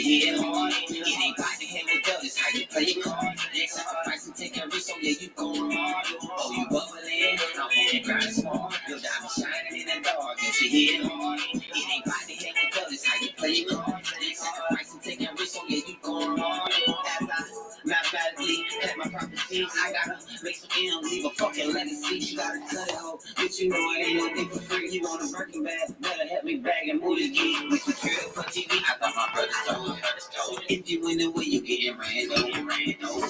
hit hard. It ain't about the hand with up, it's how you play your card. Sacrifice and take a risk, so yeah, you going hard. Oh, you bubbling, I hope you grind smart. Your diamond shining in the dark, and she hit hard. It ain't about the hand with up, it's how you play your card. Sacrifice and take a risk, so yeah, you going hard. As I mathematically cut my prophecies, I gotta make some M's, leave a fucking legacy. You gotta cut it off, but you know it ain't no thing for free. You want a Birkin bag, better help me bag and move this geek. Which was good for TV, I thought my brother told. If you in the way, you getting random.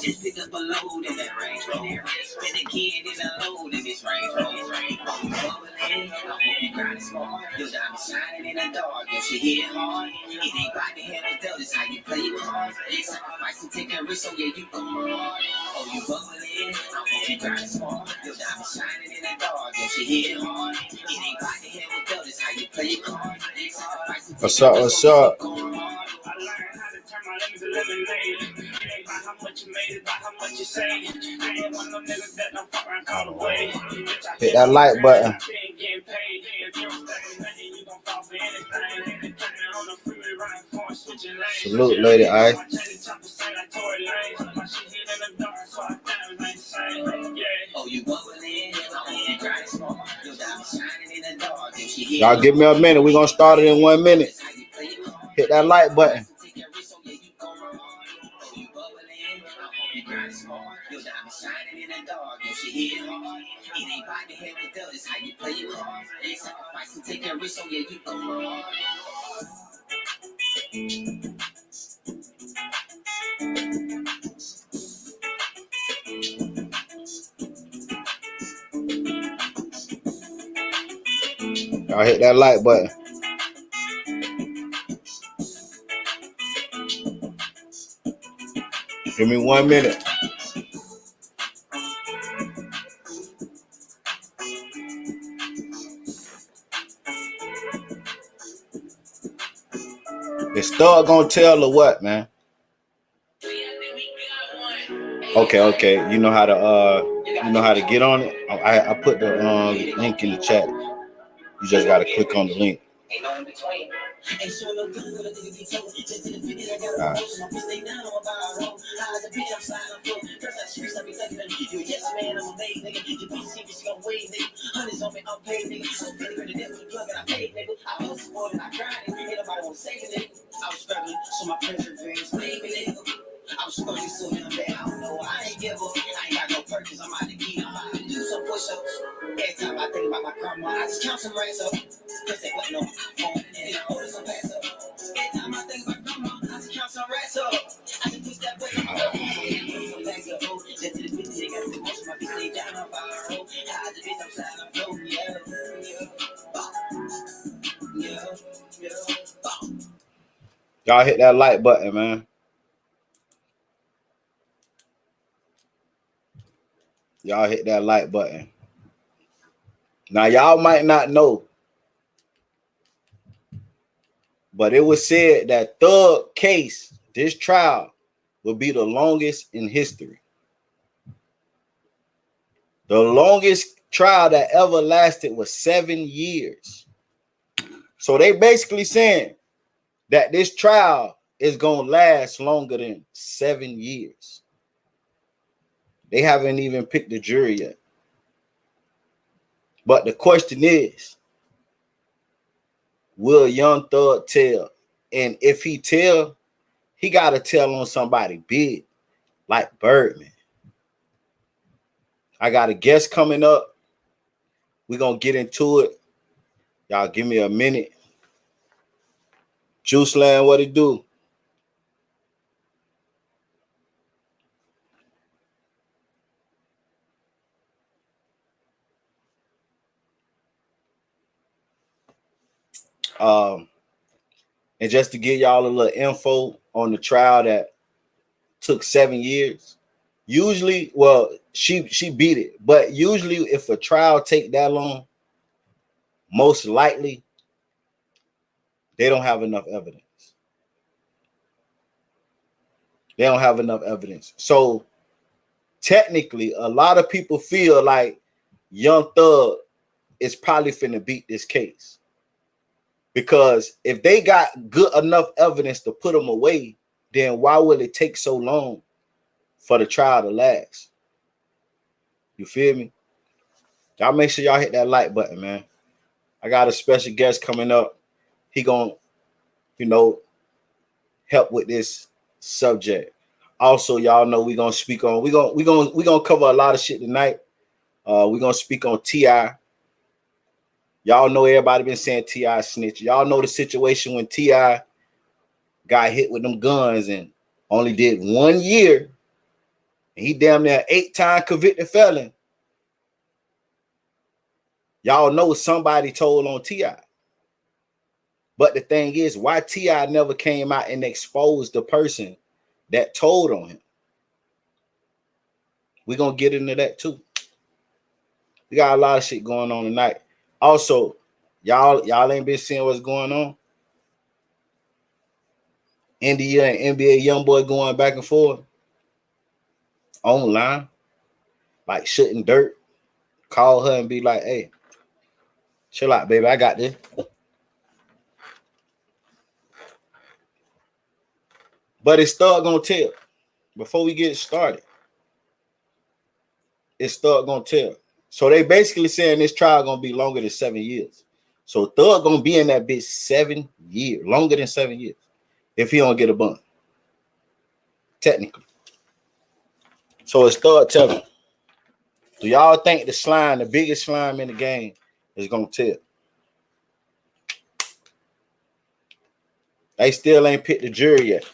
Just pick up a load in that range road. Spin again in a load in this range road. Bubbling, I hope you grinding smart. Your diamond shining in the dark, and she hit hard. It ain't about the hand with up, it's how you play your cards. Sacrifice and take a risk, so yeah, you going hard. Oh, you bubbling, I hope you grinding smart. Your diamond shining in the dark, and she hit hard. It ain't about the hand with up, it's how you play your cards. Sacrifice and take a risk, so yeah, you going hard. I learned how to turn my lemons to lemonade. It ain't about how much you made, it's about how much you saved. I ain't one of them niggas that don't fuck around call away. Hit that like button. Salute, lady. All right. Y'all give me a minute. We're gonna start it in 1 minute. Hit that like button. Y'all hit that like button. Give me 1 minute. Is Thug gonna tell or what, man? Okay. You know how to get on it. I put the link in the chat. You just gotta click on the link. I'm struggling so damn bad, I don't know. I ain't give up. I ain't got no purpose. I'm out to eat. I'm out to do some push-ups. Every time I think about my grandma, I just count some racks up. Cause they wasn't on my phone and I order some racks up. Every time I think about grandma, I just count some racks up. I just push that button. Put some racks up. Just to the 50, they got the most of my bitch. They down on my road. I just bitch, I'm sliding flow. Y'all hit that like button, man. Y'all hit that like button. Now, y'all might not know, but it was said that Thug case, this trial, will be the longest in history. The longest trial that ever lasted was 7 years. So they basically saying that this trial is going to last longer than 7 years. They haven't even picked the jury yet. But the question is, will Young Thug tell? And if he tell, he got to tell on somebody big, like Birdman. I got a guest coming up. We're going to get into it. Y'all give me a minute. Juice Land, what it do? And just to give y'all a little info on the trial that took 7 years. Usually, well, she beat it, but usually if a trial take that long, most likely they don't have enough evidence. They don't have enough evidence. So technically, a lot of people feel like Young Thug is probably finna beat this case Because if they got good enough evidence to put them away, then why will it take so long for the trial to last? You feel me? Y'all make sure y'all hit that like button, man. I got a special guest coming up. He gonna, help with this subject. Also, y'all know we gonna speak on. We gonna cover a lot of shit tonight. We gonna speak on T.I. Y'all know everybody been saying T.I. snitch. Y'all know the situation when T.I. got hit with them guns and only did 1 year. And he damn near 8-time convicted felon. Y'all know somebody told on T.I. But the thing is, why T.I. never came out and exposed the person that told on him? We're gonna get into that too. We got a lot of shit going on tonight. Also, y'all ain't been seeing what's going on. India and NBA YoungBoy going back and forth online, like shooting dirt. Call her and be like, "Hey, chill out, baby. I got this." But it's Thug gonna tell. Before we get started, it's Thug gonna tell. So they basically saying this trial gonna be longer than 7 years. So Thug gonna be in that bitch 7 years, longer than 7 years, if he don't get a bun. Technically. So it's Thug telling. Do y'all think the slime, the biggest slime in the game, is gonna tell? They still ain't picked the jury yet.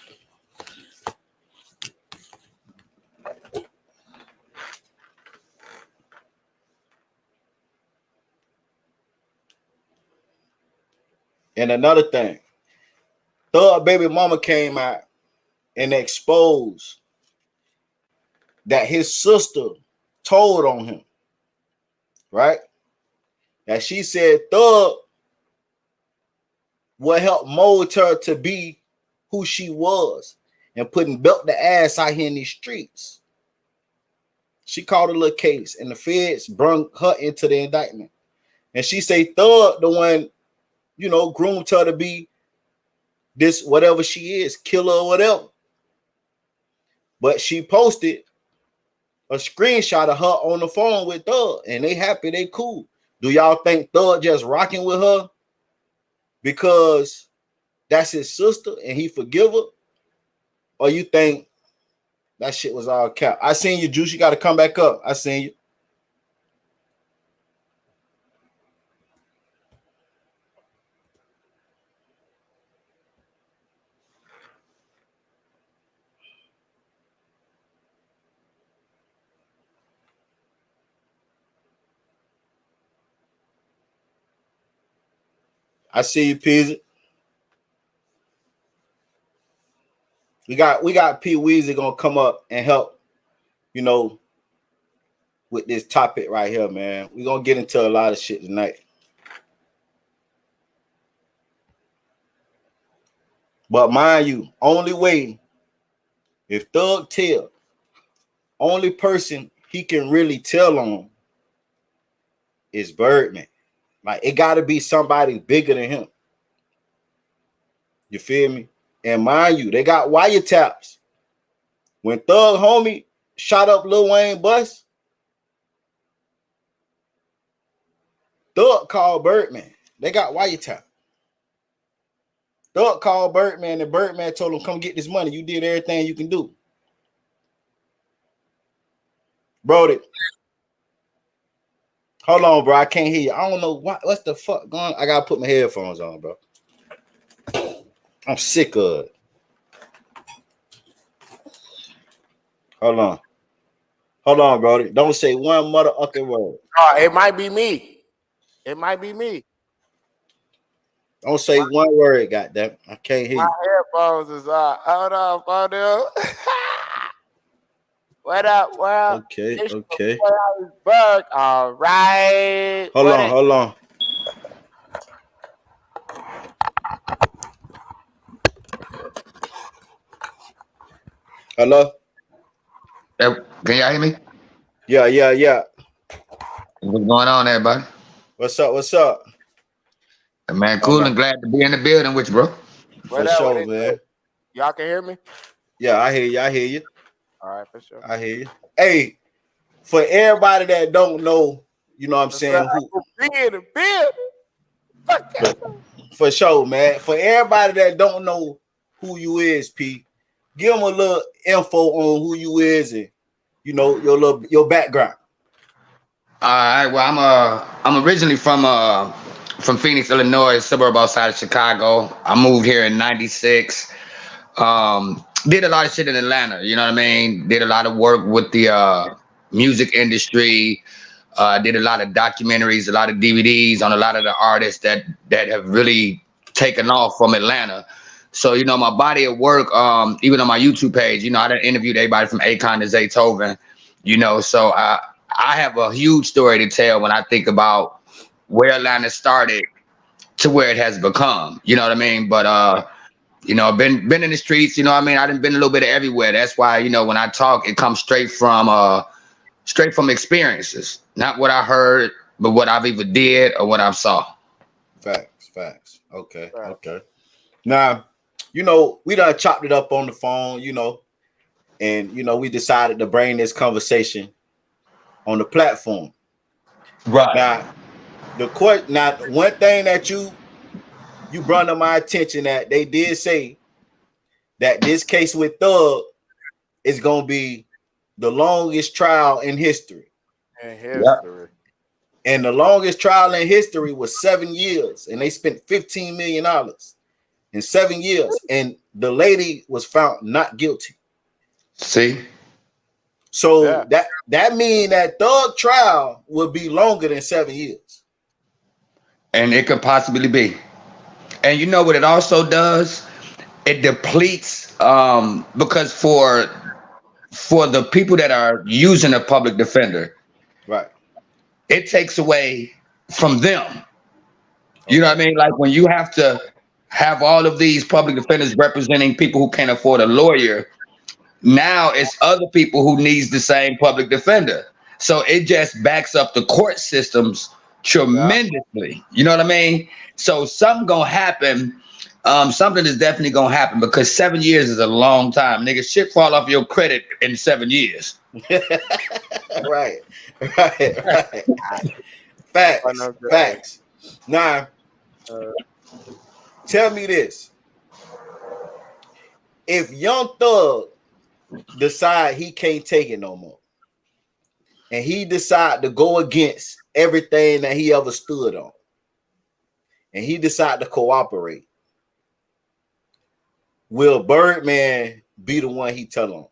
And another thing, Thug baby mama came out and exposed that his sister told on him, right? That she said Thug would help mold her to be who she was and putting belt the ass out here in these streets. She called a little case and the feds brung her into the indictment. And she say Thug the one, groomed her to be this whatever she is, killer or whatever. But she posted a screenshot of her on the phone with Thug, and they happy, they cool. Do y'all think Thug just rocking with her because that's his sister and he forgive her? Or you think that shit was all cap? I seen you, Juice. You got to come back up. I seen you. I see you, Peasy. We got P Weezy gonna come up and help, with this topic right here, man. We're gonna get into a lot of shit tonight. But mind you, only way, if Thug tell, only person he can really tell on is Birdman. Like, it gotta be somebody bigger than him. You feel me? And mind you, they got wiretaps. When Thug homie shot up Lil Wayne bus, Thug called Birdman. They got wiretap. Thug called Birdman, and Birdman told him, "Come get this money. You did everything you can do." Brody, hold on, bro. I can't hear you. I don't know what's the fuck going on. I gotta put my headphones on, bro. I'm sick of it. Hold on, Brody. Don't say one motherfucking word. Oh, it might be me. It might be me. Don't say one word, goddamn. I can't hear you. My headphones is on. Hold on, Fodil. What up, world? Okay. Berg. All right. Hold on. Hello? Can y'all hear me? Yeah. What's going on, everybody? What's up? Man, Oh cool no, and glad to be in the building with you, bro. for What up? What sure, it man. do? Y'all can hear me? Yeah, I hear you. I hear you. All right, for sure. I hear you. Hey, for everybody that don't know, you know what I'm What's saying? up? Who Be in the building. Fuck yeah. for sure, man. For everybody that don't know who you is, P, give them a little info on who you is and you know your background. All right. Well, I'm originally from Phoenix, Illinois, a suburb outside of Chicago. I moved here in '96. Did a lot of shit in Atlanta. You know what I mean? Did a lot of work with the music industry. Did a lot of documentaries, a lot of DVDs on a lot of the artists that have really taken off from Atlanta. So, you know, my body of work, even on my YouTube page, you know, I done interviewed everybody from Akon to Zaytoven, you know, so I have a huge story to tell when I think about where Atlanta started to where it has become. You know what I mean? But you know, been in the streets, you know what I mean? I done been a little bit of everywhere. That's why, you know, when I talk, it comes straight from experiences, not what I heard, but what I've either did or what I've saw. Facts. Okay. Right. Okay. Now, you know, we done chopped it up on the phone, you know, and you know, we decided to bring this conversation on the platform. Right. Now, one thing that you brought to my attention that they did say that this case with Thug is gonna be the longest trial in history. In Yeah. history. And the longest trial in history was 7 years, and they spent $15 million in 7 years, and the lady was found not guilty. See? So Yeah. that means that Thug trial will be longer than 7 years. And it could possibly be. And you know what it also does? It depletes because for the people that are using a public defender, Right. it takes away from them. You know what I mean? Like when you have to have all of these public defenders representing people who can't afford a lawyer, now it's other people who needs the same public defender. So it just backs up the court systems tremendously. You know what I mean? So something gonna happen. Something is definitely gonna happen because 7 years is a long time. Nigga, shit fall off your credit in 7 years. Right. Facts. Now, tell me this. If Young Thug decide he can't take it no more, and he decide to go against everything that he ever stood on, and he decide to cooperate, will Birdman be the one he tell on?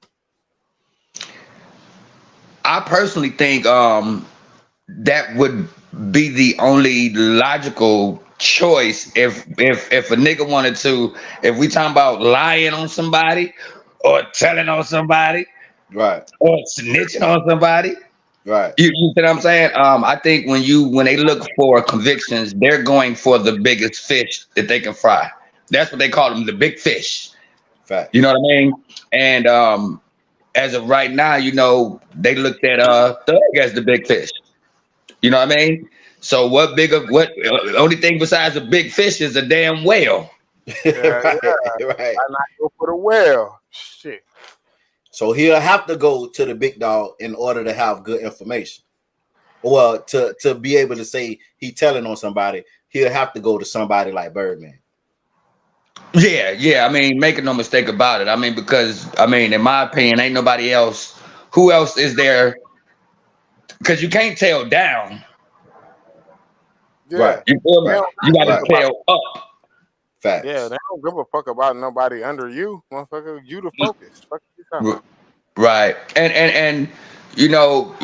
I personally think that would be the only logical choice if a nigga wanted to, if we talking about lying on somebody or telling on somebody Right. or snitching on somebody. Right. You see what I'm saying? I think when they look for convictions, they're going for the biggest fish that they can fry. That's what they call them, the big fish. Facts. You know what I mean? And as of right now, you know, they looked at Thug as the big fish. You know what I mean? So what only thing besides a big fish is a damn whale. Right. Why not go for the whale? Shit. So he'll have to go to the big dog in order to have good information. Well, to be able to say he telling on somebody, he'll have to go to somebody like Birdman. Yeah. I mean, making no mistake about it. I mean, because in my opinion, ain't nobody else. Who else is there? Because you can't tell down. Yeah. Right. You feel me? Right. You got to Right. tell up. Facts. Yeah, they don't give a fuck about nobody under you, motherfucker. You the focus. Fuck you talking about. Right. And you know,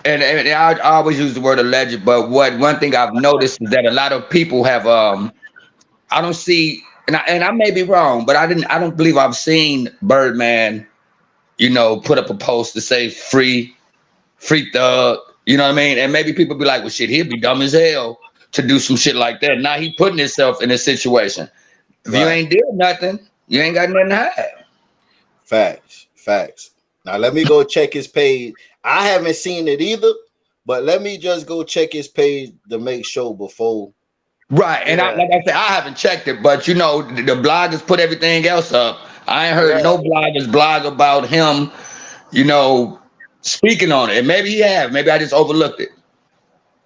and I always use the word alleged, but one thing I've noticed is that a lot of people have I don't see, and I may be wrong, but I don't believe I've seen Birdman, you know, put up a post to say free Thug. You know what I mean? And maybe people be like, well, shit, he'd be dumb as hell to do some shit like that. Now he putting himself in a situation. If you ain't did nothing, you ain't got nothing to hide. Facts. Now let me go check his page. I haven't seen it either, but let me just go check his page to make sure before Right, and I, Yeah, like I said, I haven't checked it, but you know, the bloggers put everything else up. I ain't heard yeah, no bloggers blog about him, you know, speaking on it. And maybe he have, maybe I just overlooked it.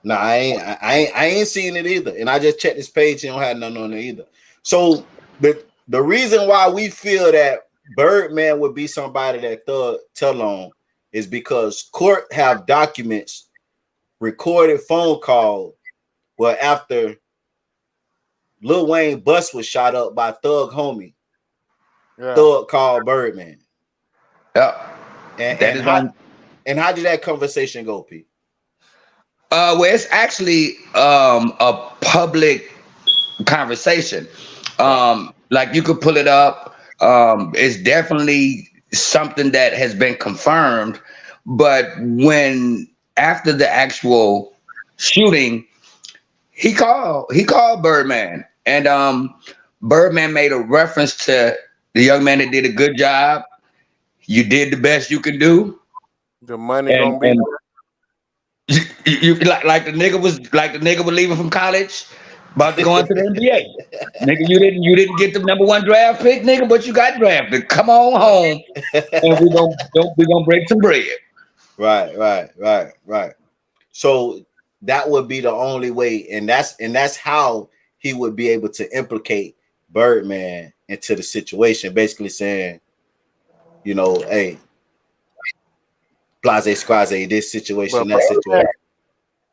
No, I ain't seen it either. And I just checked this page, he don't have nothing on it either. So the reason why we feel that Birdman would be somebody that Thug tell on is because court have documents, recorded phone call where after Lil Wayne bus was shot up by Thug homie, yeah. Thug called Birdman. Yeah, And, that and is how on. and how did that conversation go, Pete? Well, it's actually a public conversation. Right. Like you could pull it up. It's definitely something that has been confirmed. But when after the actual shooting, he called Birdman, and Birdman made a reference to the young man that did a good job. You did the best you can do, The money and gonna be and you like the nigga was leaving from college, about to go into the NBA. Nigga, you didn't get the number one draft pick, nigga, but you got drafted. Come on home, and we gonna break some bread. Right. So that would be the only way, and that's how he would be able to implicate Birdman into the situation, basically saying, you know, hey, blase squaze, this situation, but that situation.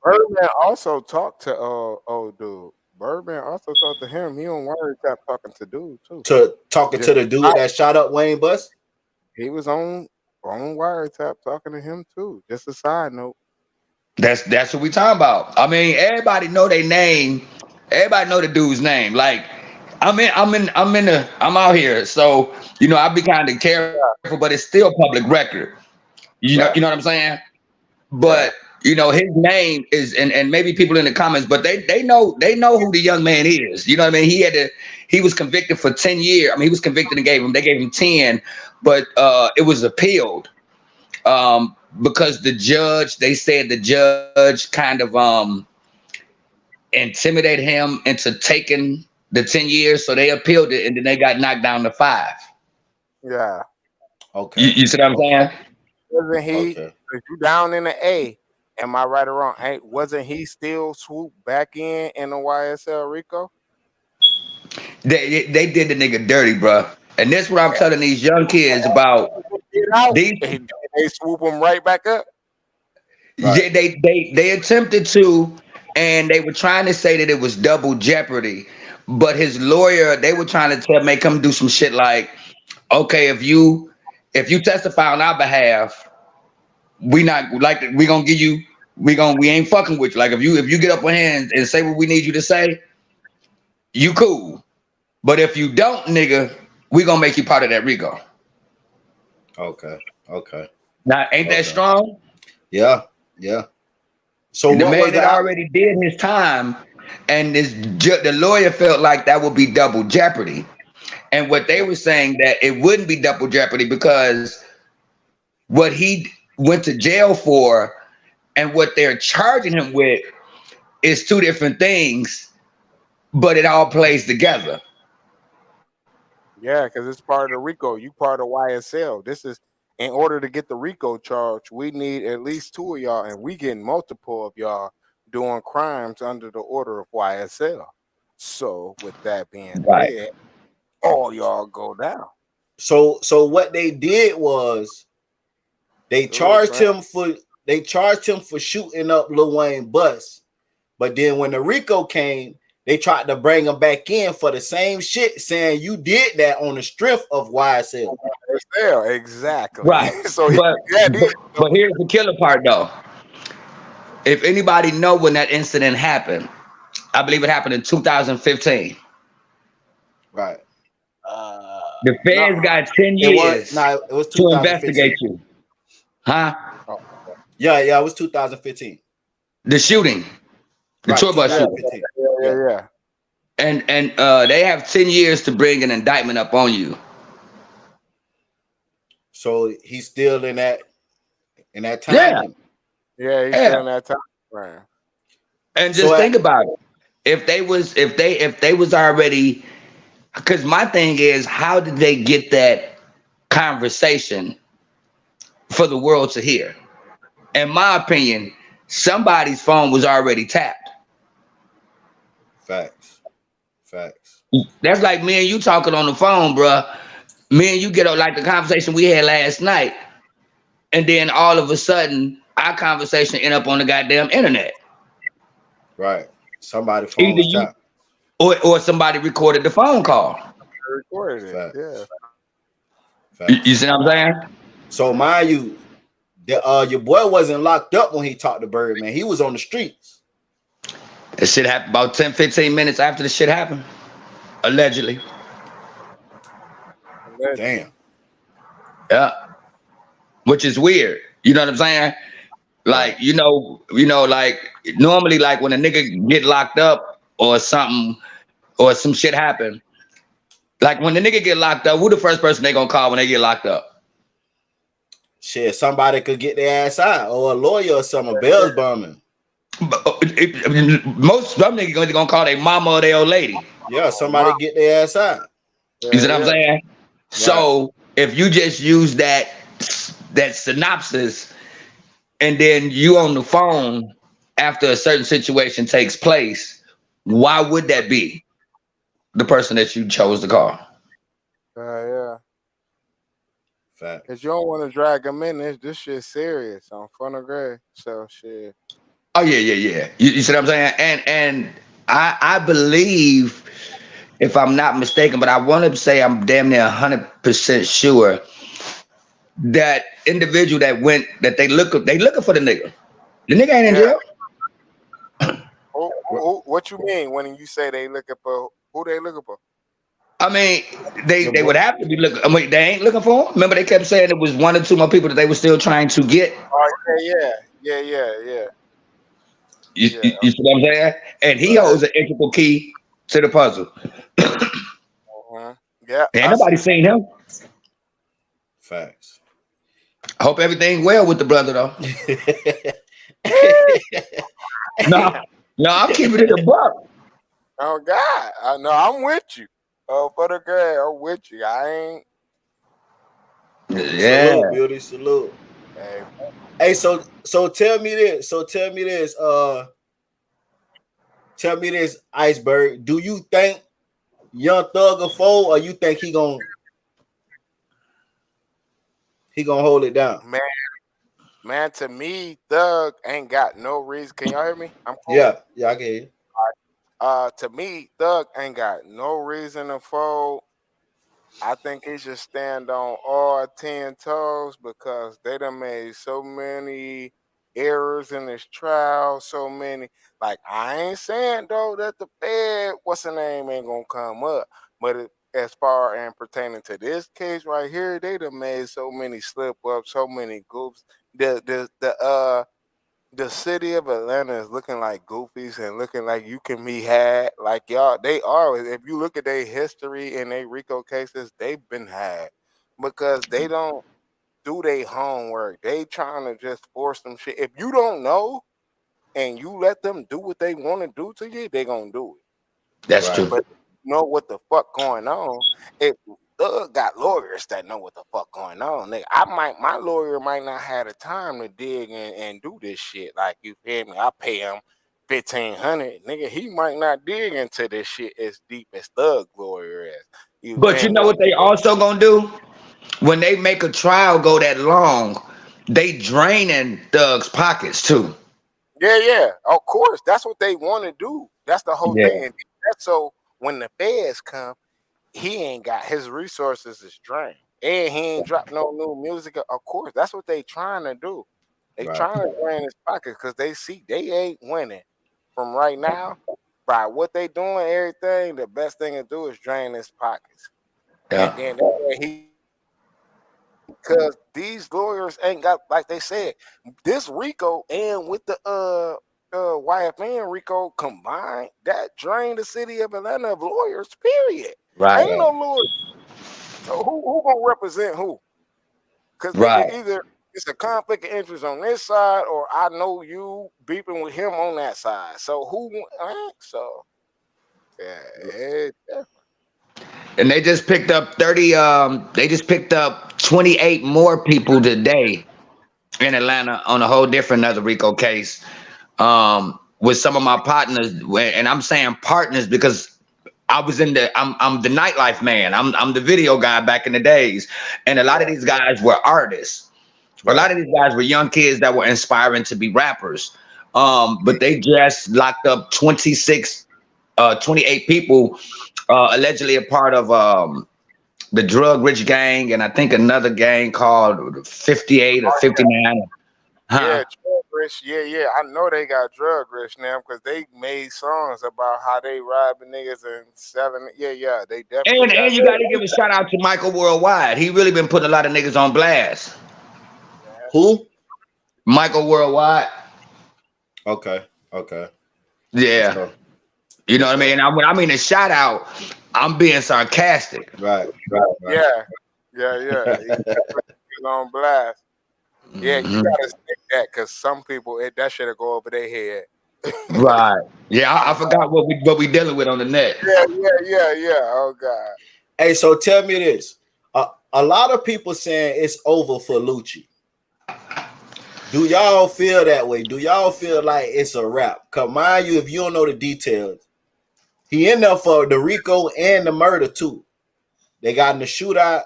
Birdman also talked to old dude. Birdman also talked to him. He on wiretap talking to dude too. To talking to Just the dude that shot up Wayne Bus. he was on wiretap talking to him too. Just a side note. That's what we talking about. I mean, everybody know their name. Everybody know the dude's name. Like, I'm out here, so you know I be kind of careful, but it's still public record. Right, You know what I'm saying? right. But you know his name is, and maybe people in the comments, but they know who the young man is. You know what I mean? He was convicted for 10 years. I mean, he was convicted and they gave him 10, but it was appealed. Because they said the judge kind of intimidated him into taking the 10 years, so they appealed it and then they got knocked down to 5. Yeah. Okay. You see what I'm Okay. saying? Wasn't he? Okay. If you down in the A, am I right or wrong? Wasn't he still swooped back in the YSL RICO? They did the nigga dirty, bro. And this is what I'm telling these young kids about. Get out. These They swoop him right back up. Right. Yeah, they attempted to, and they were trying to say that it was double jeopardy, but his lawyer, they were trying to make him do some shit like, okay, if you testify on our behalf, we not like we gonna give you we ain't fucking with you. Like if you get up on hands and say what we need you to say, you cool. But if you don't, nigga, we gonna make you part of that RICO. Okay. Okay. Now, ain't that Okay. strong? Yeah. Yeah. So The what was man that the already did his time, and the lawyer felt like that would be double jeopardy. And what they were saying that it wouldn't be double jeopardy because what he went to jail for and what they're charging him with is two different things, but it all plays together. Yeah, because it's part of the RICO. You part of YSL. This is in order to get the RICO charge, we need at least 2 of y'all, and we getting multiple of y'all doing crimes under the order of YSL. So, with that being Right. said, all y'all go down. so what they did was they charged him for shooting up Lil Wayne bus, but then when the RICO came, they tried to bring him back in for the same shit, saying you did that on the strength of YSL. YSL, exactly. Right. So, But here's the killer part though. If anybody know when that incident happened, I believe it happened in 2015. Right. The feds No, got 10 it was years it was to 2015. investigate you. Huh? Yeah, it was 2015. The shooting. The Right, tour bus shooting. 2015. yeah. And they have 10 years to bring an indictment up on you. So he's still in that time Yeah. limit. Yeah, he's Yeah. still in that time frame. And So just think about it. If they was already, because my thing is, how did they get that conversation for the world to hear? In my opinion, somebody's phone was already tapped. Facts. Facts. That's like me and you talking on the phone, bruh. Me and you get on like the conversation we had last night, and then all of a sudden, our conversation end up on the goddamn internet. Right. Somebody phone Either was you tapped. or somebody recorded the phone call. Recorded it. Facts. Yeah. Facts. You see what I'm saying? So mind you, your boy wasn't locked up when he talked to Birdman. He was on the streets. That shit happened about 10, 15 minutes after the shit happened. Allegedly. Damn. Yeah. Which is weird. You know what I'm saying? Like, Right. like normally like when a nigga get locked up or something or some shit happen, like when the nigga get locked up, who the first person they gonna call when they get locked up? Shit, somebody could get their ass out, or a lawyer or something, a bail's bombing. Most some niggas gonna call their mama or their old lady. Yeah, somebody get their ass out. You see what I'm saying? Right. So if you just use that synopsis and then you on the phone after a certain situation takes place, why would that be the person that you chose to call? Yeah. Fact. Cause you don't want to drag them in. This shit serious on front of Gray. So shit. Oh yeah. You see what I'm saying? And I believe, if I'm not mistaken, but I want to say I'm damn near 100% sure that individual that they looking for the nigga. The nigga ain't in jail. What you mean when you say they looking for who they looking for? I mean, they would have to be looking. I mean, they ain't looking for him. Remember, they kept saying it was 1 or 2 more people that they were still trying to get. Oh yeah. You see what I'm saying? And he holds an integral key to the puzzle. Yeah. Ain't nobody seen him. Facts. I hope everything's well with the brother though. No, I'm keeping it a buck. Oh God, I know I'm with you. Oh, for the girl, I'm with you. I ain't. Yeah. Salute, beauty. Salute. Hey, so tell me this. Tell me this, Iceberg. Do you think Young Thug a foe, or you think he gonna hold it down? Man, to me, Thug ain't got no reason. Can y'all hear me? I'm cool. Yeah, I can hear you. To me, Thug ain't got no reason to fold. I think he should stand on all 10 toes because they done made so many errors in this trial, so many. Like, I ain't saying, though, that the Fed, what's the name, ain't gonna come up. But as far and pertaining to this case right here, they done made so many slip-ups, so many goofs. The city of Atlanta is looking like goofies and looking like you can be had. Like y'all, they are. If you look at their history and their RICO cases, they've been had because they don't do their homework. They trying to just force some shit. If you don't know and you let them do what they want to do to you, they gonna do it. That's true. But you know what the fuck going on? If Thug got lawyers that know what the fuck going on, nigga, my lawyer might not have the time to dig and do this shit. Like, you feel me? I pay him $1,500, nigga. He might not dig into this shit as deep as Thug lawyer is. But you know what they also gonna do? When they make a trial go that long, they draining Thug's pockets too. Yeah. Of course, that's what they want to do. That's the whole thing. That's so when the feds come, he ain't got his resources is drained, and he ain't dropped no new music. Of course, that's what they trying to do. They trying to drain his pockets because they see they ain't winning from right now. By what they doing, everything, the best thing to do is drain his pockets. Yeah. And then he, because these lawyers ain't got, like they said, this RICO and with the YFN RICO combined, that drained the city of Atlanta of lawyers, period. Right. Ain't no lawyers. So who gonna represent who? Because either it's a conflict of interest on this side, or I know you beeping with him on that side. So who? So Yeah. And they just picked up 30. They just picked up 28 more people today in Atlanta on a whole different other RICO case. With some of my partners, and I'm saying partners because I'm the nightlife man. I'm the video guy back in the days, and a lot of these guys were artists. A lot Right. of these guys were young kids that were inspiring to be rappers. But they just locked up 28 people, allegedly a part of the Drug Rich Gang, and I think another gang called 58 or 59. Yeah, Huh? drug rich. Yeah. I know they got drug rich now because they made songs about how they robbing niggas and selling. Yeah. They definitely And got you got to give a shout out to Michael Worldwide. He really been putting a lot of niggas on blast. that. Who? Michael Worldwide. Okay. Okay. For Yeah. sure. You For know what I sure. mean? When I mean a shout out, I'm being sarcastic. Right. Right. Yeah. He definitely on blast. Yeah, you Mhm. gotta stick that because some people that should go over their head. Right. Yeah, I forgot what we dealing with on the net. Yeah. Oh God. Hey, so tell me this. A lot of people saying it's over for Lucci. Do y'all feel that way? Do y'all feel like it's a wrap? Cause mind you, if you don't know the details, he in there for the RICO and the murder too. They got in the shootout,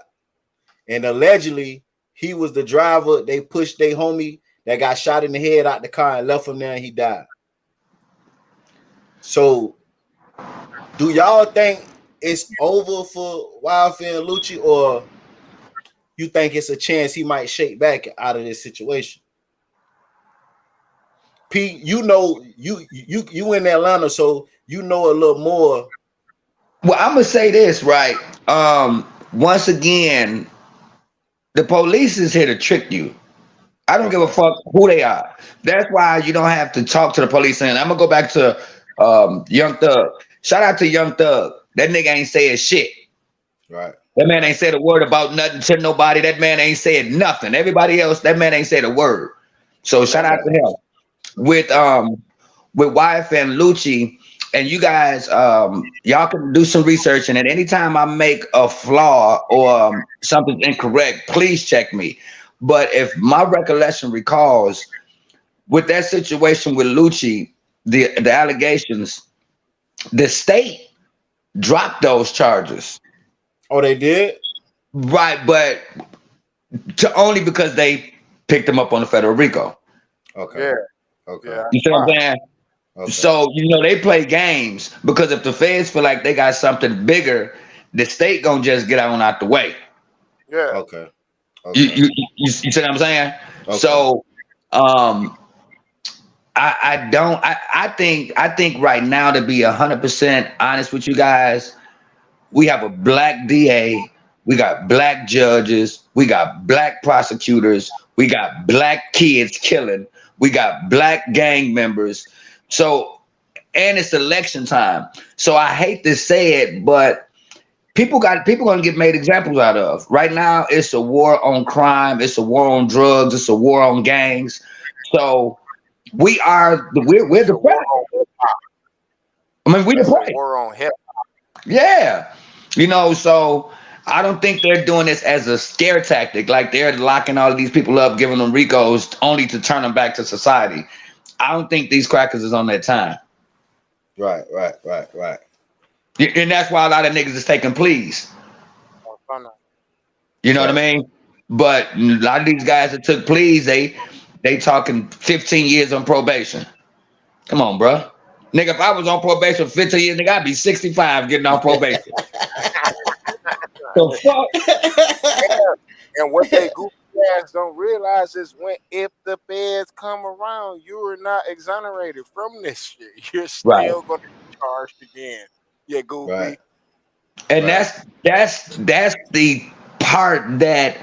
and allegedly he was the driver. They pushed their homie that got shot in the head out the car and left him there, and he died. So, do y'all think it's over for Wildfire and Lucci, or you think it's a chance he might shake back out of this situation? Pete, you know you in Atlanta, so you know a little more. Well, I'm gonna say this, right? Once again, the police is here to trick you. I don't give a Okay, fuck who they are. That's why you don't have to talk to the police. And I'm gonna go back to Young Thug. Shout out to Young Thug. That nigga ain't saying shit. right. That man ain't said a word about nothing to nobody. That man ain't said nothing. Everybody else, that man ain't said a word. So shout Okay, out to him. With YF and Lucci, and you guys, y'all can do some research. And at any time I make a flaw or something incorrect, please check me. But if my recollection recalls, with that situation with Lucci, the allegations, the state dropped those charges, oh, they did. right? But to only because they picked him up on the federal RICO. Okay, Yeah. okay, Yeah. You see what I'm saying? okay, So they play games because if the feds feel like they got something bigger, the state gonna just get on out the way. Yeah. okay, You okay, you you see what I'm saying? okay. So um I think right now, to be 100% honest with you guys, we have a black DA, we got black judges, we got black prosecutors, we got black kids killing, we got black gang members. So, and it's election time. So I hate to say it, but people gonna get made examples out of. Right now, it's a war on crime, it's a war on drugs, it's a war on gangs. So we're It's the a war prey. on hip. I mean, we the It's a prey. war on hip. Yeah. So I don't think they're doing this as a scare tactic. Like they're locking all of these people up, giving them RICOs only to turn them back to society. I don't think these crackers is on their time. Right. And that's why a lot of niggas is taking pleas. You know what I Fact. mean? But a lot of these guys that took pleas, they talking 15 years on probation. Come on, bro. Nigga, if I was on probation for 15 years, nigga, I'd be 65 getting on probation. The fuck? And what they goofy ass don't realize is if the feds come around, you are not exonerated from this shit. You're Right. still going to be charged again. Yeah, goofy. Right. And Right. that's the part that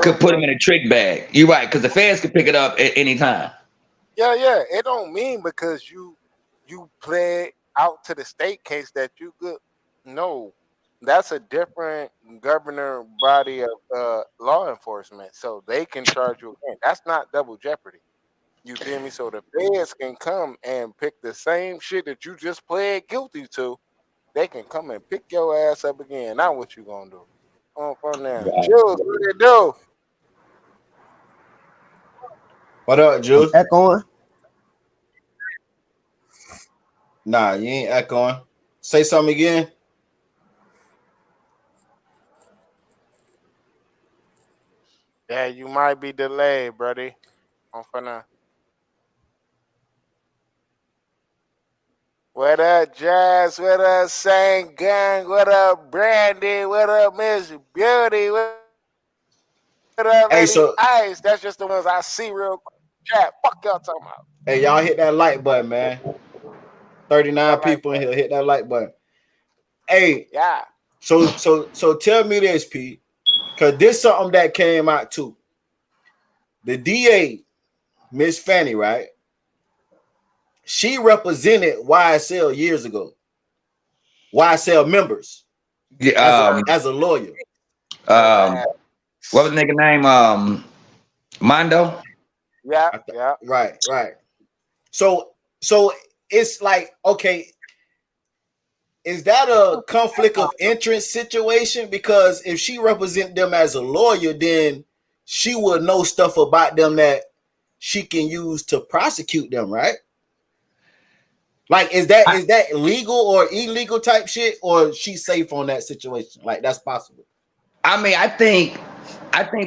could put them in a trick bag. You're right, because the feds could pick it up at any time. Yeah. It don't mean because you pled out to the state case that you good. No, that's a different governor body of law enforcement, so they can charge you again. That's not double jeopardy. You feel me? So the feds can come and pick the same shit that you just pled guilty to they can come and pick your ass up again. Now what you gonna do? From there. Right. Jules, what you do? What up, Jules? Echoing. Nah, you ain't echoing. Say something again. Yeah, you might be delayed, buddy. From there. What up, Jazz? What up, Saint Gang? What up, Brandy? What up, Miss Beauty? What up, Hey, Lady so Ice? That's just the ones I see real quick. Chat. Fuck y'all talking about. hey, y'all hit that like button, man. 39 people in here. Hit that like button. Hey, yeah. So tell me this, Pete, because this something that came out too. The DA, Miss Fanny, right? She represented YSL years ago. YSL members. Yeah, as a lawyer. what was the nigga name? Mondo. Yeah. Right. So it's like, okay, is that a conflict of interest situation? Because if she represent them as a lawyer, then she would know stuff about them that she can use to prosecute them, right? Like, is that legal or illegal type shit, or she's safe on that situation? Like, that's possible. I mean, I think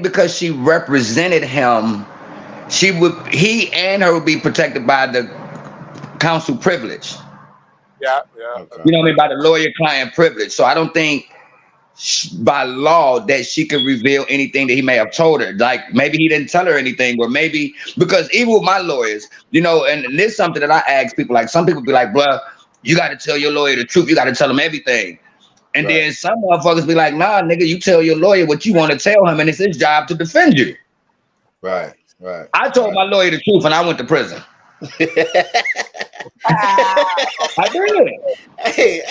because she represented him, he and her would be protected by the counsel privilege. Yeah. Okay. You know what I mean? By the lawyer-client privilege. So I don't think by law that she could reveal anything that he may have told her. Like, maybe he didn't tell her anything, or maybe because even with my lawyers, you know, and this is something that I ask people. Like, some people be like, "Bruh, you got to tell your lawyer the truth. You got to tell him everything." And Right. then some motherfuckers be like, "Nah, nigga, you tell your lawyer what you want to tell him, and it's his job to defend you." Right. I told my lawyer the truth, and I went to prison. I did. Hey,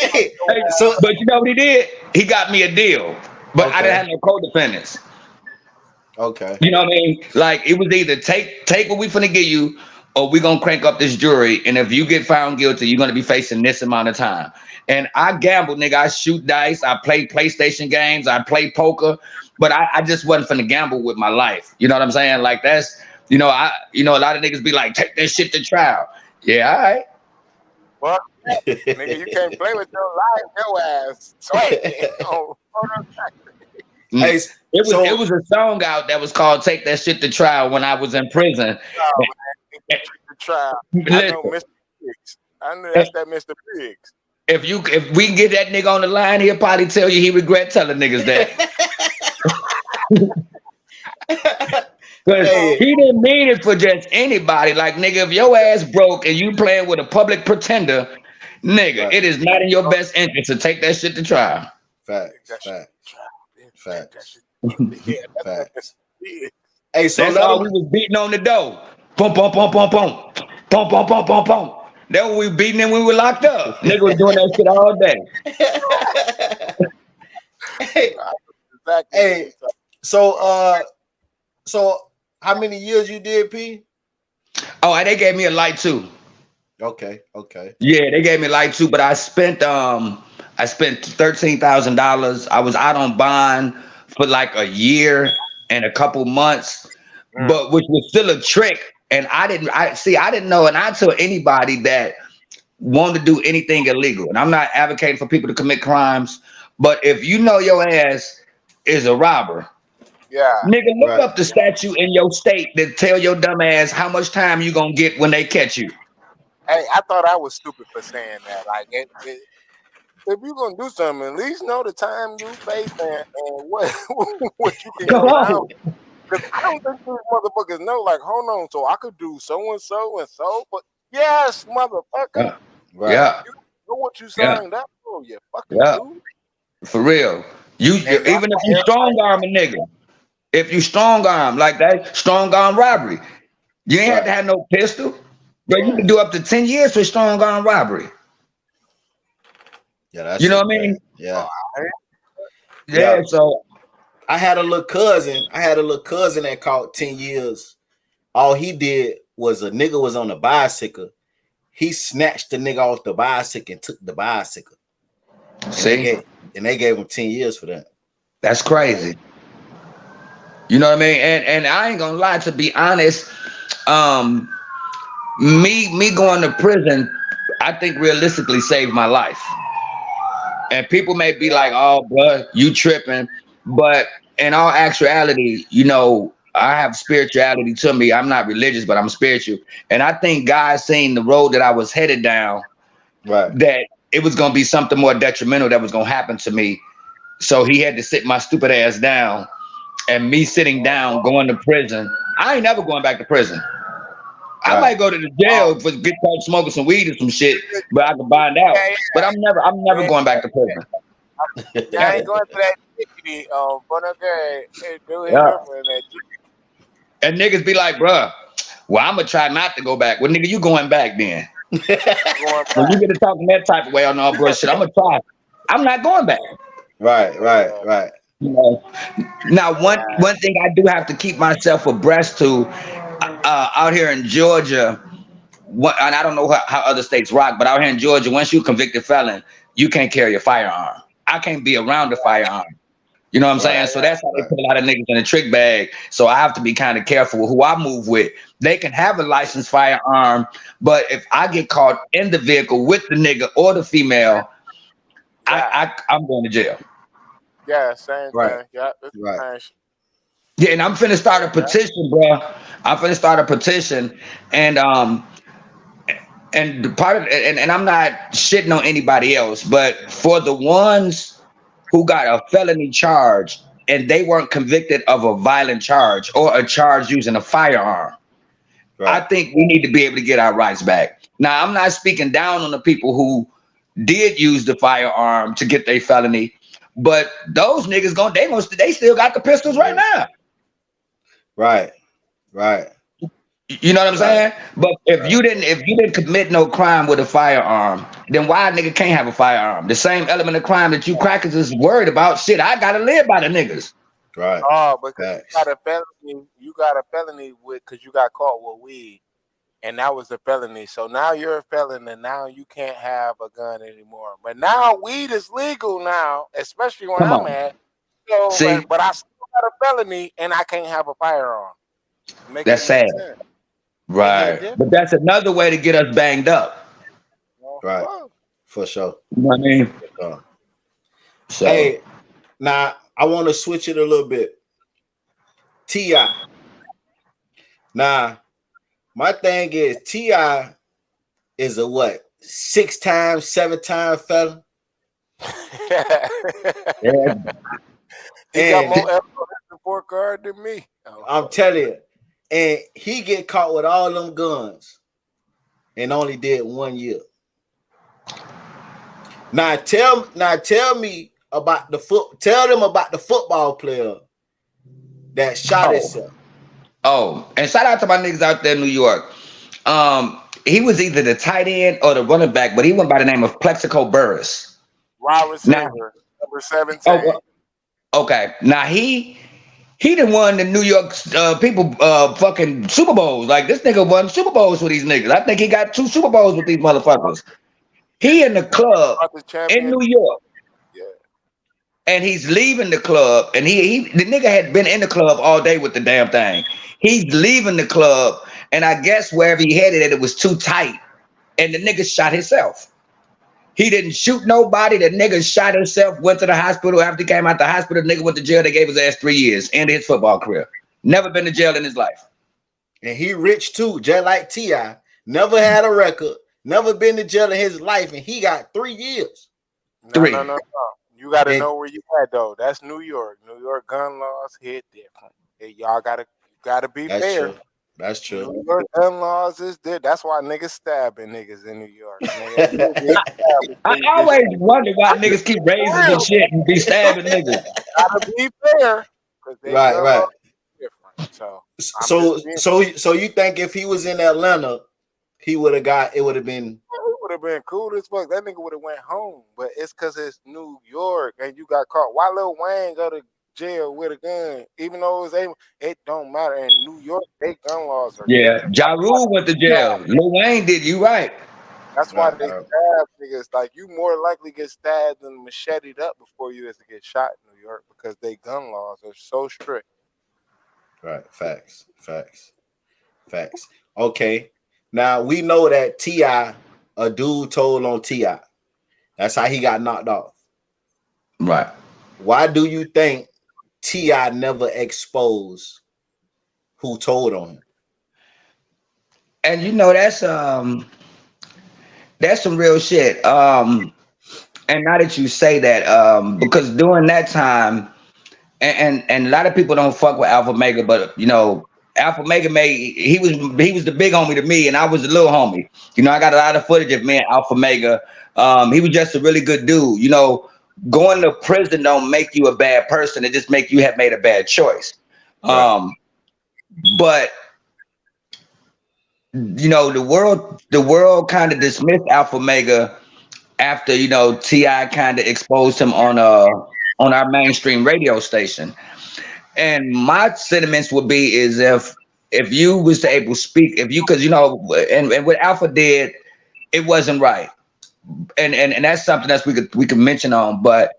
so But you know what he did? He got me a deal, but I didn't Okay. have no co-defendants. Okay. You know what I mean? Like, it was either take what we finna give you, or we gonna crank up this jury. And if you get found guilty, you're gonna be facing this amount of time. And I gamble, nigga. I shoot dice. I play PlayStation games. I play poker. But I just wasn't finna gamble with my life. You know what I'm saying? Like, that's, a lot of niggas be like, take that shit to trial. Yeah, all right. Well, nigga, you can't play with your life, your ass. Hey, It was a song out that was called "Take That Shit to Trial" when I was in prison. Trial. I know Mr. Briggs. I know that's that Mr. Briggs. If we can get that nigga on the line, he'll probably tell you he regret telling niggas that. Because he didn't mean it for just anybody. Like, nigga, if your ass broke and you playing with a public pretender, nigga, Right. it is not in your best interest to take that shit to trial. Facts. Yeah, Hey, so that's all we was beating on the door. Boom, boom, boom, boom, boom. Boom, boom, boom, boom, boom. That what we beating when we were locked up. Nigga was doing that shit all day. Hey, so how many years you did, P? Oh, they gave me a light too. Okay. Yeah, they gave me light too, but I spent $13,000. I was out on bond for like a year and a couple months, but which was still a trick. And I didn't know, and I tell anybody that wanted to do anything illegal, and I'm not advocating for people to commit crimes, but if you know your ass is a robber, nigga, look up the statute in your state that tell your dumb ass how much time you gonna get when they catch you. Hey, I thought I was stupid for saying that. Like, if you're gonna do something, at least know the time you face and what you can go down. Because I don't think these motherfuckers know. Like, hold on, so I could do so and so, but yes, motherfucker. Yeah. You know what you signed up for, you fucking dude. For real. You even if you strong arm a nigga, if you strong arm like that, strong arm robbery, you ain't have to have no pistol. But you can do up to 10 years for strong arm robbery. Yeah, that's you know what I mean? Yeah. So I had a little cousin that caught 10 years. All he did was a nigga was on a bicycle. He snatched the nigga off the bicycle and took the bicycle. See, they gave him 10 years for that. that's crazy. You know what I mean? And I ain't gonna lie, to be honest, me going to prison, I think realistically saved my life. And people may be like, "Oh, bro, you tripping," but in all actuality, you know, I have spirituality to me. I'm not religious, but I'm spiritual, and I think God seen the road that I was headed down, Right. that it was gonna be something more detrimental that was gonna happen to me. So He had to sit my stupid ass down, and me sitting down, going to prison. I ain't never going back to prison. I Right. might go to the jail for get caught smoking some weed or some shit, but I can find out. But I'm never going back to prison. I ain't going to that tickety, but okay, do his Yeah. for that. And niggas be like, bruh, well, I'm gonna try not to go back. Well, nigga, you going back then. When you get to talking that type of way on all bro shit, I'm gonna try. I'm not going back. Right. You know. Now, one thing I do have to keep myself abreast to, out here in Georgia, and I don't know how other states rock, but out here in Georgia, once you convicted felon, you can't carry a firearm. I can't be around a firearm. You know what I'm saying? So that's how they put a lot of niggas in a trick bag. So I have to be kind of careful with who I move with. They can have a licensed firearm, but if I get caught in the vehicle with the nigga or the female, I'm going to jail. Yeah, same Right. thing. Yeah, Right. Yeah, and I'm finna start a petition, bro. I'm finna start a petition, and the part of and I'm not shitting on anybody else, but for the ones who got a felony charge and they weren't convicted of a violent charge or a charge using a firearm, Right. I think we need to be able to get our rights back. Now, I'm not speaking down on the people who did use the firearm to get their felony, but those niggas they still got the pistols right now. Right. You know what I'm saying? But if you didn't commit no crime with a firearm, then why a nigga can't have a firearm? The same element of crime that you crackers is worried about. Shit, I gotta live by the niggas. Right. Oh, because you got a felony with because you got caught with weed, and that was a felony. So now you're a felon, and now you can't have a gun anymore. But now weed is legal now, especially where I'm at. So, See? but I still got a felony, and I can't have a firearm. That's sad. Sense. Right. But that's another way to get us banged up. Right. For sure. You know what I mean? So. Hey, now I want to switch it a little bit. T.I. Now, my thing is T.I. is a what? 6-time, 7-time felon? Yeah. He got more report card than me. I'm telling you. And he get caught with all them guns and only did 1 year. Now tell me about tell them about the football player that shot himself. Oh, and shout out to my niggas out there in New York. He was either the tight end or the running back, but he went by the name of Plaxico Burris. Wide receiver, number 17. Okay. Now he done won the New York people fucking Super Bowls. Like this nigga won Super Bowls with these niggas. I think he got 2 Super Bowls with these motherfuckers. He in the club in New York. Yeah. And he's leaving the club. And the nigga had been in the club all day with the damn thing. He's leaving the club. And I guess wherever he headed it was too tight. And the nigga shot himself. He didn't shoot nobody. The nigga shot himself, went to the hospital. After he came out the hospital, the nigga went to jail. They gave his ass 3 years. Ended his football career. Never been to jail in his life. And he rich too, just like T.I. Never had a record. Never been to jail in his life. And he got 3 years. No. You got to know where you at, though. That's New York. New York gun laws hit different. Hey, y'all gotta be fair. True. That's true. New York gun laws is there. That's why niggas stabbing niggas in New York. I always wonder why niggas keep raising this shit and be stabbing niggas. Gotta be fair. Right. Different. So you think if he was in Atlanta, it would have been. It would have been cool as fuck. That nigga would have went home. But it's because it's New York and you got caught. Why Lil Wayne go to jail with a gun? Even though it don't matter. In New York, they gun laws are Ja Rule went to jail. Lil Wayne did. You right. That's why they stab niggas. Like, you more likely get stabbed and macheted up before you is to get shot in New York because they gun laws are so strict. Right. Facts. Okay. Now we know that T.I., a dude told on T.I. That's how he got knocked off. Right. Why do you think T.I. never exposed who told on him? And you know that's some real shit. And now that you say that, because during that time, and a lot of people don't fuck with Alpha Mega, but you know, Alpha Mega he was the big homie to me, and I was the little homie. You know, I got a lot of footage of me and Alpha Mega. He was just a really good dude. You know, going to prison don't make you a bad person; it just make you have made a bad choice. Right. But you know, the world kind of dismissed Alpha Mega after, you know, T.I. kind of exposed him on our mainstream radio station. And my sentiments would be is if you was to able to speak, if you, because you know, and what Alpha did, it wasn't right, and that's something that we could mention on, but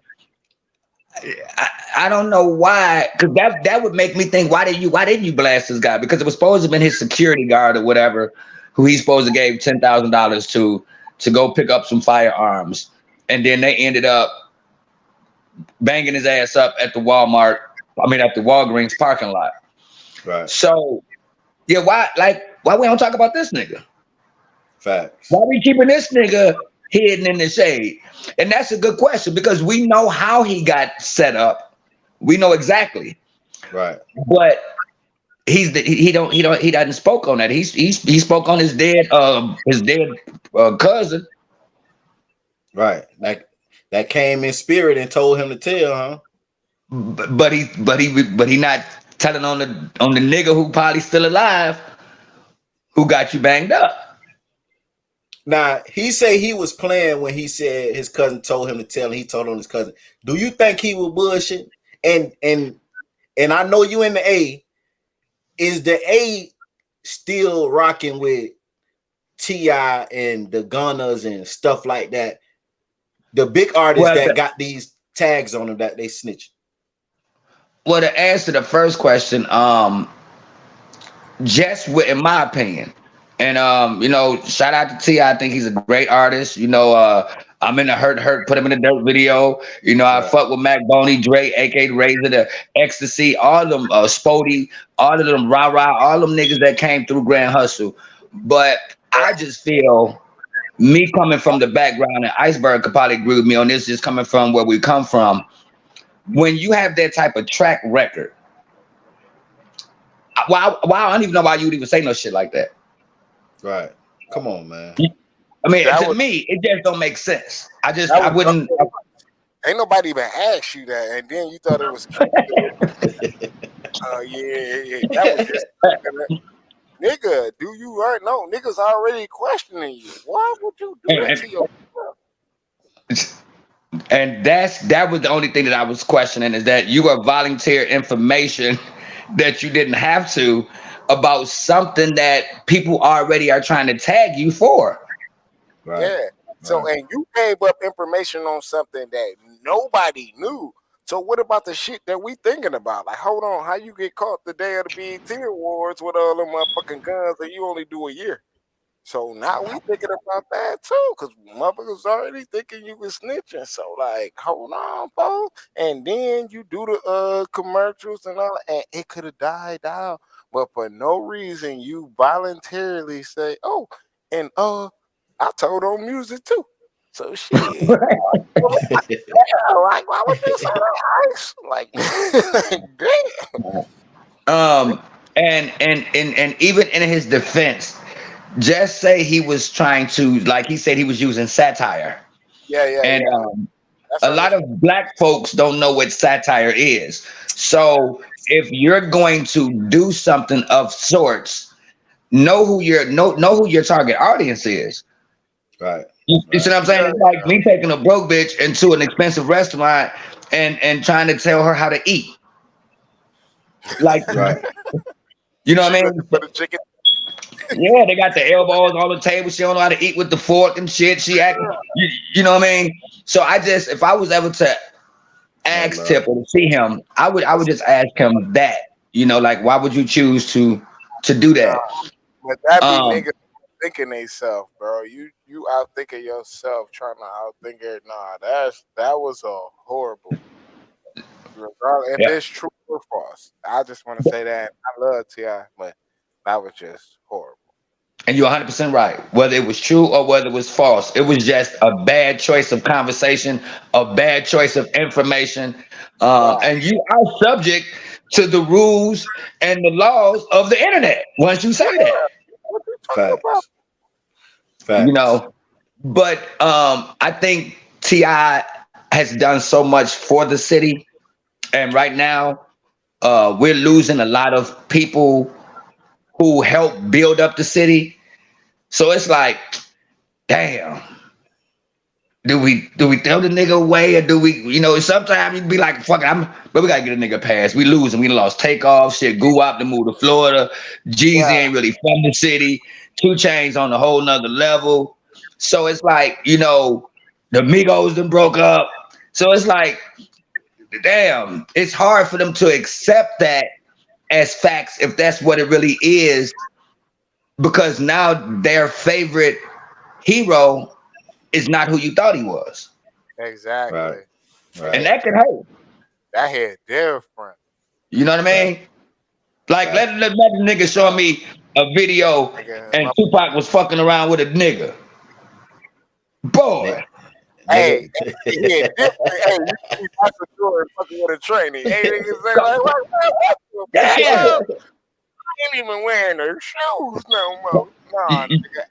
I don't know why, because that would make me think, why didn't you blast this guy? Because it was supposed to have been his security guard or whatever, who he's supposed to gave $10,000 to go pick up some firearms, and then they ended up banging his ass up at the Walgreens parking lot. Right. So yeah, why we don't talk about this nigga? Facts. Why we keeping this nigga hidden in the shade? And that's a good question, because we know how he got set up. We know exactly. Right. But he doesn't spoke on that. He spoke on his dead cousin. Right. That came in spirit and told him to tell, huh? But he not telling on the nigga who probably still alive, who got you banged up. Now, he say he was playing when he said his cousin told him to tell, and he told on his cousin. Do you think he was bullshit? And I know you in the A. Is the A still rocking with T.I. and the Gunnas and stuff like that? The big artists that got these tags on them that they snitch. Well, to answer the first question, just in my opinion, and you know, shout out to T.I. I think he's a great artist. You know, I'm in the Hurt, put him in the Dirt video. You know, I fuck with Mac Boney, Dre, AK Razor, the Ecstasy, all of them, Spody, all of them, Rah, all them niggas that came through Grand Hustle. But I just feel, me coming from the background, and Iceberg could probably agree with me on this, just coming from where we come from. When you have that type of track record, I don't even know why you would even say no shit like that. Right. Come on, man. I mean, to me, it just don't make sense. I wouldn't. Ain't nobody even asked you that, and then you thought it was. Yeah. That was just. Nigga, do you right? No, niggas already questioning you. Why would you do that to yourself? And that was the only thing that I was questioning, is that you are volunteer information that you didn't have to, about something that people already are trying to tag you for. Right. Yeah. So, and you gave up information on something that nobody knew. So what about the shit that we thinking about? Like, hold on, how you get caught the day of the BET Awards with all them motherfucking guns that you only do a year? So now we thinking about that too, because motherfuckers already thinking you was snitching. So like, hold on, folks. And then you do the commercials and all, and it could have died out. But for no reason, you voluntarily say, oh, and I told on music too. So shit. Like, why would you say that? Ice? Like, damn. And even in his defense, just say he was trying to, like he said, he was using satire. Yeah. And a lot of black folks don't know what satire is. So if you're going to do something of sorts, know who your target audience is. Right. You see what I'm saying? It's like me taking a broke bitch into an expensive restaurant and trying to tell her how to eat. Like, right. You know what I mean? For the chicken. Yeah, they got the elbows on the table. She don't know how to eat with the fork and shit. She act, you know what I mean? So I just, if I was ever to Oh ask Lord. Tip or to see him, I would just ask him that. You know, like why would you choose to do Nah, that? but that be Um, niggas thinking they self, bro. You out thinking yourself, trying to outthink it. Nah, that was a horrible. Regardless if yeah. it's true or false, I just want to say that I love Ti, but that was just horrible. And you're 100% right. Whether it was true or whether it was false, it was just a bad choice of conversation, a bad choice of information. Right. And you are subject to the rules and the laws of the internet once you say that, What you talking about? Facts. you Facts. know. But I think T.I. has done so much for the city. And right now, we're losing a lot of people who helped build up the city. So it's like, damn. Do we throw the nigga away or do we, sometimes you'd be like, fuck it, but we gotta get a nigga pass. We losing. We lost Takeoff, shit, Goo Wop to move to Florida. Jeezy Right. ain't really from the city. 2 Chainz on a whole nother level. So it's like, the Migos done broke up. So it's like, damn, it's hard for them to accept that as facts if that's what it really is, because now their favorite hero is not who you thought he was. Exactly. Right. And Right. that can hurt. That hit different. You know what I Right. mean? Like Right. let the nigga show me a video Nigga, and Tupac was fucking around with a nigga. Boy. hey, Nigga. yeah, different. Hey, you see Michael Jordan fucking with a trainee. Hey, niggas say like, what the Yeah. fuck? I ain't even wearing their shoes no more. Nah, You- nigga.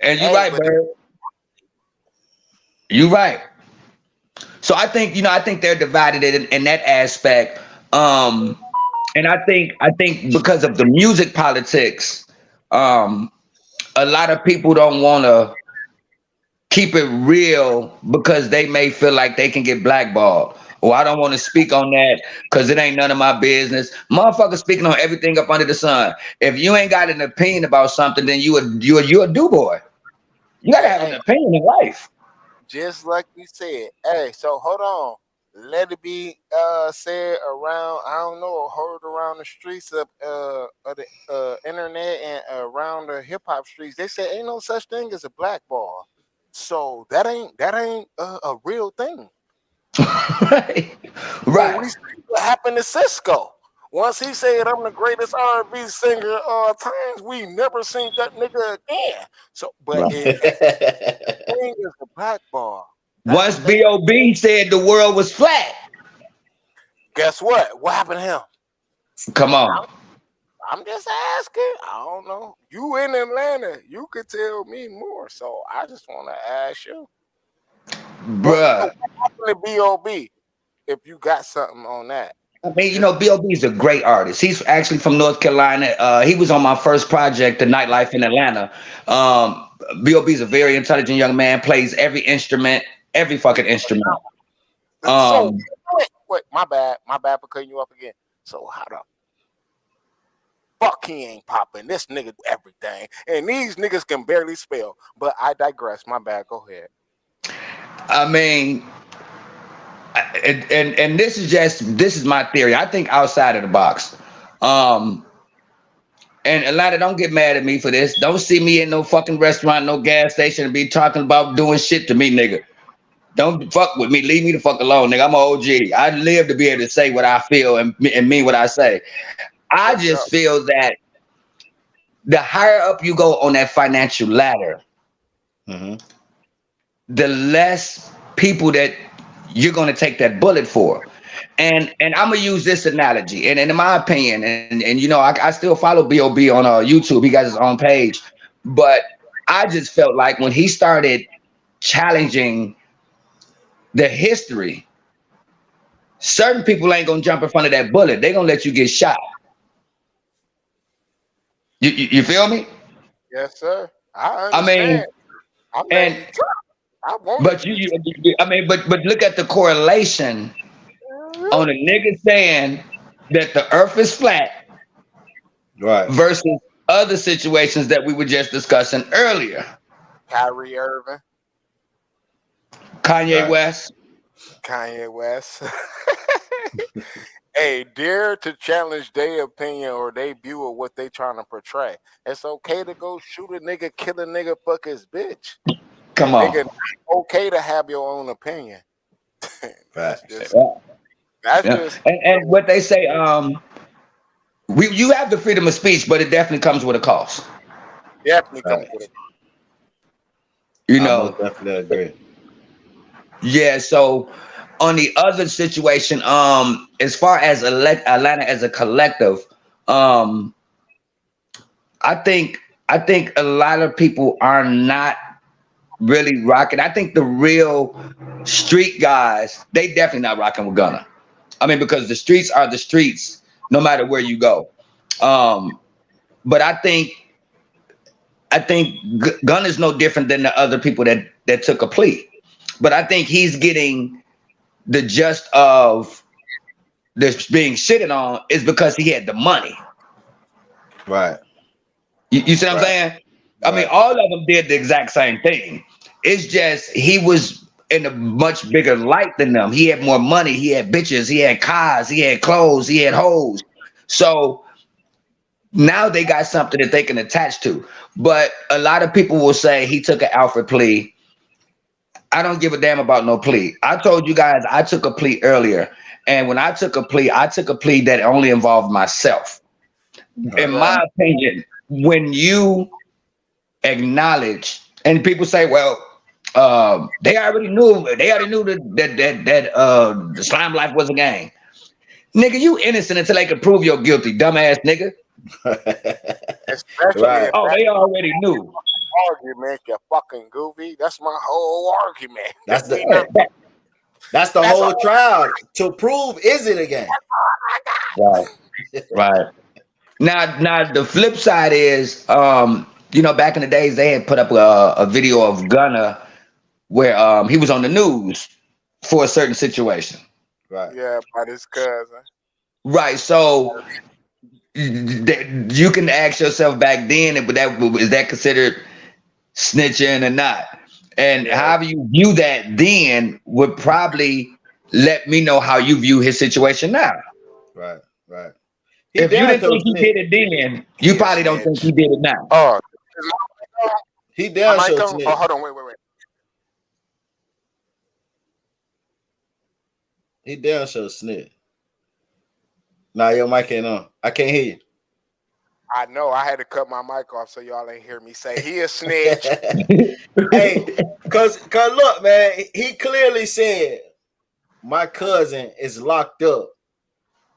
And you're Hey, right, but Bird. You're right. So I think they're divided in that aspect. And I think because of the music politics, a lot of people don't want to keep it real because they may feel like they can get blackballed. Or I don't want to speak on that because it ain't none of my business. Motherfucker speaking on everything up under the sun. If you ain't got an opinion about something, then you a do boy. You gotta have an hey, opinion in life. just like you said. Hey, so hold on. Let it be said around. I don't know, heard around the streets of the internet and around the hip hop streets. They say ain't no such thing as a blackball. So that ain't a real thing. Right. And Right. we see what happened to Cisco. Once he said I'm the greatest R&B singer of all times, we never seen that nigga again. So, but Right. it thing is a blackball. That's Once what they. B.o.B said the world was flat. Guess what? What happened to him? Come on. I'm just asking. I don't know. You in Atlanta, you could tell me more. So I just want to ask you. Bruh. What happened to B.o.B? If you got something on that, I mean, just B.o.B is a great artist. He's actually from North Carolina. He was on my first project, The Nightlife in Atlanta. B.o.B is a very intelligent young man, plays every instrument, every fucking instrument. so. Um, Wait, my bad for cutting you up again. So how the fuck he ain't popping? This nigga do everything, and these niggas can barely spell. But I digress. My bad. Go ahead. I mean, and this is my theory. I think outside of the box. And a lot of don't get mad at me for this. Don't see me in no fucking restaurant, no gas station, and be talking about doing shit to me, nigga. Don't fuck with me. Leave me the fuck alone, nigga. I'm an OG. I live to be able to say what I feel and mean what I say. I What's just up? feel that the higher up you go on that financial ladder, Hmm. the less people that you're gonna take that bullet for. And I'm gonna use this analogy. And in my opinion, and I still follow B.o.B on YouTube. He got his own page, but I just felt like when he started challenging the history, certain people ain't gonna jump in front of that bullet. They're gonna let you get shot. You feel me? Yes, sir. I I understand. mean, I'm letting and you talk. I wanted but you to I mean, but look at the correlation talk. on a nigga saying that the earth is flat Right. versus other situations that we were just discussing earlier. Kyrie Irving, Kanye Right. West. Kanye West. Hey, dare to challenge their opinion or their view of what they trying to portray. It's okay to go shoot a nigga, kill a nigga, fuck his bitch. Come on. Nigga, okay to have your own opinion. That's Facts. just Yeah. that's Yeah. just And what they say, you have the freedom of speech, but it definitely comes with a cost. definitely comes Facts. with it. You I know, most definitely agree. yeah. So on the other situation, as far as Atlanta as a collective, I think a lot of people are not really rocking. I think the real street guys, they definitely not rocking with Gunna. I mean, because the streets are the streets, no matter where you go. But I think Gunna is no different than the other people that took a plea. But I think he's getting the just of this being shitted on is because he had the money. Right. You see what I'm Right. saying? I mean, Right. all of them did the exact same thing. It's just he was in a much bigger light than them. He had more money. He had bitches. He had cars. He had clothes. He had hoes. So now they got something that they can attach to. But a lot of people will say he took an Alfred plea. I don't give a damn about no plea. I told you guys I took a plea earlier. And when I took a plea that only involved myself. In my opinion, when you acknowledge, and people say, well, they already knew that the slime life was a game. Nigga, you innocent until they can prove you're guilty, dumbass nigga. Especially Right. if Oh, that's they already knew. argument, you fucking goofy. That's my whole argument. That's the We not- that's the That's whole all. trial to prove is it a game. Right. Right. Now the flip side is, back in the days they had put up a video of Gunna where he was on the news for a certain situation. Right. Yeah, by his cousin. Right. So you can ask yourself back then, but is that considered snitching or not? And Yeah. however you view that then would probably let me know how you view his situation now. Right. Right. If you damn didn't sure think he snitch. did it then, you He a probably don't think he snitch. did it now. Oh, He damn I might sure come. snitch. Oh, hold on, wait. He damn sure snitch. Nah, your mic ain't on. I can't hear you. I know I had to cut my mic off so y'all ain't hear me say he a snitch. Hey, cause look, man, he clearly said my cousin is locked up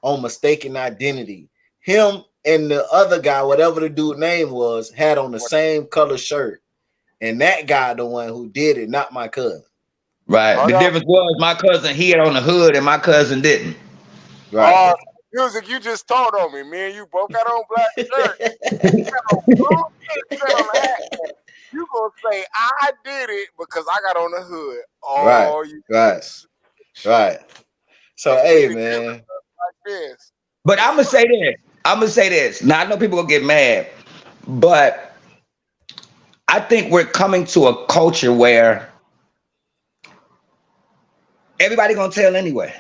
on mistaken identity. Him and the other guy, whatever the dude name was, had on the same color shirt. And that guy the one who did it, not my cousin. Right. Hold The on. difference was my cousin, he had on the hood and my cousin didn't. Right. Music, you just told on me. Me and you both got on black shirts. You gonna say I did it because I got on the hood. Oh, Right. you Right. Right. So And hey we man. like this. But I'm gonna say this. Now I know people gonna get mad, but I think we're coming to a culture where everybody gonna tell anyway.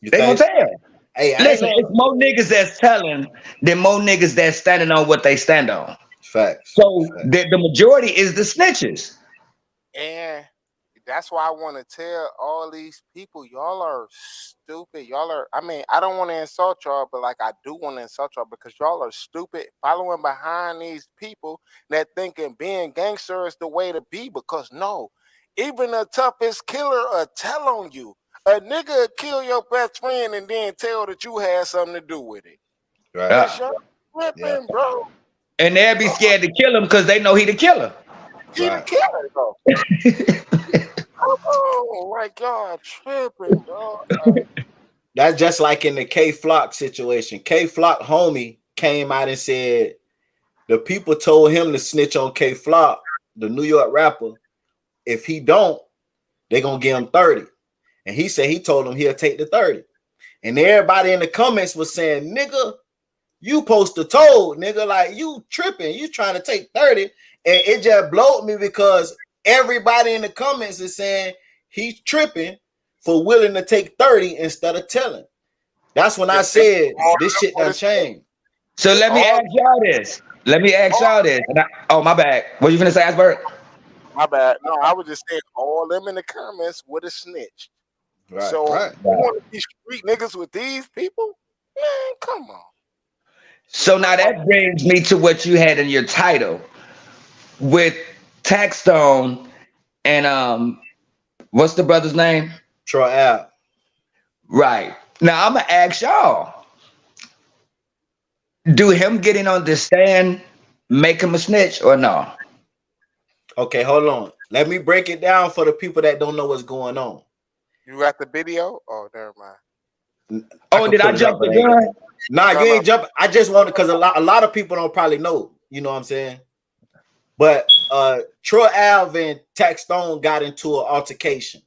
You They gonna think? tell. Hey, I ain't Listen, gonna it's more niggas that's telling than more niggas that's standing on what they stand on. facts. So Facts. the majority is the snitches. And that's why I want to tell all these people, y'all are stupid. I mean, I don't want to insult y'all, but like I do want to insult y'all because y'all are stupid following behind these people that thinking being gangster is the way to be. Because no, even the toughest killer will tell on you. A nigga will kill your best friend and then tell that you had something to do with it. Right. It's your flipping, bro. And they'll be scared to kill him because they know he the killer. He the Right. killer, though. Oh my God, tripping, dog. Like, That's just like in the K Flock situation. K Flock homie came out and said the people told him to snitch on K Flock, the New York rapper. If he don't, they gonna give him 30. And he said he told him he'll take the 30. And everybody in the comments was saying, nigga, you supposed to told, nigga, like you tripping, you trying to take 30, and it just blowed me because everybody in the comments is saying he's tripping for willing to take 30 instead of telling. That's when I said this shit done changed. So let me ask y'all this. Oh, my bad. What you finna say, Asperg? My bad. No, I was just saying all them in the comments would have snitched. Right, so right. you want to be street niggas with these people? Man, come on. So now that brings me to what you had in your title with Taxstone and what's the brother's name? Troy Ave. Right. Now I'm gonna ask y'all. Do him getting on the stand make him a snitch or no? Okay, hold on. Let me break it down for the people that don't know what's going on. You got the video? Oh, never mind. Oh, did I jump the gun? Nah, you ain't jump. I just wanted because a lot of people don't probably know. You know what I'm saying? But Troy Ave and Taxstone got into an altercation,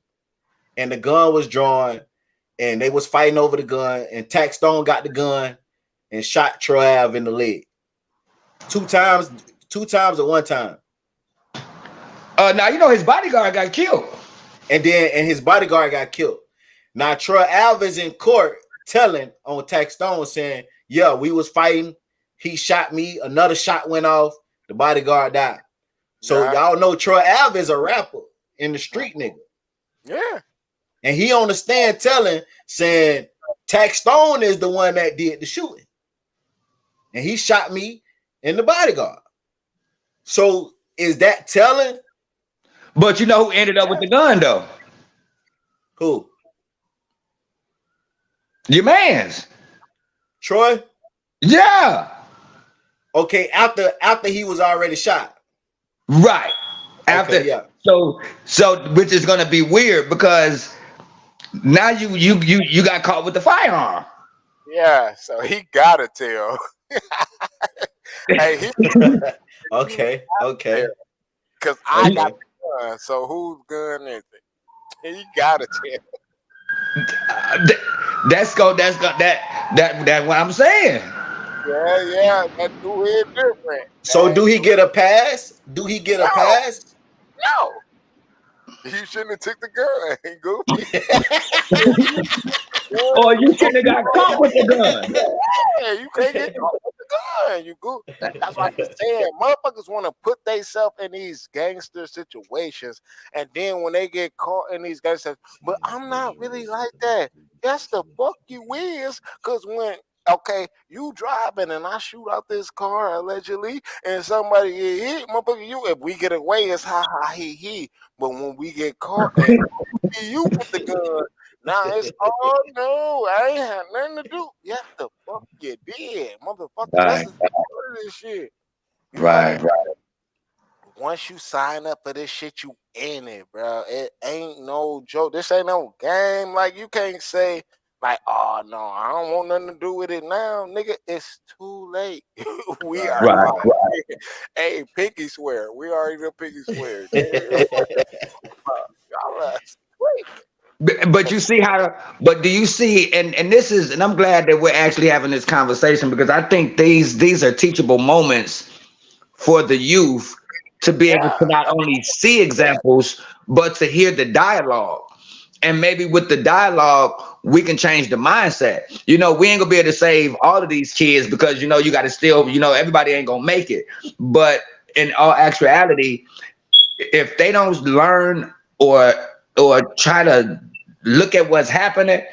and the gun was drawn, and they was fighting over the gun, and Taxstone got the gun and shot Troy Ave in the leg. Two times or one time. Now you know his bodyguard got killed. And his bodyguard got killed. Now Troy Ave is in court telling on Taxstone saying, yeah, we was fighting. He shot me. Another shot went off. The bodyguard died. So y'all know Troy Ave is a rapper in the street, nigga. Yeah. And he on the stand saying Taxstone is the one that did the shooting. And he shot me and the bodyguard. So is that telling? But you know who ended up with the gun though? Who? Your man's. Troy? Yeah. Okay, after he was already shot. Right. After okay, yeah. So which is gonna be weird because now you got caught with the firearm. Yeah, so he gotta tell. Hey, okay. Because I got the gun, so whose gun is it? He gotta tell. That's what I'm saying. Yeah, that do it different. So do he get a pass? Do he get a pass? No. He shouldn't have took the gun. Goofy. Or you shouldn't have got caught with the gun. Yeah, you can't get caught with the gun. You go. That's why I'm saying motherfuckers want to put themselves in these gangster situations, and then when they get caught in these gangster, but I'm not really like that. That's the fuck you is, because when you driving and I shoot out this car allegedly, and somebody get hit, motherfucker, if we get away, it's ha ha he. But when we get caught, and you with the gun, now it's no, I ain't had nothing to do. Yes, the fuck you did, motherfucker. Right. This is part of this shit. Right. Once you sign up for this shit, you in it, bro. It ain't no joke. This ain't no game. Like you can't say. Like, oh no, I don't want nothing to do with it now, nigga. It's too late. We are right. Hey, pinky swear. We already done pinky swear. But you see but do you see, and this is, and I'm glad that we're actually having this conversation because I think these are teachable moments for the youth to be able to not only see examples, but to hear the dialogue. And maybe with the dialogue, we can change the mindset. We ain't gonna be able to save all of these kids because, you got to still, everybody ain't gonna make it. But in all actuality, if they don't learn or try to look at what's happening,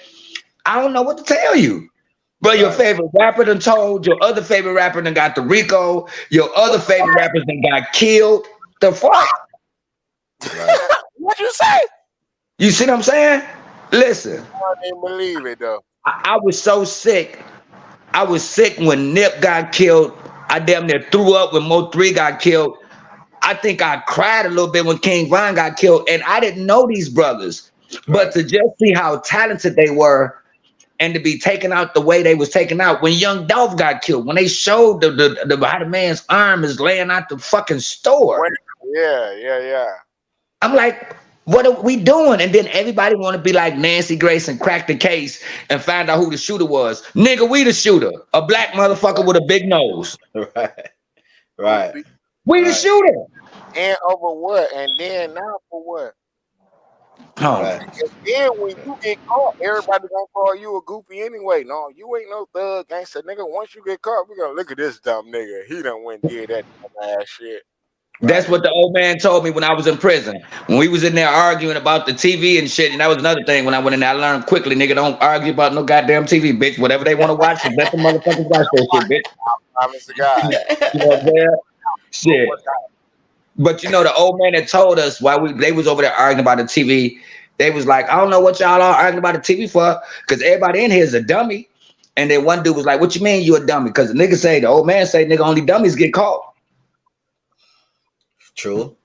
I don't know what to tell you. But your favorite rapper done told, your other favorite rapper done got the RICO, your other favorite rappers done got killed. The fuck? What'd you say? You see what I'm saying? Listen. I didn't believe it though. I was so sick. I was sick when Nip got killed. I damn near threw up when Mo3 got killed. I think I cried a little bit when King Von got killed. And I didn't know these brothers. But to just see how talented they were and to be taken out the way they was taken out. When Young Dolph got killed, when they showed the how the man's arm is laying out the fucking store. Yeah. I'm like, What are we doing? And then everybody want to be like Nancy Grace and crack the case and find out who the shooter was. Nigga, we the shooter. A black motherfucker with a big nose. Right. Right. We the Right. shooter. And over what? And then now for what? Huh. Right. And then when you get caught, everybody gonna call you a goofy anyway. No, you ain't no thug gangster nigga. Once you get caught, we gonna look at this dumb nigga. He done went and did that dumb ass shit. That's what the old man told me when I was in prison. When we was in there arguing about the TV and shit, and that was another thing when I went in there, I learned quickly, nigga, don't argue about no goddamn TV, bitch. Whatever they want to watch, let the motherfuckers watch that shit, bitch. Promise to God. You know what I'm saying? Shit. But you know, the old man that told us while they was over there arguing about the TV, they was like, I don't know what y'all are arguing about the TV for, because everybody in here is a dummy. And then one dude was like, what you mean you a dummy? Because the nigga say, the old man say, nigga, only dummies get caught. True.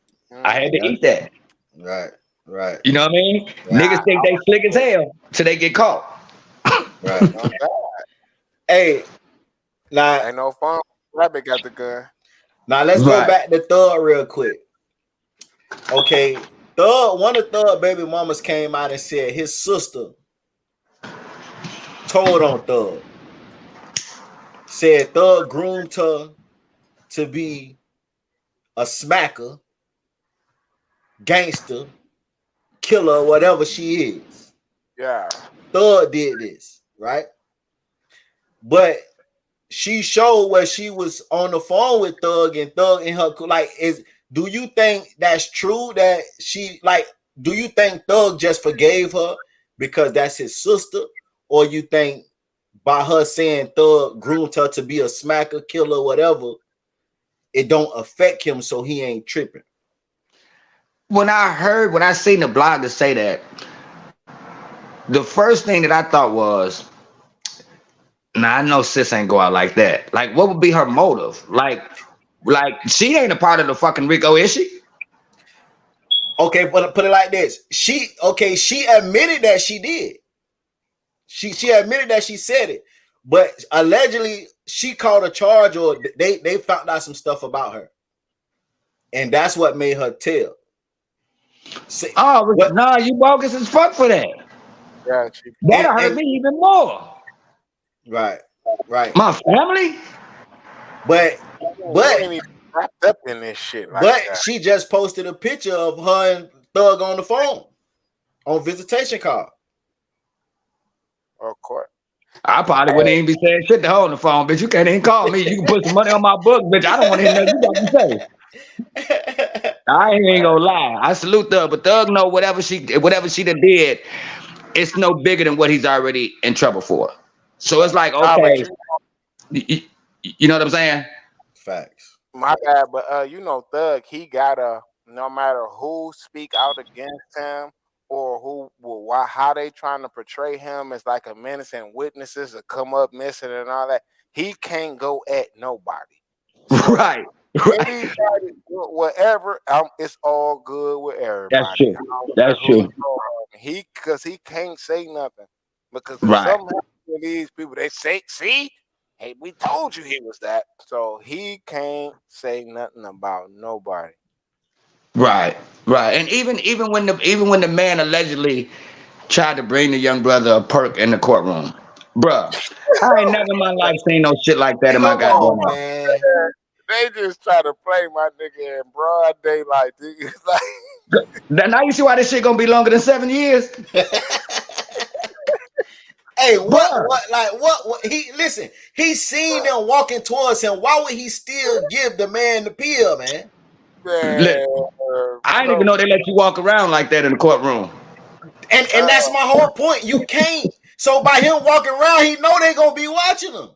I had to eat that. Right. Right. You know what I mean? Yeah. Niggas think they slick as hell till they get caught. Right. Hey, now Ain't no fun. Rabbit got the gun. Now let's go back to Thug real quick. Okay, one of Thug baby mamas came out and said his sister told on Thug. Said Thug groomed her to be a smacker, gangster, killer, whatever she is. Yeah. Thug did this, right? But she showed where she was on the phone with Thug and Thug in her do you think that's true that do you think Thug just forgave her because that's his sister, or you think by her saying Thug groomed her to be a smacker, killer, whatever, it don't affect him so he ain't tripping? When I seen the blogger say that, the first thing that I thought was, nah, I know sis ain't go out like that. Like, what would be her motive? Like she ain't a part of the fucking RICO, is she? Okay, but put it like this. She admitted that she did. She admitted that she said it, but allegedly she caught a charge, or they found out some stuff about her, and that's what made her tell. Nah, you bogus as fuck for that. Yeah, that'll hurt me even more. Right. My family, but ain't even wrapped up in this shit. Like but that. she just posted a picture of her and Thug on the phone on visitation call. Of course. I probably wouldn't even be saying shit to her on the phone, bitch. You can't even call me. You can put some money on my book, bitch. I don't want to hear nothing you got to say. I ain't gonna lie. I salute Thug, but Thug know whatever she done did, it's no bigger than what he's already in trouble for. So it's like, okay, you know what I'm saying? Facts. My bad, but Thug, he gotta, no matter who speak out against him or how they trying to portray him as like a menace and witnesses to come up missing and all that, he can't go at nobody. So right. Anybody, whatever, it's all good with everybody. That's true. Because he can't say nothing. Because if right. something happens to these people, they say, see, hey, we told you he was that. So he can't say nothing about nobody. Right. And even when the man allegedly tried to bring the young brother a perk in the courtroom, bruh, I ain't never in my life seen no shit like that in my goddamn life. Man. They just try to play my nigga in broad daylight. It's like, now you see why this shit gonna be longer than 7 years. Hey, what he seen them walking towards him. Why would he still give the man the pill, man? I didn't even know they let you walk around like that in the courtroom. And that's my whole point. You can't. So by him walking around, he know they gonna be watching him.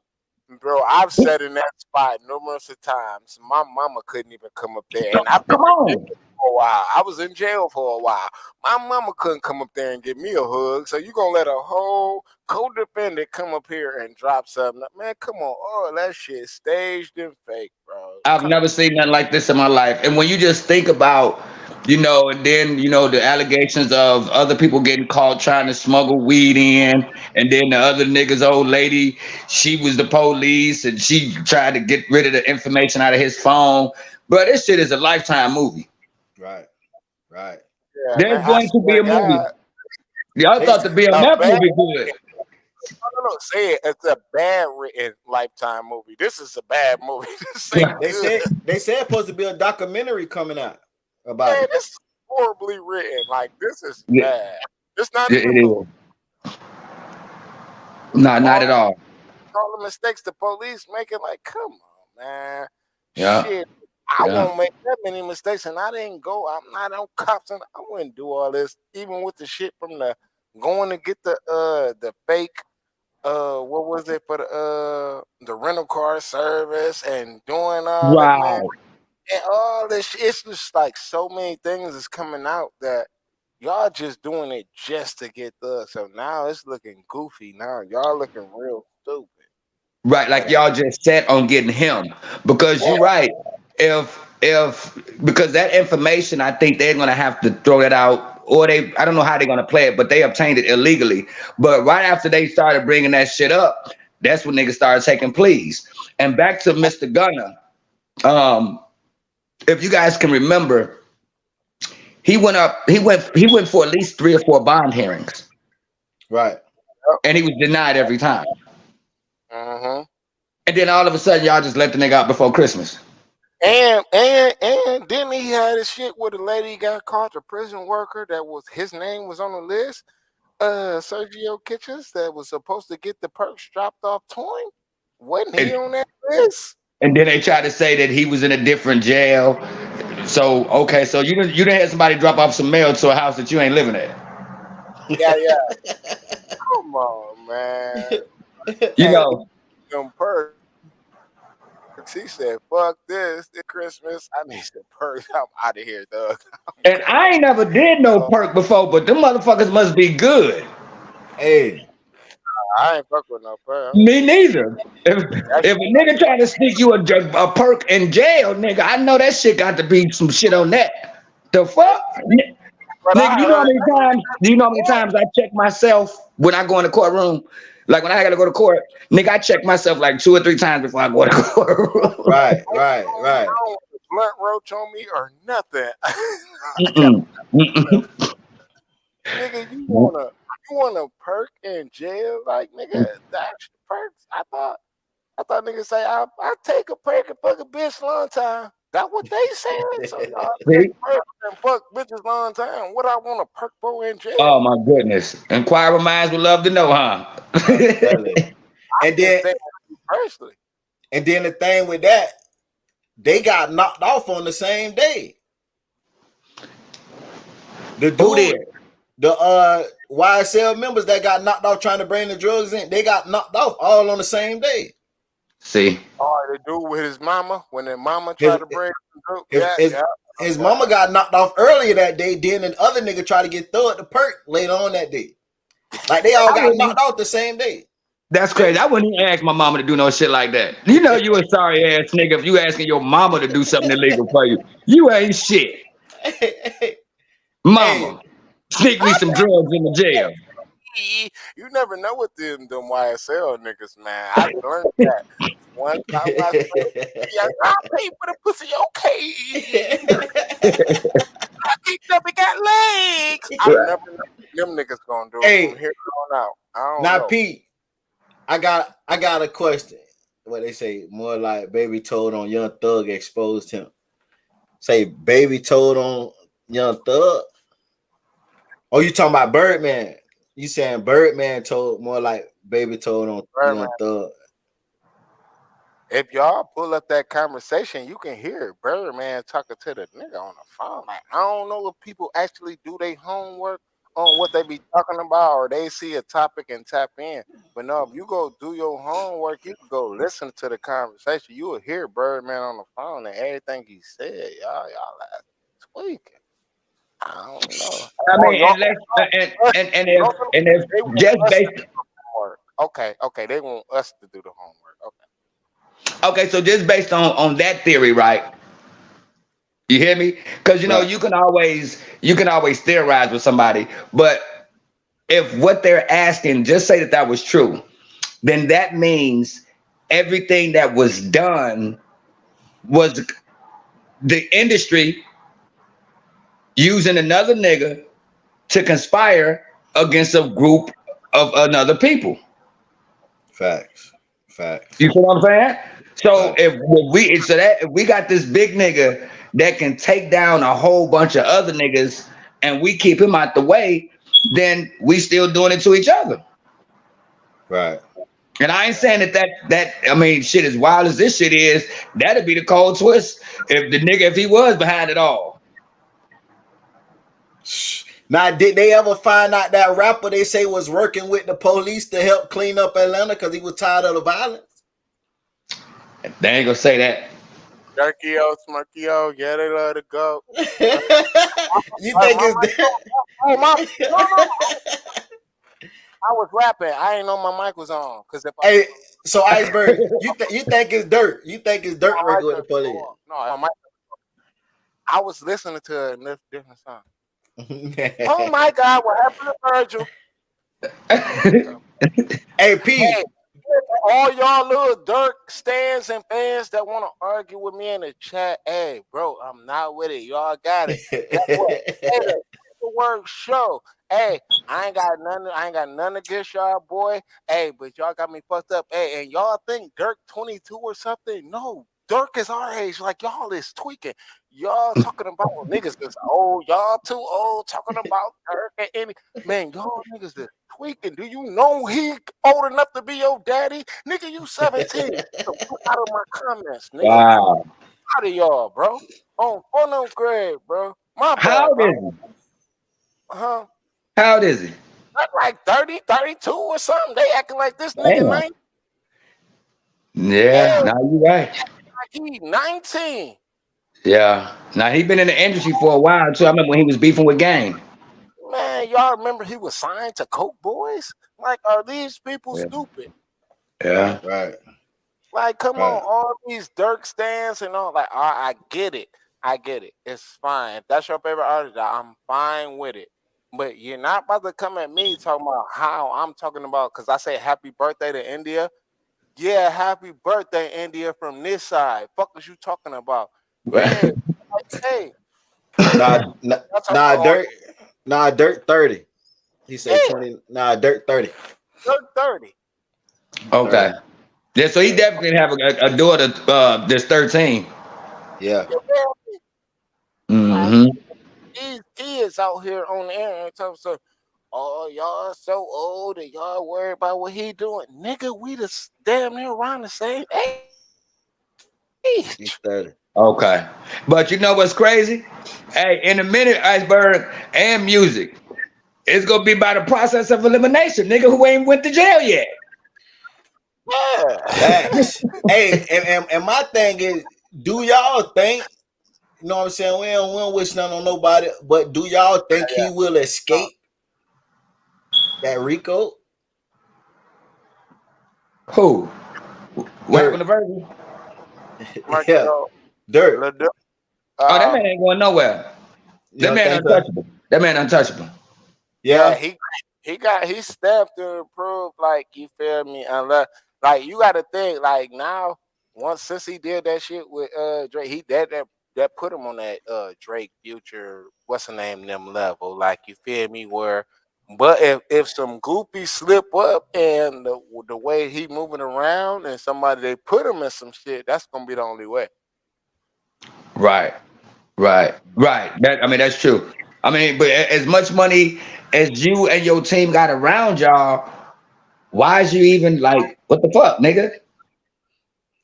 Bro, I've sat in that spot numerous of times. My mama couldn't even come up there, and I've been in jail for a while. I was in jail for a while. My mama couldn't come up there and give me a hug. So you gonna let a whole co-defendant come up here and drop something? Man, come on! Oh, that shit staged and fake, bro. I've never seen nothing like this in my life. And when you just think about, and then the allegations of other people getting caught trying to smuggle weed in, and then the other nigga's old lady, she was the police and she tried to get rid of the information out of his phone. But this shit is a Lifetime movie. Right. Yeah, There's man. I going to be swear a to movie. God, Y'all thought the a BMF bad. movie good. No. Say it. It's a bad written Lifetime movie. This is a bad movie. This ain't They good. said supposed to be a documentary coming out about Man, it. this is horribly written. Like this is Yeah, bad. It's not it even is. No, not at all. all the mistakes the police making. Like, come on, man. Yeah, Shit. I yeah. won't make that many mistakes, and I didn't go. I'm not on cops, and I wouldn't do all this, even with the shit from the going to get the fake what was it for the rental car service and doing all that, man. Right. And all this shit, it's just like so many things is coming out that y'all just doing it just to get thugs. So now it's looking goofy. Now y'all looking real stupid. Right, like And y'all just set on getting him because you're right. If because that information, I think they're gonna have to throw that out, or I don't know how they're gonna play it, but they obtained it illegally. But right after they started bringing that shit up, that's when niggas started taking pleas. And back to Mr. Gunna, if you guys can remember, he went for at least 3 or 4 bond hearings, Right. and he was denied every time. uh-huh. And then all of a sudden, y'all just let the nigga out before Christmas. And then he had his shit where the lady got caught, the prison worker that was his name was on the list. Sergio Kitchens that was supposed to get the perks dropped off to him. Wasn't he on that list? And then they tried to say that he was in a different jail. So okay, so you didn't have somebody drop off some mail to a house that you ain't living at. Yeah. Come on, man. You Hey, know. them perks. He said, "Fuck this! It's Christmas. I need some perks. I'm out of here, dog." And I ain't never did no perk before, but them motherfuckers must be good. Hey, I ain't fuck with no perk. Me neither. If That a nigga trying to sneak you a perk in jail, nigga, I know that shit got to be some shit on that. The fuck? but Nigga, I you know how heard many times? Do you know how many times I check myself when I go in the courtroom? Like when I gotta go to court, nigga, I check myself like 2 or 3 times before I go to court. right. I don't want a blunt roach on me or nothing. Mm-mm. Mm-mm. Nigga, you want a perk in jail? Like, nigga, the actual perks? I thought niggas say I take a perk and fuck a bitch long time. That what they saying? So y'all take perks and fuck bitches long time. What I want a perk for in jail? Oh my goodness. Inquiring minds would love to know, huh? And then personally. And then the thing with that, they got knocked off on the same day. The Who dude, did? the YSL members that got knocked off trying to bring the drugs in, they got knocked off all on the same day. See. Oh, the dude with his mama, when their mama tried to bring his mama got knocked off earlier that day, then the other nigga tried to get thug the perk later on that day. Like they all got knocked off the same day. That's crazy. I wouldn't even ask my mama to do no shit like that. You know you a sorry ass nigga if you asking your mama to do something illegal for you. You ain't shit. Mama, sneak me some drugs in the jail. You never know with them YSL niggas, man. I learned that one time. I said, I'll pay for the pussy, okay. I picked up and got legs. I never know them niggas gonna do it from here on out. I don't know. Pete, I got a question. What they say, more like Baby told on Young Thug exposed him. Say Baby told on Young Thug. Oh, you talking about Birdman? You saying Birdman told more like Baby told on Young Thug? If y'all pull up that conversation, you can hear Birdman talking to the nigga on the phone. Like, I don't know if people actually do their homework on what they be talking about, or they see a topic and tap in. But no, if you go do your homework, you can go listen to the conversation. You will hear Birdman on the phone and everything he said. Y'all like tweaking. I don't know. I mean, and if just based. Okay, they want us to do the homework. Okay, so just based on that theory, right? You hear me? Because you know you can always theorize with somebody, but if what they're asking, just say that was true, then that means everything that was done was the industry using another nigga to conspire against a group of another people. Facts. You see what I'm saying? So Facts. if we got this big nigga that can take down a whole bunch of other niggas and we keep him out the way, then we still doing it to each other. Right. And I ain't saying that I mean shit as wild as this shit is, that'd be the cold twist if he was behind it all. Now, did they ever find out that rapper they say was working with the police to help clean up Atlanta because he was tired of the violence? They ain't gonna say that. Jerky-o, Smirky-o, yeah, they love to go. You think it's I was rapping. I didn't know my mic was on. Hey, so Iceberg, you think it's Dirt? You think it's Dirt working with the police? No, my mic. I was listening to a different song. Oh my God, what happened to Virgil? Hey, P. Hey, all y'all little Dirk stands and fans that want to argue with me in the chat, hey, bro, I'm not with it. Y'all got it. Guess what? Hey, the word show. Hey, I ain't got nothing against y'all, boy. Hey, but y'all got me fucked up. Hey, and y'all think Dirk 22 or something? No, Dirk is our age. Like, y'all is tweaking. Y'all talking about niggas that's old. Y'all too old talking about Dirk and any. Man, y'all niggas is tweaking. Do you know he old enough to be your daddy? Nigga, you 17. So out of my comments, nigga. Wow. Out of y'all, bro. On no grade, bro. My bad, How old bro. is he? Huh? How old is he? Like 30, 32 or something. They acting like this nigga Damn. 19. Yeah, now you right. Like he 19. Yeah. Now he been in the industry for a while too. I remember when he was beefing with Game. Man, y'all remember he was signed to Coke Boys? Like, are these people stupid? Yeah. Right. Like, come on, all these Dirk stands and all. Like, I get it. I get it. It's fine. If that's your favorite artist, I'm fine with it. But you're not about to come at me talking about how I'm talking about, because I say happy birthday to India. Yeah, happy birthday, India, from this side. Fuck is you talking about? Yeah. Hey. Nah, Dirt 30. He said 20. Nah, Dirt 30. Dirt 30. Okay. Yeah, so he definitely have a daughter that's 13. Yeah. Mm-hmm. These kids out here on the internet talking so, oh, y'all so old and y'all worried about what he doing. Nigga, we just damn near around the same age. He's 30. Okay. But you know what's crazy? Hey, in a minute, Iceberg and music, it's gonna be by the process of elimination. Nigga who ain't went to jail yet. Yeah. Facts. Hey, and my thing is, do y'all think, you know what I'm saying? We don't wish nothing on nobody, but do y'all think he will escape that RICO? Who? What happened to Virgil? Yeah. Dirt. Oh, that man ain't going nowhere. That man untouchable. That man untouchable. Yeah. He stepped to prove, like, you feel me? Unless, like, you got to think, like, now, since he did that shit with Drake, that put him on that Drake Future, what's the name, them level, like, you feel me? But if some goofy slip up and the way he moving around and somebody they put him in some shit, that's gonna be the only way. Right. That's true. I mean, but as much money as you and your team got around y'all, why is you even like, what the fuck, nigga?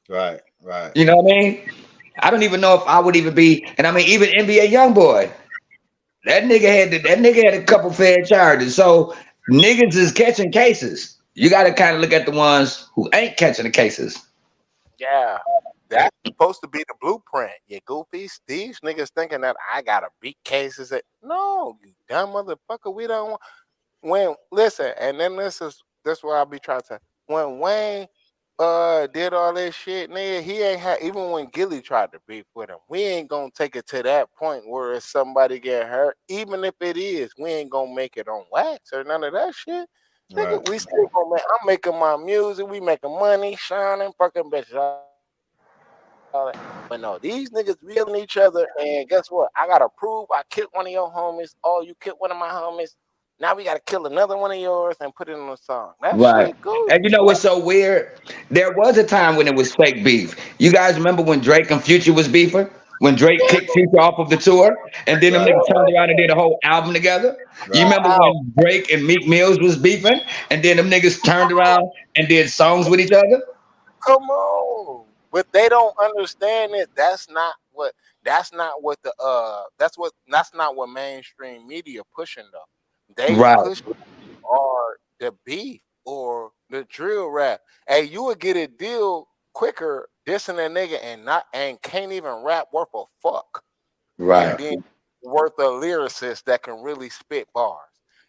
Right. You know what I mean? I don't even know if I would even be, and I mean, even NBA YoungBoy, that nigga had a couple fair charges. So niggas is catching cases. You got to kind of look at the ones who ain't catching the cases. Yeah. That's supposed to be the blueprint. You goofies, these niggas thinking that I gotta beat cases. No, you dumb motherfucker. We don't want. Listen, and then this what I'll be trying to. When Wayne did all this shit, nigga, he ain't had, even when Gilly tried to beef with him, we ain't gonna take it to that point where if somebody get hurt, even if it is, we ain't gonna make it on wax or none of that shit. Nigga, we still gonna I'm making my music, we making money, shining, fucking bitches. But no, these niggas reeling each other, and guess what? I gotta prove I killed one of your homies. Oh, you killed one of my homies. Now we gotta kill another one of yours and put it on a song. That Right. shit goes. And you know what's so weird? There was a time when it was fake beef. You guys remember when Drake and Future was beefing? When Drake kicked Future off of the tour, and then them Right, niggas turned around and did a whole album together. You right, remember when Drake and Meek Mills was beefing, and then them niggas turned around and did songs with each other? Come on, but they don't understand it. That's not what. That's not what the. That's not what mainstream media pushing though. They Right. push or the beef or the drill rap. Hey, you would get a deal quicker dissing a nigga and can't even rap worth a fuck. Right. And then worth a lyricist that can really spit bars.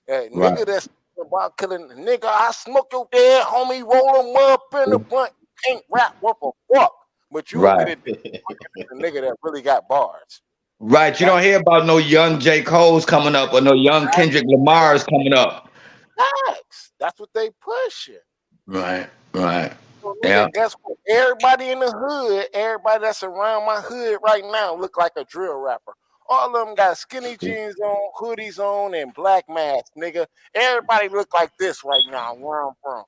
Right. Nigga that's about killing the nigga, I smoke your dead homie, roll him up in the blunt. You can't rap worth a fuck. But you will get Right. a deal quicker than the nigga that really got bars. Right. You don't hear about no young J. Cole's coming up or no young Kendrick Lamar's coming up. Facts. That's what they pushing. Right. Right. So, Yeah. nigga, guess what? Everybody in the hood, everybody that's around my hood right now look like a drill rapper. All of them got skinny jeans on, hoodies on, and black masks, nigga. Everybody look like this right now where I'm from.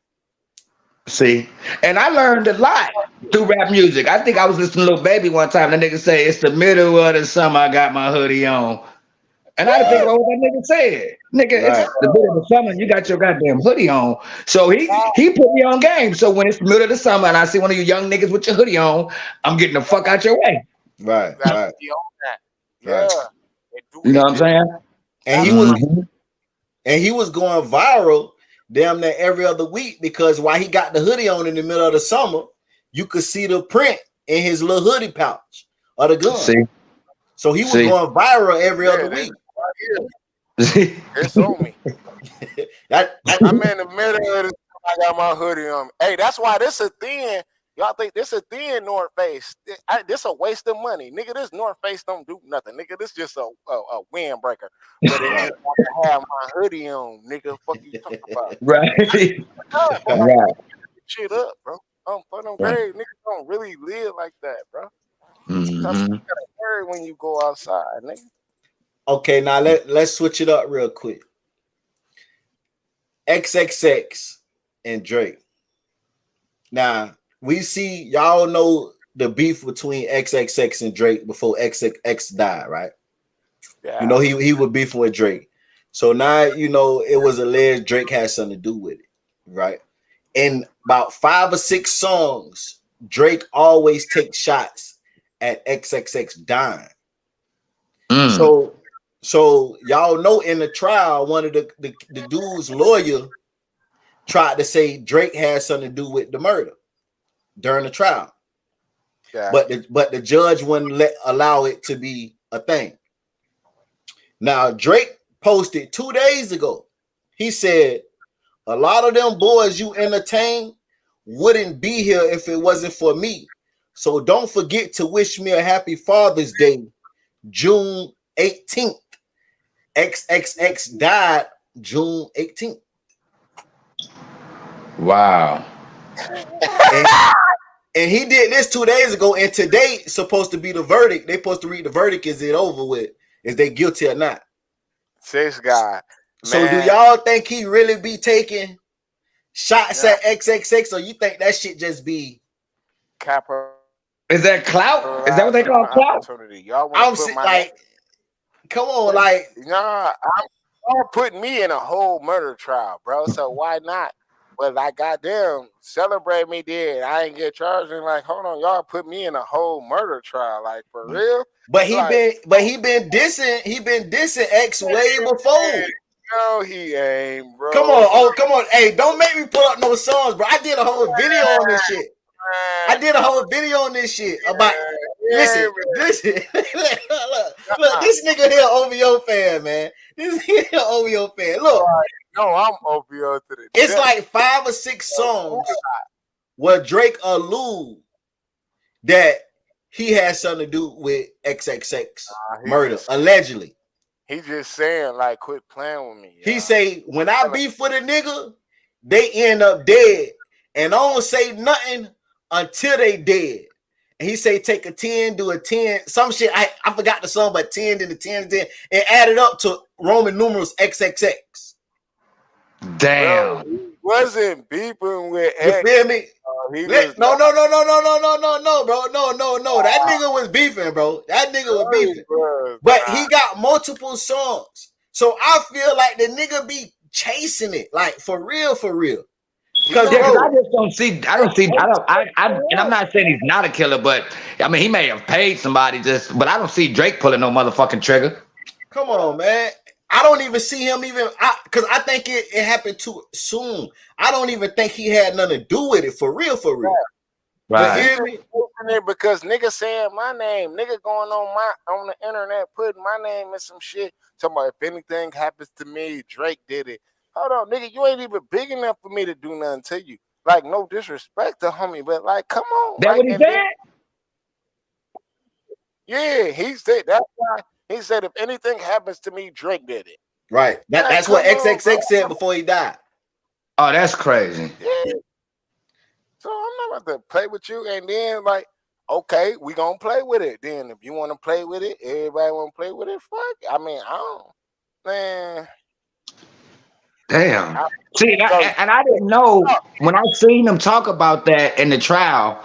See, and I learned a lot through rap music. I think I was listening to Lil Baby one time. The nigga say, "It's the middle of the summer. I got my hoodie on," and I had to think Yeah, about what that nigga said. Nigga, right, it's the middle of the summer. And you got your goddamn hoodie on. So he put me on game. So when it's the middle of the summer and I see one of you young niggas with your hoodie on, I'm getting the fuck out your way. right, you gotta right, be on that. right. Yeah. It do You know it what I'm did. saying? And Mhm. he was going viral damn near every other week because while he got the hoodie on in the middle of the summer, you could see the print in his little hoodie pouch of the gun. See, So he was see, going viral every Yeah, other this week. right here. see. It's on me. That I'm in the middle of this. I got my hoodie on. Hey, that's why this a thin. Y'all think this a thin North Face? This a waste of money, nigga. This North Face don't do nothing, nigga. This just a windbreaker. But it just I have my hoodie on, nigga. Fuck you talking about? Right, Oh, bro, like, right, shit up, bro. For them right. grave niggas don't really live like that, bro. Sometimes you Hmm. gotta worry when you go outside, nigga. okay, now let's switch it up real quick. XXX and Drake. Now we see y'all know the beef between XXX and Drake before XXX died, right? Yeah. You know he was beefing with Drake. So now you know it was alleged Drake had something to do with it, right? In about 5 or 6 songs, Drake always takes shots at XXX dying. Mm. So y'all know in the trial, one of the dude's lawyer tried to say Drake had something to do with the murder during the trial, Yeah. but the judge wouldn't allow it to be a thing. Now Drake posted 2 days ago. He said a lot of them boys you entertain wouldn't be here if it wasn't for me. So don't forget to wish me a happy Father's Day, June 18th. XXX died June 18th. Wow. And, and he did this 2 days ago. And today supposed to be the verdict. They supposed to read the verdict. Is it over with? Is they guilty or not? Six guy. So do Man, y'all think he really be taking shots yeah, at XXX, or you think that shit just be? Is that clout? Is that what they capitalizing on call the clout? opportunity. Y'all want I'm to put my like, come on, like, Nah, y'all putting me in a whole murder trial, bro. So why not? But like, goddamn, celebrate me dead. I ain't get charged. And like, hold on, y'all put me in a whole murder trial, like for real. but he Like, been dissing X way before. no, he ain't, bro. Come on, hey, don't make me pull up no songs, bro. I did a whole video on this shit. I did a whole video on this shit about. Listen, listen. look, this nigga here OVO fan, man. This nigga here OVO fan. Look, No, I'm OVO to the it's death. like 5 or 6 songs where Drake allude that he has something to do with XXX murder, allegedly. He just saying like, quit playing with me. He say when I beef with a nigga, they end up dead, and I don't say nothing until they dead. And he say take a 10, do a 10, some shit. I forgot the song, but 10 then the 10 10 and add it up to Roman numerals XXX. Damn. Bro, he wasn't beeping with You X. feel me? He No, was no, bro. No. That nigga was beefing, bro. That nigga was beefing. bro, But he got multiple songs. So I feel like the nigga be chasing it. Like for real. Because Yeah, I just don't see. And I'm not saying he's not a killer, but I mean he may have paid somebody but I don't see Drake pulling no motherfucking trigger. come on, man. I don't even see him because I think it happened too soon. I don't even think he had nothing to do with it for real. Right. You hear me? Because nigga saying my name, nigga going on the internet putting my name in some shit. Talking about if anything happens to me, Drake did it. Hold on, nigga, you ain't even big enough for me to do nothing to you. Like, no disrespect to homie, but like, come on. That like, what he said? Yeah, he said that's why he said if anything happens to me, Drake did it. Right. That's what XXX said before he died. Oh, that's crazy. Yeah. So I'm not about to play with you, and then like, okay, we gonna play with it. Then if you want to play with it, everybody want to play with it. Fuck. I mean, I don't, man. Damn. See, and I didn't know when I seen them talk about that in the trial.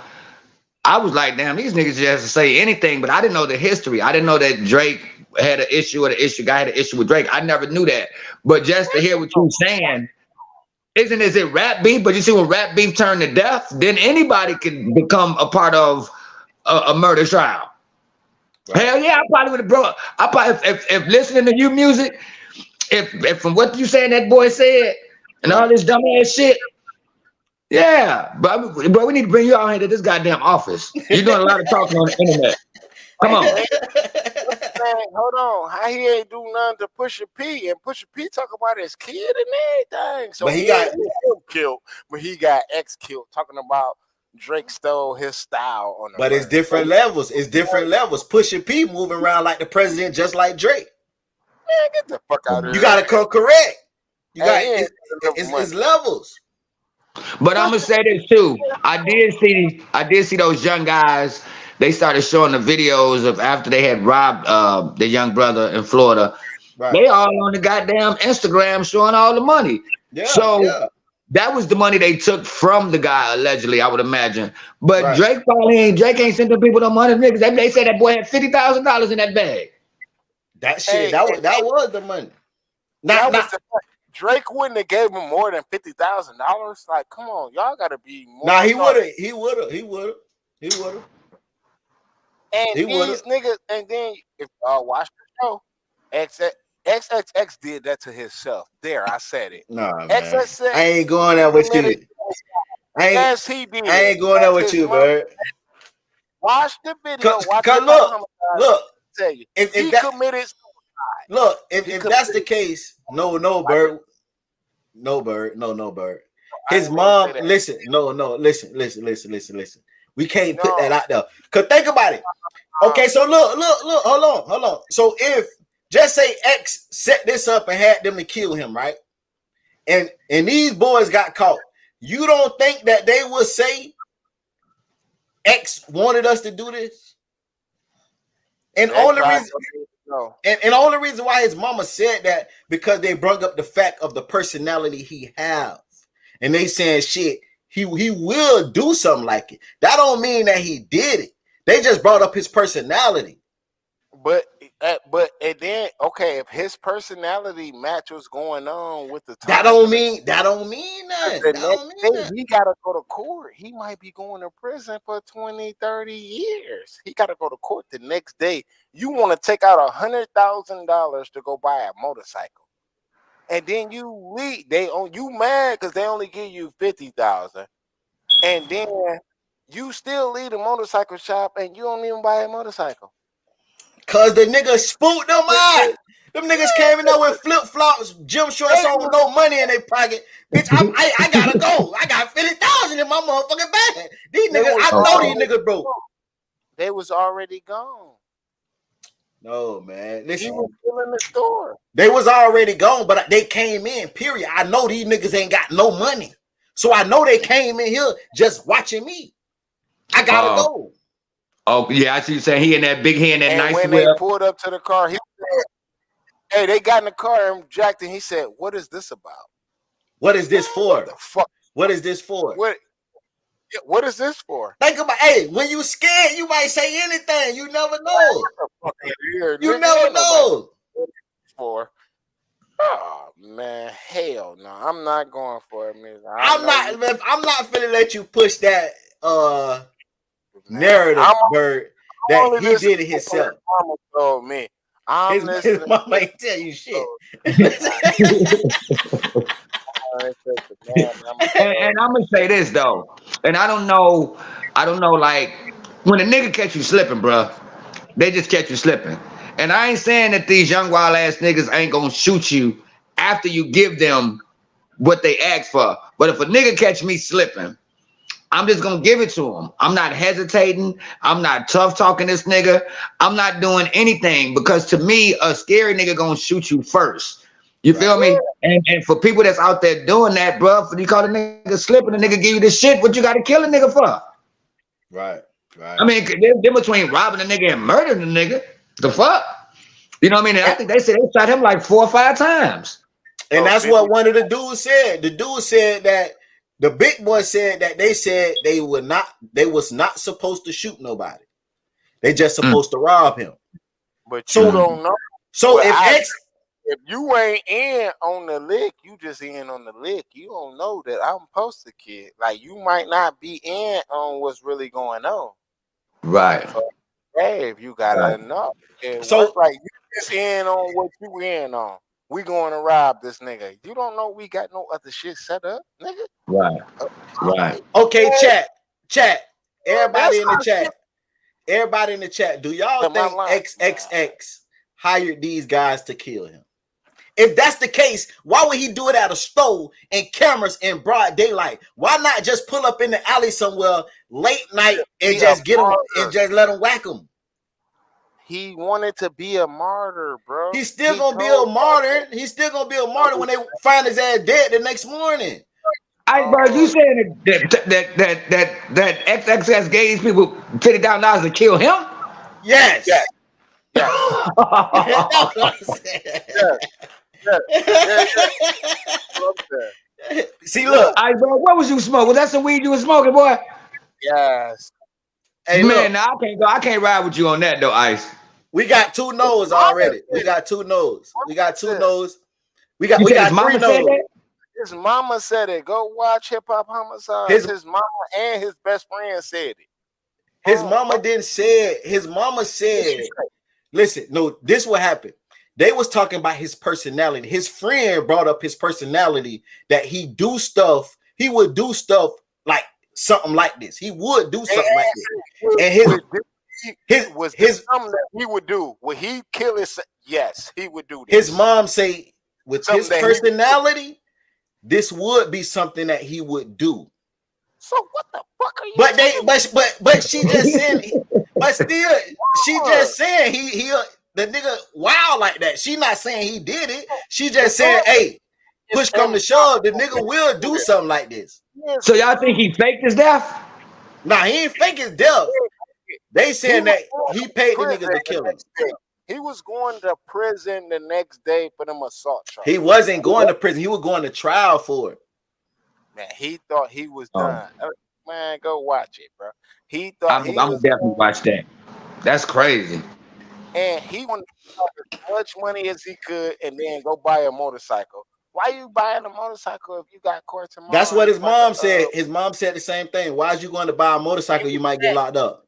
I was like, damn, these niggas just say anything, but I didn't know the history. I didn't know that Drake had an issue or guy had an issue with Drake. I never knew that. But just to hear what you saying, is it rap beef? But you see, when rap beef turned to death, then anybody can become a part of a murder trial. Right. Hell yeah, I probably would have brought. I probably if listening to you music, if from what you saying that boy said and all this dumb ass shit. Yeah, but we need to bring you out here to this goddamn office. You're doing a lot of talking on the internet. Come on. Hold on. How he ain't do nothing to Pusha P, and Pusha P talk about his kid and everything. So but he got him killed, but he got X killed, talking about Drake stole his style on the But it's different levels. It's different levels. Pusha P moving around like the president, just like Drake. Man, get the fuck out of here. You gotta come correct. You got it's levels. But I'm gonna say this too. I did see those young guys. They started showing the videos of after they had robbed the young brother in Florida. Right. They all on the goddamn Instagram showing all the money. Yeah, that was the money they took from the guy allegedly, I would imagine. But right. Drake ain't sent them people no money. Niggas, they said that boy had $50,000 in that bag. That shit, that was the money. Drake wouldn't have gave him more than $50,000. Like, come on, y'all gotta be more. Nah, he would have. And these niggas, and then if y'all watch the show, XXX did that to himself. There, I said it. Nah, man. XXX, I ain't going there with you. Yes, he did. I ain't going there with you, Bird. Watch the video. Look. Tell you, if he committed suicide. Look, if that's the case, no, Bird. No, Bird. His mom, listen. We can't put that out there. Cause think about it. Okay, so look, hold on. So if just say X set this up and had them to kill him, right? And these boys got caught. You don't think that they would say X wanted us to do this? And only reason and only reason why his mama said that because they brought up the fact of the personality he have. And they saying shit, he will do something like it. That don't mean that he did it. They just brought up his personality. But and then okay, if his personality match what's going on with the time, that don't mean nothing. He gotta go to court. He might be going to prison for 20, 30 years. He gotta go to court the next day. You want to take out $100,000 to go buy a motorcycle, and then you leave. You mad because they only give you $50,000, and then you still leave the motorcycle shop and you don't even buy a motorcycle. Cause the niggas spooked them out. Them niggas came in there with flip-flops, gym shorts on, no money in their pocket. Bitch, I gotta go. I got $50,000 in my motherfucking bag. These niggas, I know these niggas broke. They was already gone. No, man. Listen, he was still in the store. They was already gone, but they came in, period. I know these niggas ain't got no money. So I know they came in here just watching me. I gotta go. Oh yeah, I see you saying he in that and nice when whip. they pulled up to the car, he said, "Hey, they got in the car and jacked." And he said, "What is this about? What is this for? What the fuck? What is this for? What is this for?" Think about, hey, when you scared, you might say anything. You never know. You never know. For oh man, hell no, I'm not going for it, man. I'm not finna let you push that narrative, Bird, that he did it himself. Mama told me. His mama ain't tell you shit. And I'm gonna say this though, and I don't know, like when a nigga catch you slipping, bruh, they just catch you slipping. And I ain't saying that these young wild ass niggas ain't gonna shoot you after you give them what they ask for. But if a nigga catch me slipping, I'm just gonna give it to him. I'm not hesitating. I'm not tough talking this nigga. I'm not doing anything because to me, a scary nigga gonna shoot you first. You feel me? And for people that's out there doing that, bro, you call a nigga slipping, a nigga give you this shit, what you gotta kill a nigga for? Right. I mean, they're between robbing a nigga and murdering a nigga. The fuck? You know what I mean? And I think they said they shot him like 4 or 5 times. And that's what one of the dudes said. The dude said that the big boy said that they said they was not supposed to shoot nobody. They just supposed to rob him. But you don't know. So if you ain't in on the lick, you just in on the lick. You don't know that I'm poster kid. Like you might not be in on what's really going on. Right. So, hey, if you gotta know. So like you just in on what you in on. We going to rob this nigga. You don't know we got no other shit set up, nigga. Right. Right. Okay, chat. Everybody in the chat. Everybody in the chat. Do y'all think XXX hired these guys to kill him? If that's the case, why would he do it at a store and cameras in broad daylight? Why not just pull up in the alley somewhere late night and just get him and just let him whack him? He wanted to be a martyr, bro. He's still gonna be a martyr. He's still gonna be a martyr when they find his ass dead the next morning. Bro, you saying that XXX gave these people $50,000 to kill him? Yes. Yes. That's what I'm saying. See, look. Bro, what was you smoking? Was that some weed you was smoking, boy? Yes. Hey, man, nah, I can't ride with you on that though, Ice. We got 2 no's already. We got 2 no's. We got 2 no's. We got 3 no's. His mama said it. Go watch Hip Hop Homicide. His mama and his best friend said it. His mama didn't say it. His mama said, listen, no, this what happened. They was talking about his personality. His friend brought up his personality, that he would do stuff like something like this. He would do something like this. And his something that he would do. Would he kill his? Yes, he would do this. His mom say with his personality, this would be something that he would do. So what the fuck are you? But she just said, but still, she just saying he the nigga wild like that. She not saying he did it. She just saying, hey, push come to shove, the nigga will do something like this. So y'all think he faked his death? Nah, he ain't fake his death. They saying that he paid the nigga to kill him. He was going to prison the next day for them assault charges. He wasn't going to prison. He was going to trial for it. Man, he thought he was done. Man, go watch it, bro. He thought I'm gonna definitely watch that. That's crazy. And he wanted to make as much money as he could and then go buy a motorcycle. Why you buying a motorcycle if you got court tomorrow? That's what his mom said. His mom said the same thing. Why is you going to buy a motorcycle? You might get locked up.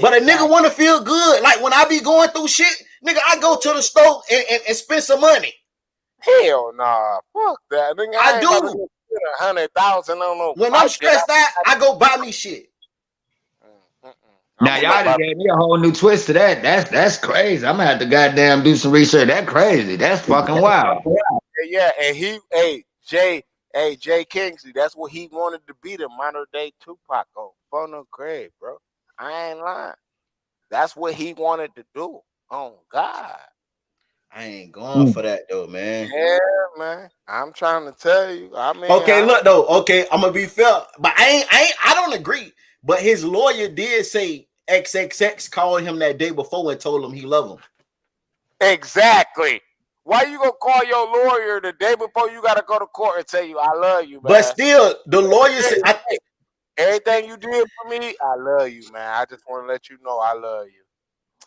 But a nigga want to feel good. Like when I be going through shit, nigga, I go to the store and spend some money. Hell nah. Fuck that. Nigga, I do. 100,000 on when I'm stressed out, I go buy me shit. Now y'all just gave me a whole new twist to that. That's crazy. I'm gonna have to goddamn do some research. That's crazy. That's fucking wild. Yeah, and Jay Kingsley, that's what he wanted to be, the modern day Tupac on Phono Craig, bro. I ain't lying. That's what he wanted to do. Oh God. I ain't going for that though, man. Yeah, man. I'm trying to tell you. I mean, okay, look though. Okay, I'm gonna be fair, but I don't agree. But his lawyer did say XXX called him that day before and told him he loved him. Exactly. Why you gonna call your lawyer the day before you gotta go to court and tell you I love you, man? But still, the lawyer said, everything you did for me, I love you, man. I just want to let you know I love you.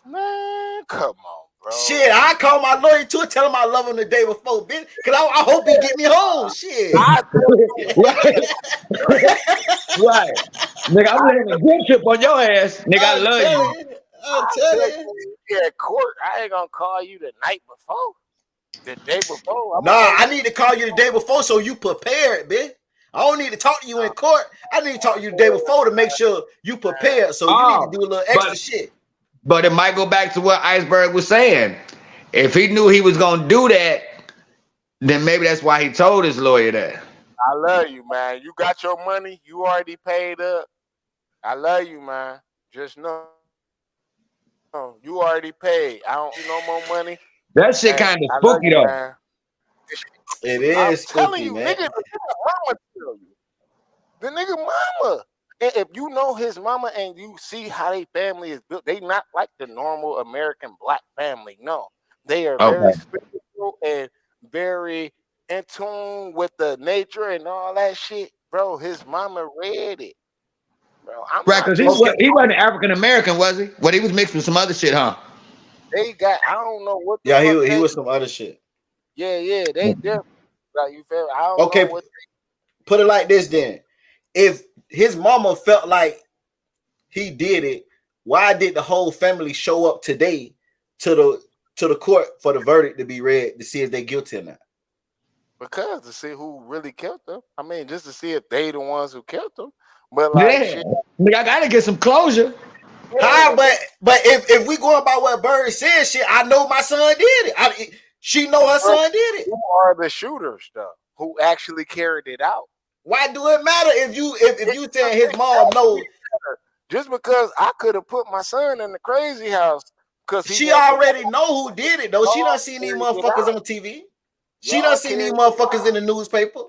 Man, come on, bro. Shit, I call my lawyer too and tell him I love him the day before, bitch. Cause I hope he get me home. Shit. Right. Nigga, I'm laying a good trip on your ass. Nigga, I love you. I'm telling you. Yeah, court. I ain't gonna call you the night before. The day before. I need to call you the day before so you prepared, bitch. I don't need to talk to you in court. I need to talk to you the day before to make sure you prepared. So you need to do a little extra shit. But it might go back to what Iceberg was saying. If he knew he was gonna do that, then maybe that's why he told his lawyer that. I love you, man. You got your money. You already paid up. I love you, man. Just know you already paid. I don't need no more money. That shit kind of spooky though. Man. It is I'm spooky, telling you, man. nigga, the nigga mama tell you. The nigga mama. And if you know his mama and you see how their family is built, they not like the normal American black family. No. They are very spiritual and very in tune with the nature and all that shit. Bro, his mama read it. Bro, right, because he wasn't African American, was he? Well, he was mixed with some other shit, huh? They got, I don't know what. Yeah, he was some other shit. Yeah, they different. Like, you feel? I don't know what. Put it like this then: if his mama felt like he did it, why did the whole family show up today to the court for the verdict to be read to see if they're guilty or not? Because to see who really killed them. I mean, just to see if they the ones who killed them. But like, shit. I gotta get some closure. How? But if we going by what Bird said, shit, I know my son did it. She know her son did it. Who are the shooters though? Who actually carried it out? Why do it matter if you saying his mom knows? Just because I could have put my son in the crazy house because she already know who did it though. She done seen these motherfuckers on TV. She done seen these motherfuckers in the newspaper.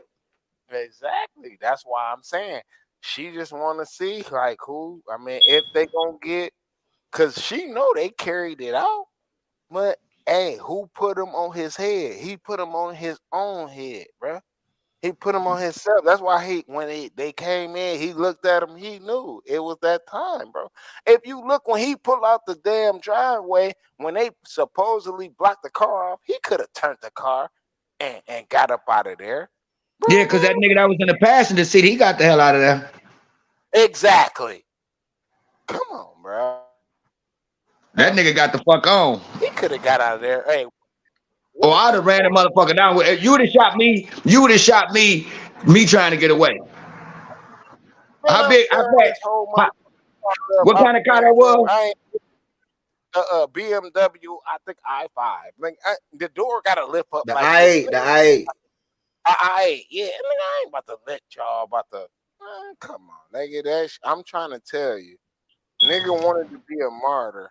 Exactly. That's why I'm saying she just want to see like who. I mean, if they gonna get, cause she know they carried it out. But hey, who put him on his head? He put him on his own head, bro. He put him on himself. That's why when they came in, he looked at him. He knew it was that time, bro. If you look when he pulled out the damn driveway, when they supposedly blocked the car off, he could have turned the car and got up out of there. Bro, yeah, because that nigga that was in the passenger seat, he got the hell out of there. Exactly. Come on, bro. That nigga got the fuck on. He could have got out of there. Hey. Oh, I'd have ran the motherfucker down. You would have shot me. You would have shot me. Me trying to get away. How big? What kind of car that was? BMW. I think i5. Like the door got to lift up. The i8. The i8. I8. Yeah, I ain't about to let y'all about to. Come on, nigga. I'm trying to tell you, nigga wanted to be a martyr.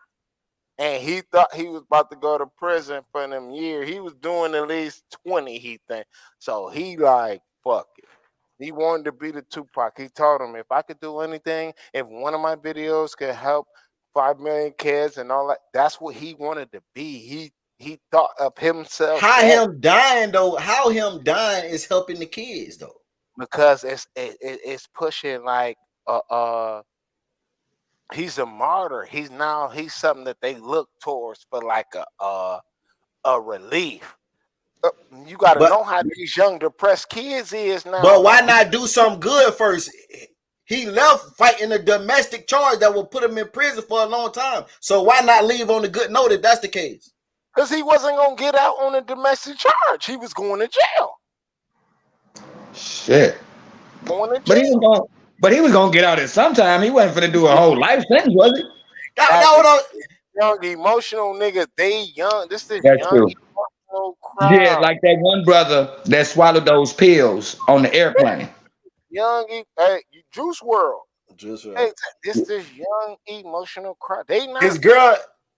And he thought he was about to go to prison for them years. He was doing at least 20, he think. So he like, fuck it. He wanted to be the Tupac. He told him, if I could do anything, if one of my videos could help 5 million kids and all that, that's what he wanted to be. He thought of himself. How him dying is helping the kids though. Because it's pushing like he's a martyr. He's something that they look towards for like a relief. You got to know how these young depressed kids is now. But why not do something good first? He left fighting a domestic charge that will put him in prison for a long time. So why not leave on a good note if that's the case? Because he wasn't gonna get out on a domestic charge. He was going to jail. Shit. Going to jail. But he was gonna get out at some time. He wasn't gonna do a whole life sentence, was he? Young emotional nigga, they young. This is That's young true. emotional crowd. Yeah, like that one brother that swallowed those pills on the airplane. Juice WRLD. Juice WRLD. Hey, this is young emotional crowd. They not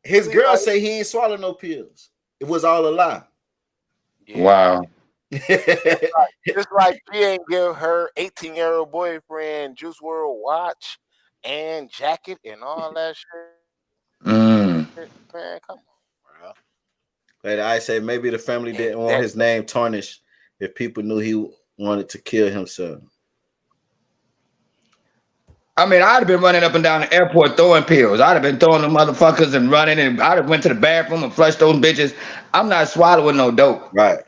his girl say he ain't swallowed no pills. It was all a lie. Yeah. Wow. Just like she ain't give her 18-year-old boyfriend Juice WRLD watch and jacket and all that shit. Mm. Man, come on, bro. But I say maybe the family And didn't want his name tarnished if people knew he wanted to kill himself. I mean, I'd have been running up and down the airport throwing pills. I'd have been throwing the motherfuckers and running, and I'd have went to the bathroom and flushed those bitches. I'm not swallowing no dope. Right.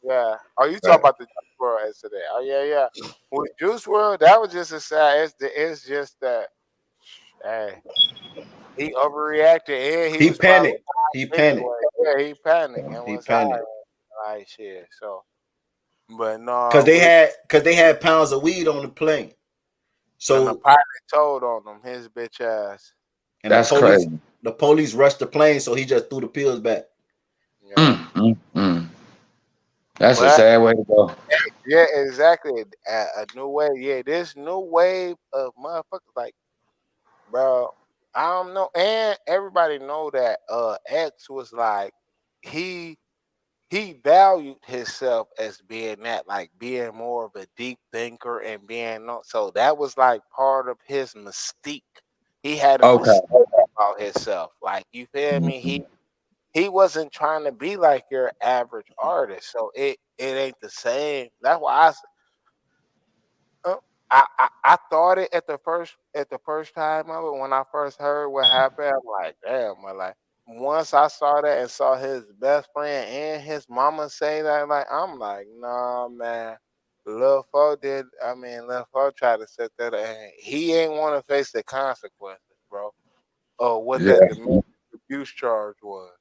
yeah. Oh, you Right. talking about the Juice WRLD incident? Oh yeah. With Juice WRLD, that was just a sad. It's just that. Hey, he overreacted and he was panicked. probably He panicked. anyway. Yeah, he panicked and He was high. panicked. Like shit. So, but no, Cause they had pounds of weed on the plane. and the So pilot told on him, his bitch ass. and That's crazy. the police rushed the plane, so he just threw the pills back. Yeah. That's a But sad way to go. yeah, exactly. A new wave. Yeah, this new wave of motherfuckers like, bro. I don't know, and everybody know that X was like he valued himself as being that, like being more of a deep thinker and being so that was like part of his mystique. He had a Okay. mystique about himself. Like you feel me? He wasn't trying to be like your average artist. So it ain't the same. That's why I thought it at the first time of it when I first heard what happened. I'm like, damn, I like once I saw that and saw his best friend and his mama say that, like I'm like, nah, man. Lil Fo tried to set that and he ain't want to face the consequences, bro. Or what Yeah. that domestic abuse charge was.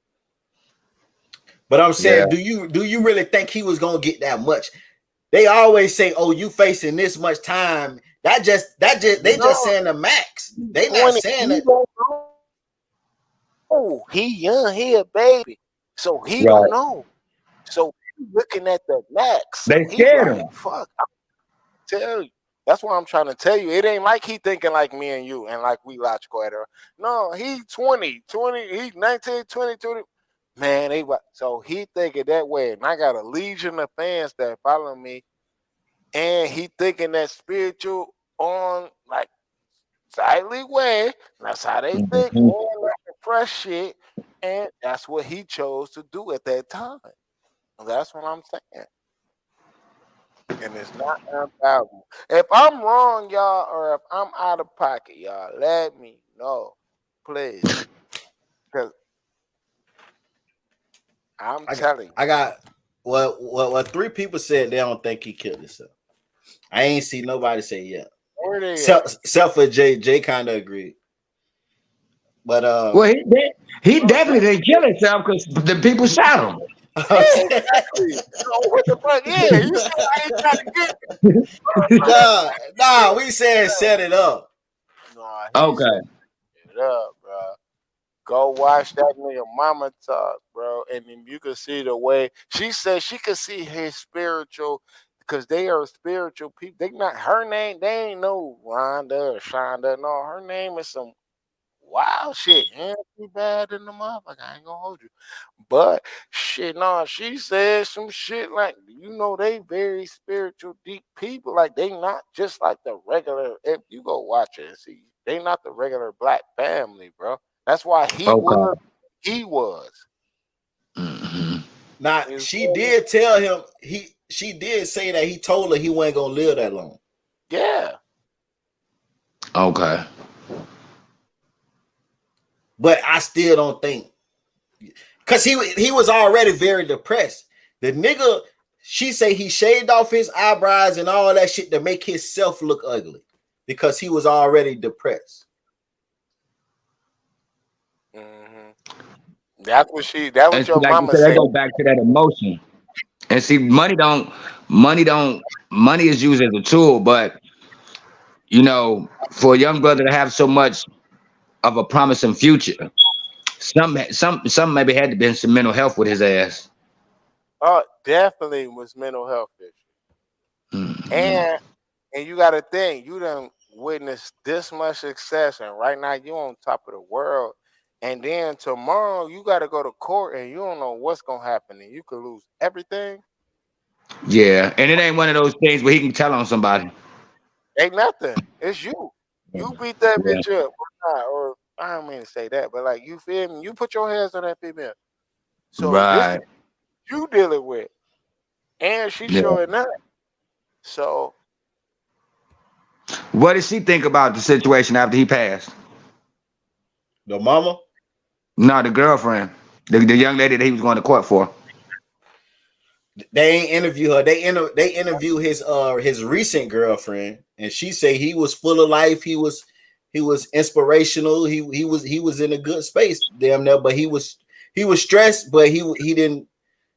But I'm saying, do you really think he was gonna get that much? They always say, "Oh, you facing this much time." They just saying the max. They not saying that. Oh, he young, he a baby, so he Right. don't know. So he looking at the max. So They he scared like, him. fuck. I tell you. That's what I'm trying to tell you. It ain't like he thinking like me and you and like we logical at her. No, he 20, he's 19, 20, 20. Man, so he thinking that way. And I got a legion of fans that follow me. And he thinking that spiritual on like silently way. That's how they think. More like the fresh shit. And that's what he chose to do at that time. That's what I'm saying. And it's not unvaluable. If I'm wrong, y'all, or if I'm out of pocket, y'all, let me know, please. Because I'm telling you. I got what 3 people said they don't think he killed himself. I ain't see nobody say yeah. Where they Except for Jay. Jay kind of agreed. But Well, he definitely didn't kill himself because the people shot him. Yeah, exactly. What the fuck? Yeah, you see how he tried to get nah, we said set it up. Nah, Okay. Set it up, bro. Go watch that nigga mama talk, bro, and then you can see the way she said she could see his spiritual, because they are spiritual people. They not her name. They ain't no Rhonda or Shonda. No, her name is some wild shit. And she bad in the motherfucker. I ain't gonna hold you. But shit, no, she said some shit like, they very spiritual, deep people. Like they not just like the regular. If you go watch it and see, they not the regular black family, bro. That's why he was. He was. Now she did tell him she did say that he told her he wasn't gonna live that long. Yeah. Okay. But I still don't think, because he was already very depressed. The nigga, she say he shaved off his eyebrows and all that shit to make himself look ugly because he was already depressed. That's what your mama said. said. That go back to that emotion. And see, money is used as a tool, but for a young brother to have so much of a promising future, some maybe had to be some mental health with his ass. Oh, definitely was mental health issue. And you got to think, you done witnessed this much success, and right now you on top of the world. And then tomorrow you got to go to court, and you don't know what's gonna happen, and you could lose everything. Yeah, and it ain't one of those things where he can tell on somebody. Ain't nothing. It's you. You beat that bitch up or I don't mean to say that, but like you feel me? You put your hands on that female. So this Right. you dealing with. And she's Yeah. showing up. So What did she think about the situation after he passed? The mama. No, the girlfriend, the young lady that he was going to court for. They ain't interview her. They interview his recent girlfriend, and she say he was full of life. He was inspirational. He was in a good space, damn near. But he was stressed, but he didn't.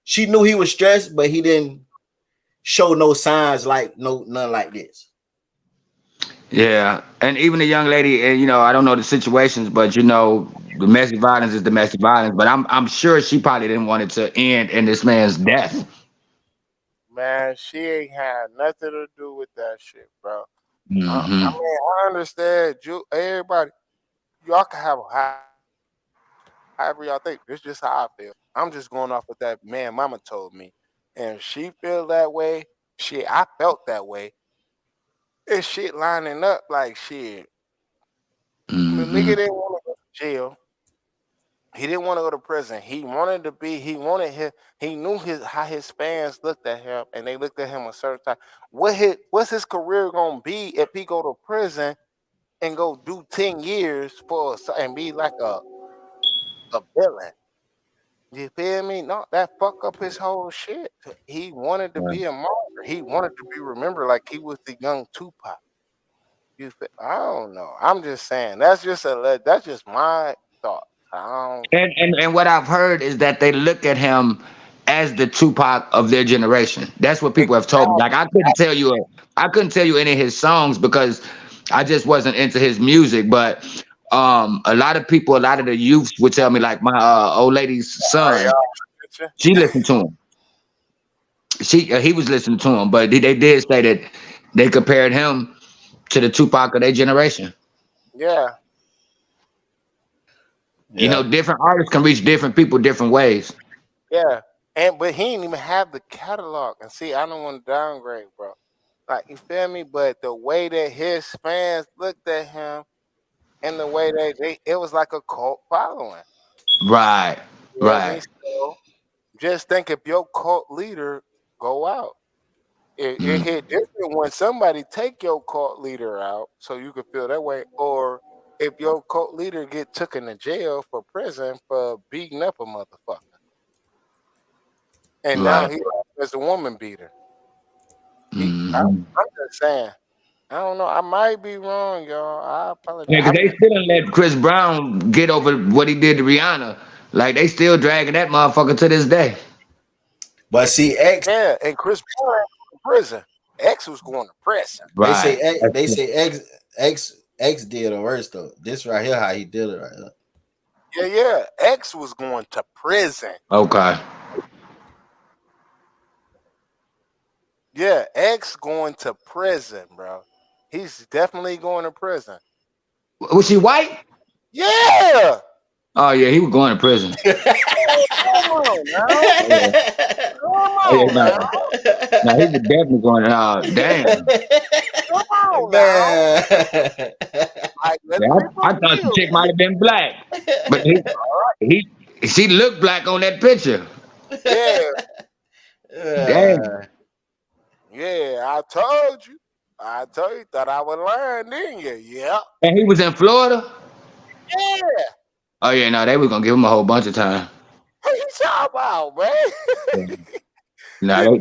She knew he was stressed, but he didn't show no signs like none like this. Yeah, and even the young lady, and I don't know the situations, but domestic violence is domestic violence. But I'm sure she probably didn't want it to end in this man's death. man, she ain't had nothing to do with that shit, bro. I Hmm. mean, I understand you everybody, y'all can have a however y'all think. This is just how I feel. I'm just going off what that man mama told me. And she feel that way. Shit, I felt that way. It's shit lining up like shit. The nigga Hmm. didn't want to go to jail. He didn't want to go to prison. He wanted to be. He wanted his. He knew how his fans looked at him, and they looked at him a certain time. What's his career gonna be if he go to prison and go do 10 years and be like a villain? You feel me? No, that fuck up his whole shit. He wanted to be a martyr. He wanted to be remembered like he was the young Tupac. I don't know. I'm just saying. That's just my thought. I don't. And what I've heard is that they look at him as the Tupac of their generation. That's what people have told me. Like I couldn't tell you any of his songs because I just wasn't into his music. But a lot of people, a lot of the youth would tell me, like my old lady's son, she listened to him. He was listening to him, but they did say that they compared him to the Tupac of their generation. Yeah. Yeah. Different artists can reach different people different ways. Yeah. But he didn't even have the catalog. And see, I don't want to downgrade, bro. Like you feel me? But the way that his fans looked at him and the way it was like a cult following. Right. You know what I mean? Right. So just think if your cult leader go out. It hit different when somebody take your cult leader out so you can feel that way. Or if your cult leader get taken to jail for prison for beating up a motherfucker. And now Right. he is a woman beater. Hmm. I'm just saying. I don't know. I might be wrong, y'all. I apologize. Yeah, because they still didn't let Chris Brown get over what he did to Rihanna. Like they still dragging that motherfucker to this day. But see, X. Yeah, and Chris Brown in prison. X was going to prison. They say Right. X did the worst though. This right here, how he did it right here. Yeah. X was going to prison. Okay. Yeah, X going to prison, bro. He's definitely going to prison. Was she white? Yeah. Oh yeah, he was going to prison. Come on now. Come on No, now. no, he was definitely going to. Damn. Come on now. Man. Like, Yeah, I thought the chick might have been black, but she looked black on that picture. Yeah. Damn. Yeah, I told you. Thought I would learn, didn't you? Yeah. And he was in Florida. Yeah. Oh yeah, no, they were gonna give him a whole bunch of time. What you talking about, man? No,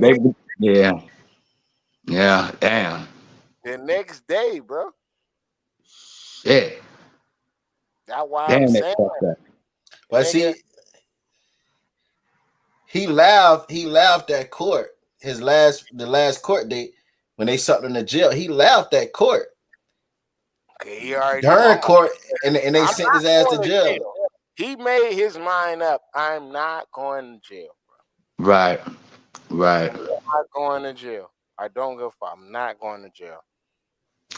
yeah, damn. The next day, bro. Shit. That's why Damn, I'm that's saying. fucked up. But see, he laughed at court. The last court date when they sucked him to jail. He laughed at court. Okay, he already during court, and they sent his ass to jail. He made his mind up. I'm not going to jail, bro. Right. I'm not going to jail. I don't give a fuck. I'm not going to jail.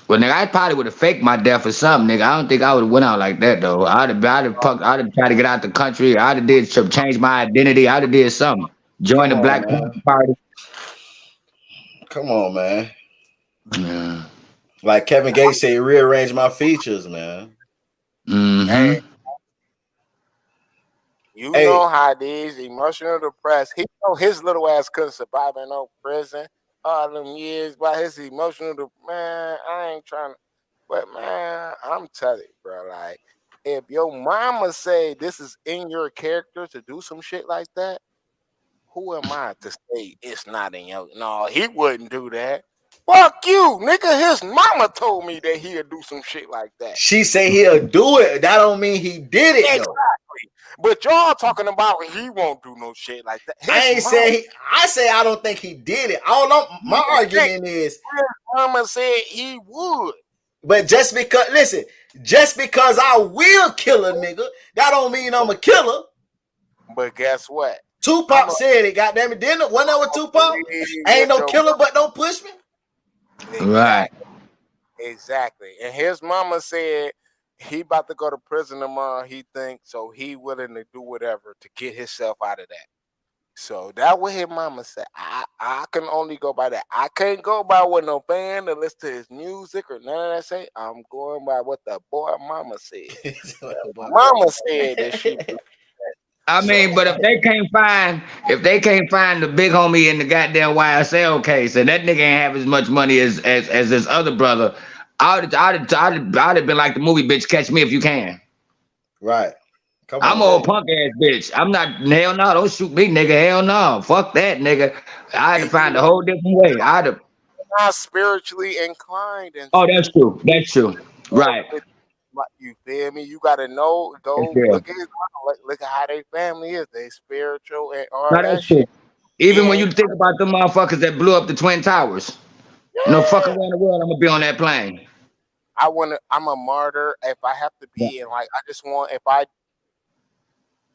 Well, nigga, I probably would have faked my death or something, nigga. I don't think I would have went out like that though. I'd have tried to get out the country. I'd have did change my identity. I'd have did something. Join the Black Panther Party. Come on, man. Yeah. Like Kevin Gates said, rearrange my features, man. Hey, Mm-hmm. you Hey, know how these emotional depressed. He know his little ass couldn't survive in no prison all them years by his emotional. Man, I ain't trying to. But man, I'm telling you, bro. Like, if your mama say this is in your character to do some shit like that, who am I to say it's not in your? No, he wouldn't do that. Fuck you, nigga. His mama told me that he'd do some shit like that. she say he'll do it. That don't mean he did it though. Exactly. But y'all talking about he won't do no shit like that. I His ain't mama, say I say I don't think he did it. I don't know. My argument is, his mama said he would. but just because I will kill a nigga, that don't mean I'm a killer. But guess what? Tupac said it. Goddamn it, didn't it? Wasn't that with Tupac? Ain't no killer, but don't push me. Right. Exactly. And his mama said he about to go to prison tomorrow. He thinks so. He willing to do whatever to get himself out of that. So that what his mama said. I can only go by that. I can't go by what no fan to listen to his music or none of that say. I'm going by what the boy mama said. Mama said that she. I mean, but if they can't find the big homie in the goddamn YSL case, and that nigga ain't have as much money as his other brother, I'd have been like the movie bitch, Catch Me If You Can. Right. Come I'm on, a man. punk ass bitch. I'm not, hell no, don't shoot me, nigga. Hell no. Fuck that, nigga. I had to find a whole different way. Not spiritually inclined and Oh, that's true. That's true. Right. you feel me? You gotta know. Go Yeah. look at look at how their family is. They spiritual and all No, that that's true. shit. Even when And you think about the motherfuckers that blew up the Twin Towers, no fucking way in the world I'm gonna be on that plane. I'm a martyr. If I have to be, and like I just want, if I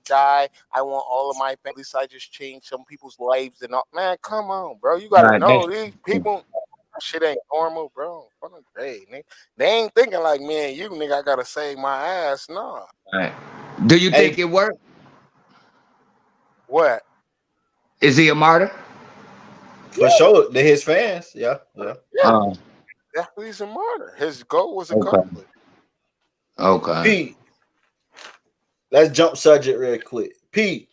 die, I want all of my family. So I just change some people's lives and all. Man, come on, bro. You gotta Right. know these people. Shit ain't normal, bro. Hey, nigga. They ain't thinking like me and you, nigga. I gotta save my ass. No. Right. Do you think it worked? What? Is he a martyr? For sure, they're his fans. Yeah. Definitely he's a martyr. His goal was Okay. accomplished. Okay. Pete, let's jump subject real quick. Pete,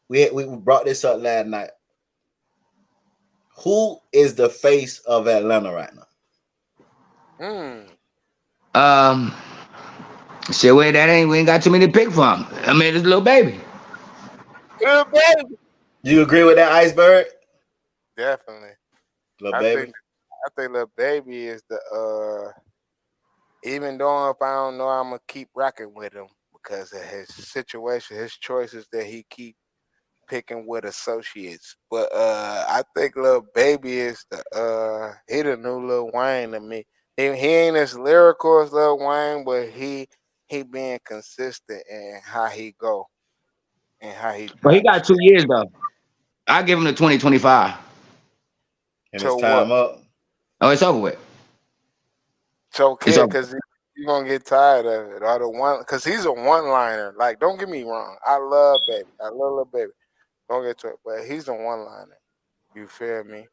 we brought this up last night. Who is the face of Atlanta right now? Shit, wait, we ain't got too many to pick from. I mean, it's Lil Baby. Lil Baby. You agree with that, Iceberg? Definitely. Lil Baby. I think Lil Baby is the even though if I don't know, I'm gonna keep rocking with him because of his situation, his choices that he keep picking with associates. But I think Lil Baby is he the new Lil Wayne to me. He ain't as lyrical as Lil Wayne, but he being consistent in how he go and how he. But he got 2 years though. I give him the 2025. And it's time up. Oh, it's over with. It's okay because you're gonna get tired of it. Or the one because he's a one-liner. Like, don't get me wrong. I love Baby. I love Lil Baby. Don't get to it, but he's a one-liner. You feel me?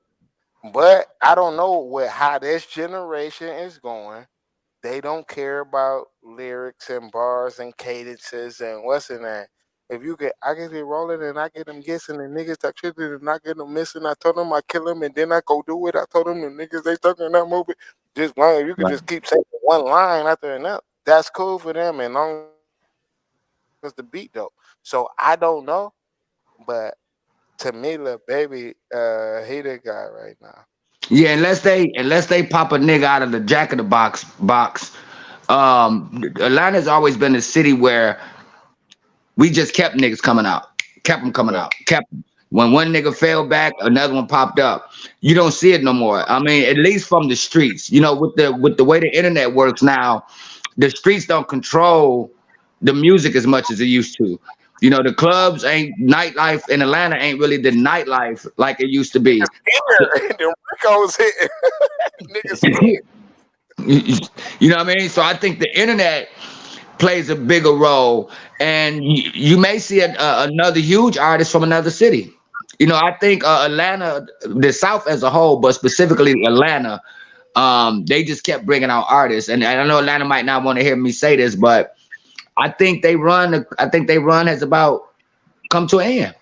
But I don't know how this generation is going. They don't care about lyrics and bars and cadences and what's in that. If you get, I get it rolling and I get them guessing and niggas talk shit and not get them missing. I told them I kill them and then I go do it. I told them the niggas they talking that movie. Just long if you can just keep saying one line after another, that's cool for them and long as the beat dope. So I don't know, but to me, Lil Baby, he the guy right now. Yeah, unless they pop a nigga out of the Jack of the Box. Atlanta's always been a city where we just kept niggas coming out, kept them coming out, kept them. When one nigga fell back, another one popped up. You don't see it no more. I mean, at least from the streets. You know, with the way the internet works now, the streets don't control the music as much as it used to. You know, the clubs ain't nightlife in Atlanta ain't really the nightlife like it used to be. The RICO's hitting. Niggas. You know what I mean? So I think the internet plays a bigger role, and you may see another huge artist from another city. You know, I think Atlanta, the South as a whole, but specifically Atlanta, They just kept bringing out artists, and I know Atlanta might not want to hear me say this, but I think they run has about come to an end.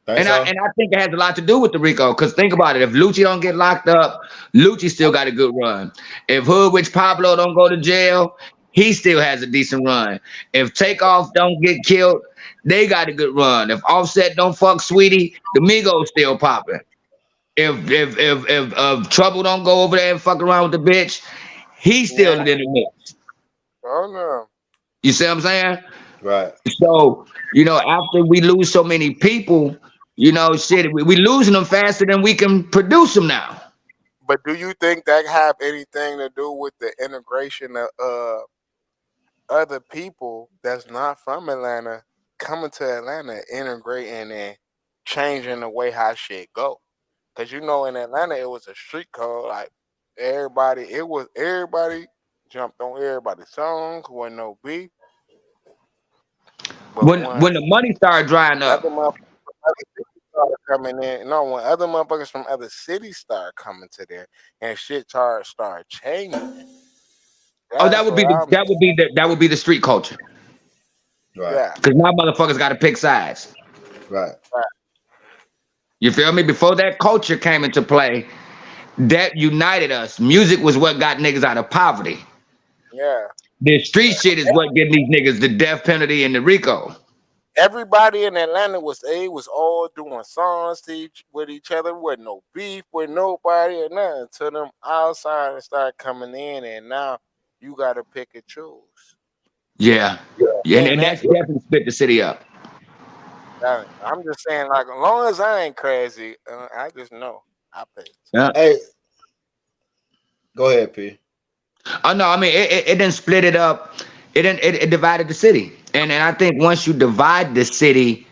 And I think it has a lot to do with the RICO, because think about it. If Lucci don't get locked up, Lucci still got a good run. If Hood Witch Pablo don't go to jail, he still has a decent run. If Takeoff don't get killed, they got a good run. If Offset don't fuck Sweetie, the Migos still popping. If Trouble don't go over there and fuck around with the bitch, he's still in the mix. Oh no. You see what I'm saying? Right. So, after we lose so many people, shit, we losing them faster than we can produce them now. But do you think that have anything to do with the integration of other people that's not from Atlanta coming to Atlanta, integrating and changing the way how shit go? Because in Atlanta it was a street code, like everybody jumped on everybody's songs, wasn't no beef. But when the money started drying up, other cities started coming in. No, when other motherfuckers from other cities started coming to there, and shit started changing. That would be the street culture. Right. Yeah. Because now motherfuckers got to pick sides. Right. You feel me? Before that culture came into play, that united us. Music was what got niggas out of poverty. Yeah. The street shit is what getting these niggas the death penalty and the RICO. Everybody in Atlanta was all doing songs with each other. Wasn't no beef with nobody or nothing. Until them outsiders started coming in, and now you got to pick and choose. Yeah. And that's definitely split the city up. I'm just saying, like, as long as I ain't crazy, I just know I pay. Yeah. Hey, go ahead, P. Oh no, I mean it didn't split it up. It divided the city, and I think once you divide the city,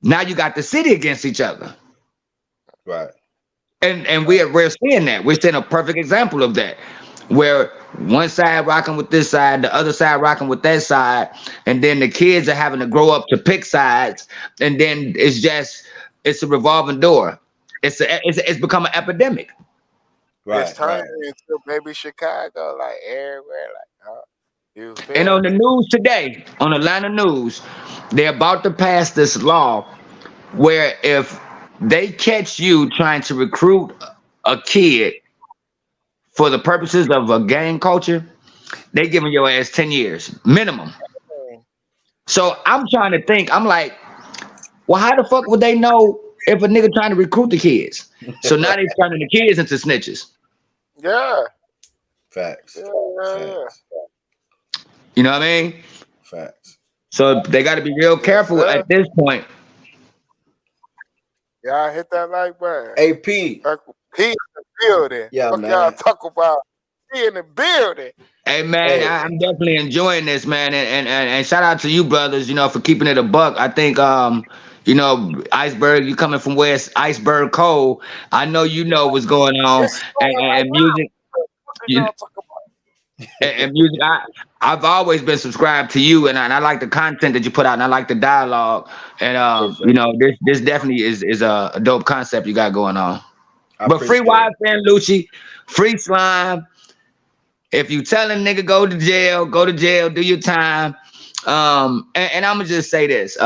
now you got the city against each other. Right. And we're seeing that. We're seeing a perfect example of that, where one side rocking with this side, the other side rocking with that side, and then the kids are having to grow up to pick sides, and then it's a revolving door. It's become an epidemic. Right. It's turning into baby Chicago, like everywhere, like And on the news today, on Atlanta news, they're about to pass this law where if they catch you trying to recruit a kid for the purposes of a gang culture, they giving your ass 10 years minimum. So I'm trying to think, I'm like, well, how the fuck would they know if a nigga trying to recruit the kids? So now they turning the kids into snitches. Yeah. Facts. Facts. You know what I mean? Facts. So they got to be real careful at this point. Y'all hit that like button. AP. P in the building. Yeah, what man. Y'all talk about P in the building. Hey man, I'm definitely enjoying this, man, and shout out to you brothers, for keeping it a buck. I think Iceberg, you coming from West Iceberg Cold. I know what's going on, and music. And music, I've always been subscribed to you, and I like the content that you put out, and I like the dialogue, and this definitely is a dope concept you got going on. But free YFN Lucci, free Slime. If you telling nigga go to jail, do your time. And I'm gonna just say this.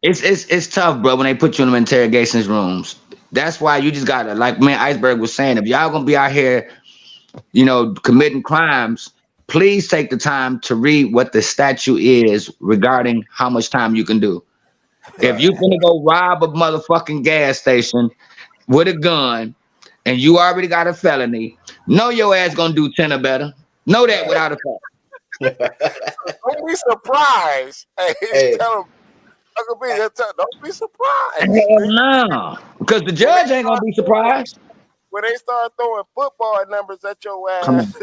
It's tough, bro, when they put you in them interrogations rooms. That's why you just gotta, like man Iceberg was saying, if y'all gonna be out here, committing crimes, please take the time to read what the statute is regarding how much time you can do. Right. If you gonna go rob a motherfucking gas station with a gun and you already got a felony, know your ass gonna do 10 or better. Know that without a fact. Don't be surprised. Hey. Tell them. Don't be surprised. No, because the judge ain't gonna be surprised when they start throwing football numbers at your ass. Come on.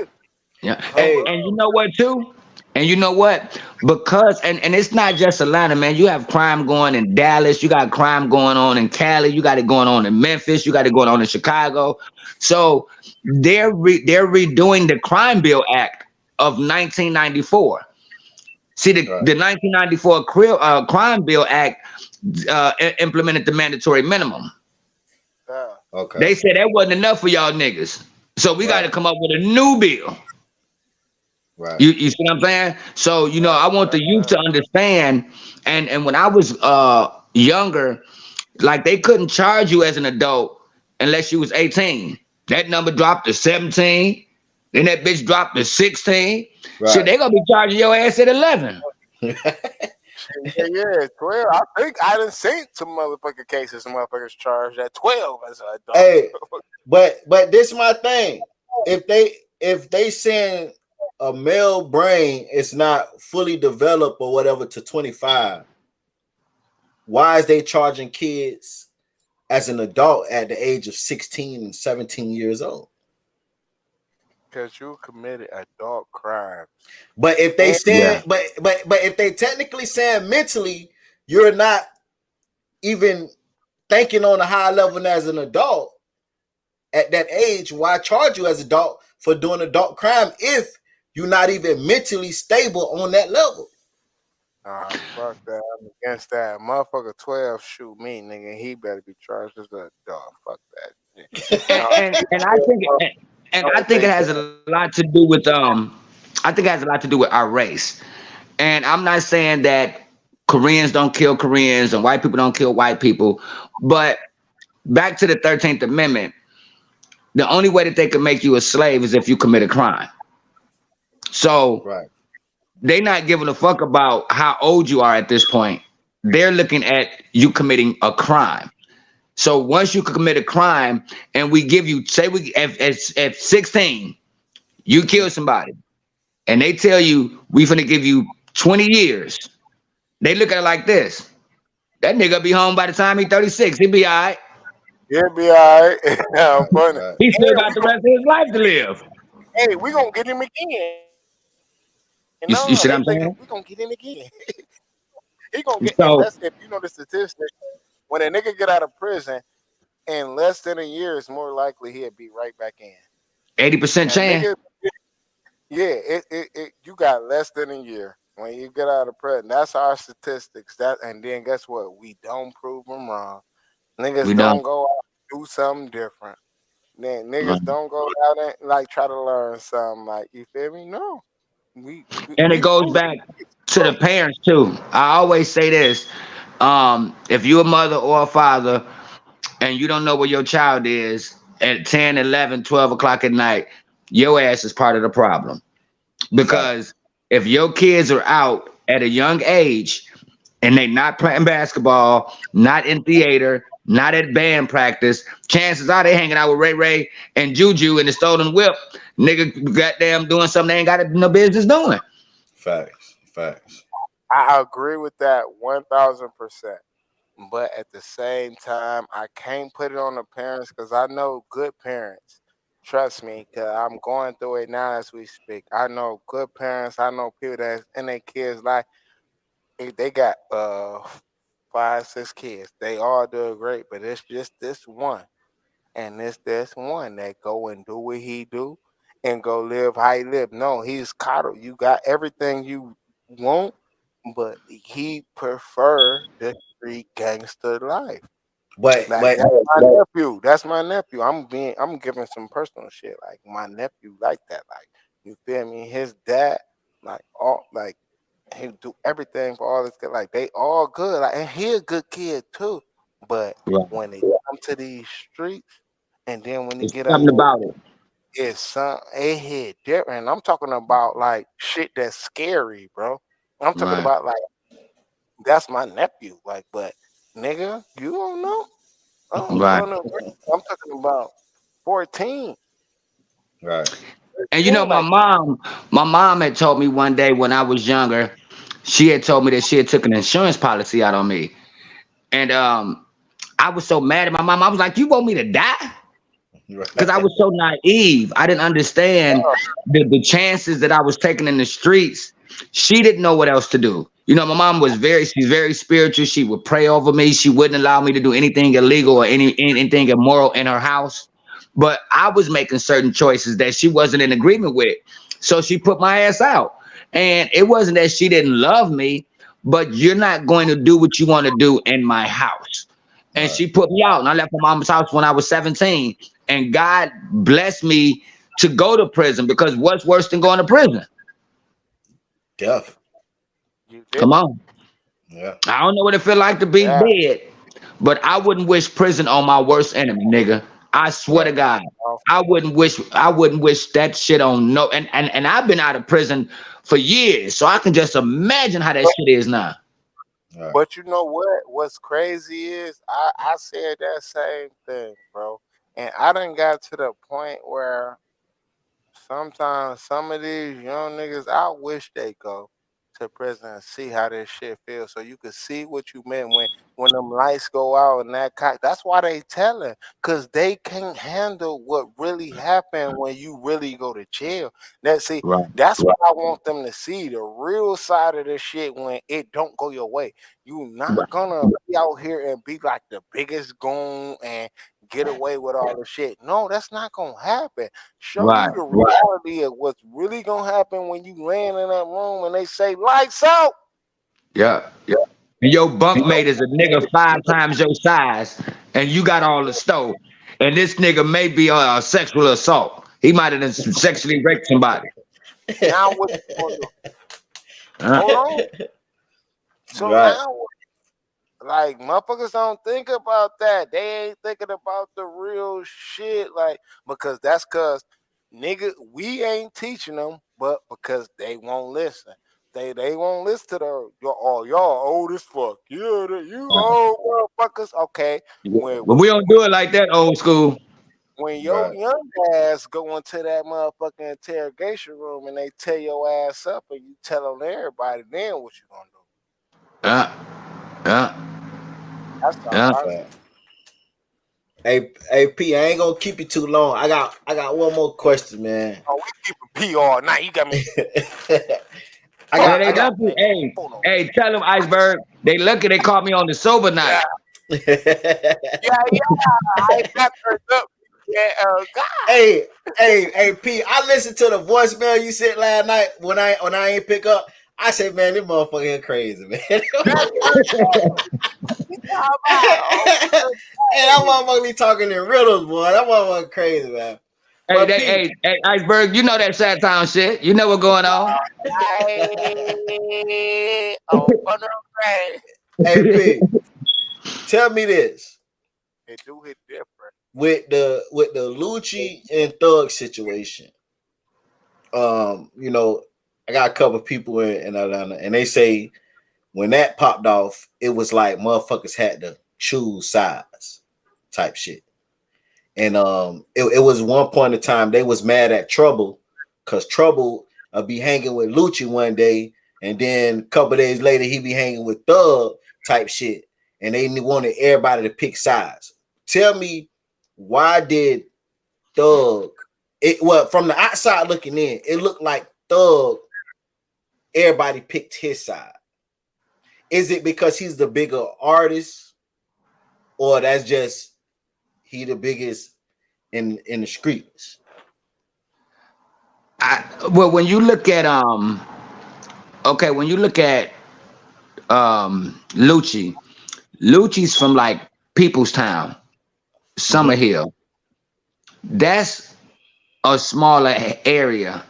Yeah. Hey, and you know what too? And you know what? Because and it's not just Atlanta, man. You have crime going in Dallas. You got crime going on in Cali. You got it going on in Memphis. You got it going on in Chicago. So they're redoing the Crime Bill Act of 1994. See, the 1994 Crime Bill Act implemented the mandatory minimum. Okay. They said that wasn't enough for y'all niggas. So we got to Right. come up with a new bill. Right. You see what I'm saying? So, I want the youth to understand. And when I was younger, like they couldn't charge you as an adult unless you was 18. That number dropped to 17. Then that bitch dropped to 16. Shit, Right. they gonna be charging your ass at 11. Yeah, 12. I think I done seen some motherfucking cases. Some motherfuckers charged at 12 as an adult. Hey, but this is my thing. If they send a male brain is not fully developed or whatever to 25, why is they charging kids as an adult at the age of 16 and 17 years old? Because you committed adult crimes. But if they And stand, but if they technically stand mentally, you're not even thinking on a high level as an adult at that age. Why charge you as adult for doing adult crime if you're not even mentally stable on that level? fuck that. I'm against that. Motherfucker 12 shoot me, nigga. He better be charged as an adult. Fuck that. I think it has a lot to do with I think it has a lot to do with our race. And I'm not saying that Koreans don't kill Koreans and white people don't kill white people, but back to the 13th Amendment, the only way that they can make you a slave is if you commit a crime. So Right. they're not giving a fuck about how old you are at this point. They're looking at you committing a crime. So once you commit a crime and we give you, say we at 16, you kill somebody and they tell you we finna give you 20 years. They look at it like this. That nigga be home by the time he's 36. He'll be all right. He'll be all right. Funny. Right. He still got the rest of his life to live. Hey, we gonna get him again. You see what I'm they saying? we gonna get him again. He gonna get, So- unless, if you know the statistic, when a nigga get out of prison, in less than a year, it's more likely he'll be right back in. 80% chance. Nigga, you got less than a year when you get out of prison. That's our statistics. And then guess what? We don't prove them wrong. Niggas We don't don't. go out and do something different. Then niggas Right. don't go out and like try to learn something. Like, you feel me? No. And it goes back to the parents too. I always say this. If you're a mother or a father and you don't know where your child is at 10, 11, 12 o'clock at night, your ass is part of the problem. Because if your kids are out at a young age and they not playing basketball, not in theater, not at band practice, chances are they hanging out with Ray Ray and Juju in the stolen whip. Nigga goddamn doing something they ain't got no business doing. Facts. I agree with that 1,000%. But at the same time, I can't put it on the parents because I know good parents. Trust me, because I'm going through it now as we speak. I know good parents. I know people that's in their kids' life. They got 5, 6 kids. They all do great, but it's just this one. And it's this one that go and do what he do and go live how he live. No, he's coddled. You got everything you want, but he prefer the street gangster life. But Like, that's my nephew. That's my nephew. I'm giving some personal shit. Like, my nephew like that. Like, you feel me? His dad, he do everything for all this kid. Like, they all good. Like, and he a good kid too. But Right. when they come to these streets, and then when they There's get out, something about it. it hit different. I'm talking about like shit that's scary, bro. I'm talking Right. about like, that's my nephew. Like, but nigga, you don't know. Right. I'm talking about 14. right. And my mom had told me one day when I was younger, she had told me that she had took an insurance policy out on me. And I was so mad at my mom. I was like, you want me to die? Because I was so naive. I didn't understand the chances that I was taking in the streets. She didn't know what else to do. My mom was she's very spiritual. She would pray over me. She wouldn't allow me to do anything illegal or anything immoral in her house. But I was making certain choices that she wasn't in agreement with. So she put my ass out. And it wasn't that she didn't love me, but you're not going to do what you want to do in my house. and she put me out. And I left my mom's house when I was 17. And God blessed me to go to prison, because what's worse than going to prison? Death. Come on. Yeah. I don't know what it feel like to be dead, but I wouldn't wish prison on my worst enemy, nigga. I swear to God, I wouldn't wish that shit on no. And I've been out of prison for years, so I can just imagine how that shit is now. But you know what? What's crazy is I said that same thing, bro. And I done got to the point where sometimes some of these young niggas, I wish they go to prison and see how this shit feels, so you could see what you meant when them lights go out and that that's why they telling, because they can't handle what really happened when you really go to jail. That's what I want them to see, the real side of this shit when it don't go your way. You not gonna be out here and be like the biggest goon and get away with all the shit. No, that's not gonna happen. Show you the reality of what's really gonna happen when you land in that room and they say lights out. Yeah. And your bunkmate is a nigga 5 times your size, and you got all the stove. And this nigga may be a sexual assault. He might have sexually raped somebody. Now what you gonna do? Hold on. So now, like, motherfuckers don't think about that. They ain't thinking about the real shit, like, because that's because nigga, we ain't teaching them, but because they won't listen. They won't listen to y'all old as fuck. You old motherfuckers. Okay. But we don't do it like that, old school. When your young ass go into that motherfucking interrogation room and they tear your ass up and you tell on everybody, then what you gonna do? That's Hey, P, I ain't gonna keep you too long. I got one more question, man. Oh, we keeping P all night. You got me. Hey, tell them, Iceberg. They lucky they caught me on the sober night. Yeah. I got turned up. Yeah, God. Hey, P, I listened to the voicemail you sent last night when I ain't pick up. I said, man, this motherfucker crazy, man. And that motherfucker be talking in riddles, boy. That motherfucker crazy, man. Hey, Iceberg, you know that sad town shit. You know what's going on. Hey, P, tell me this. It do hit different. With the Lucci and Thug situation, you know, I got a couple of people in Atlanta, and they say when that popped off, it was like motherfuckers had to choose sides type shit. And it was one point in time they was mad at Trouble because Trouble be hanging with Lucci one day, and then a couple of days later he be hanging with Thug type shit, and they wanted everybody to pick sides. Tell me, why did Thug? From the outside looking in, it looked like Thug. Everybody picked his side. Is it because he's the bigger artist, or that's just he the biggest in the streets? When you look at Lucci's from like Peoplestown, Summer Hill. That's a smaller area.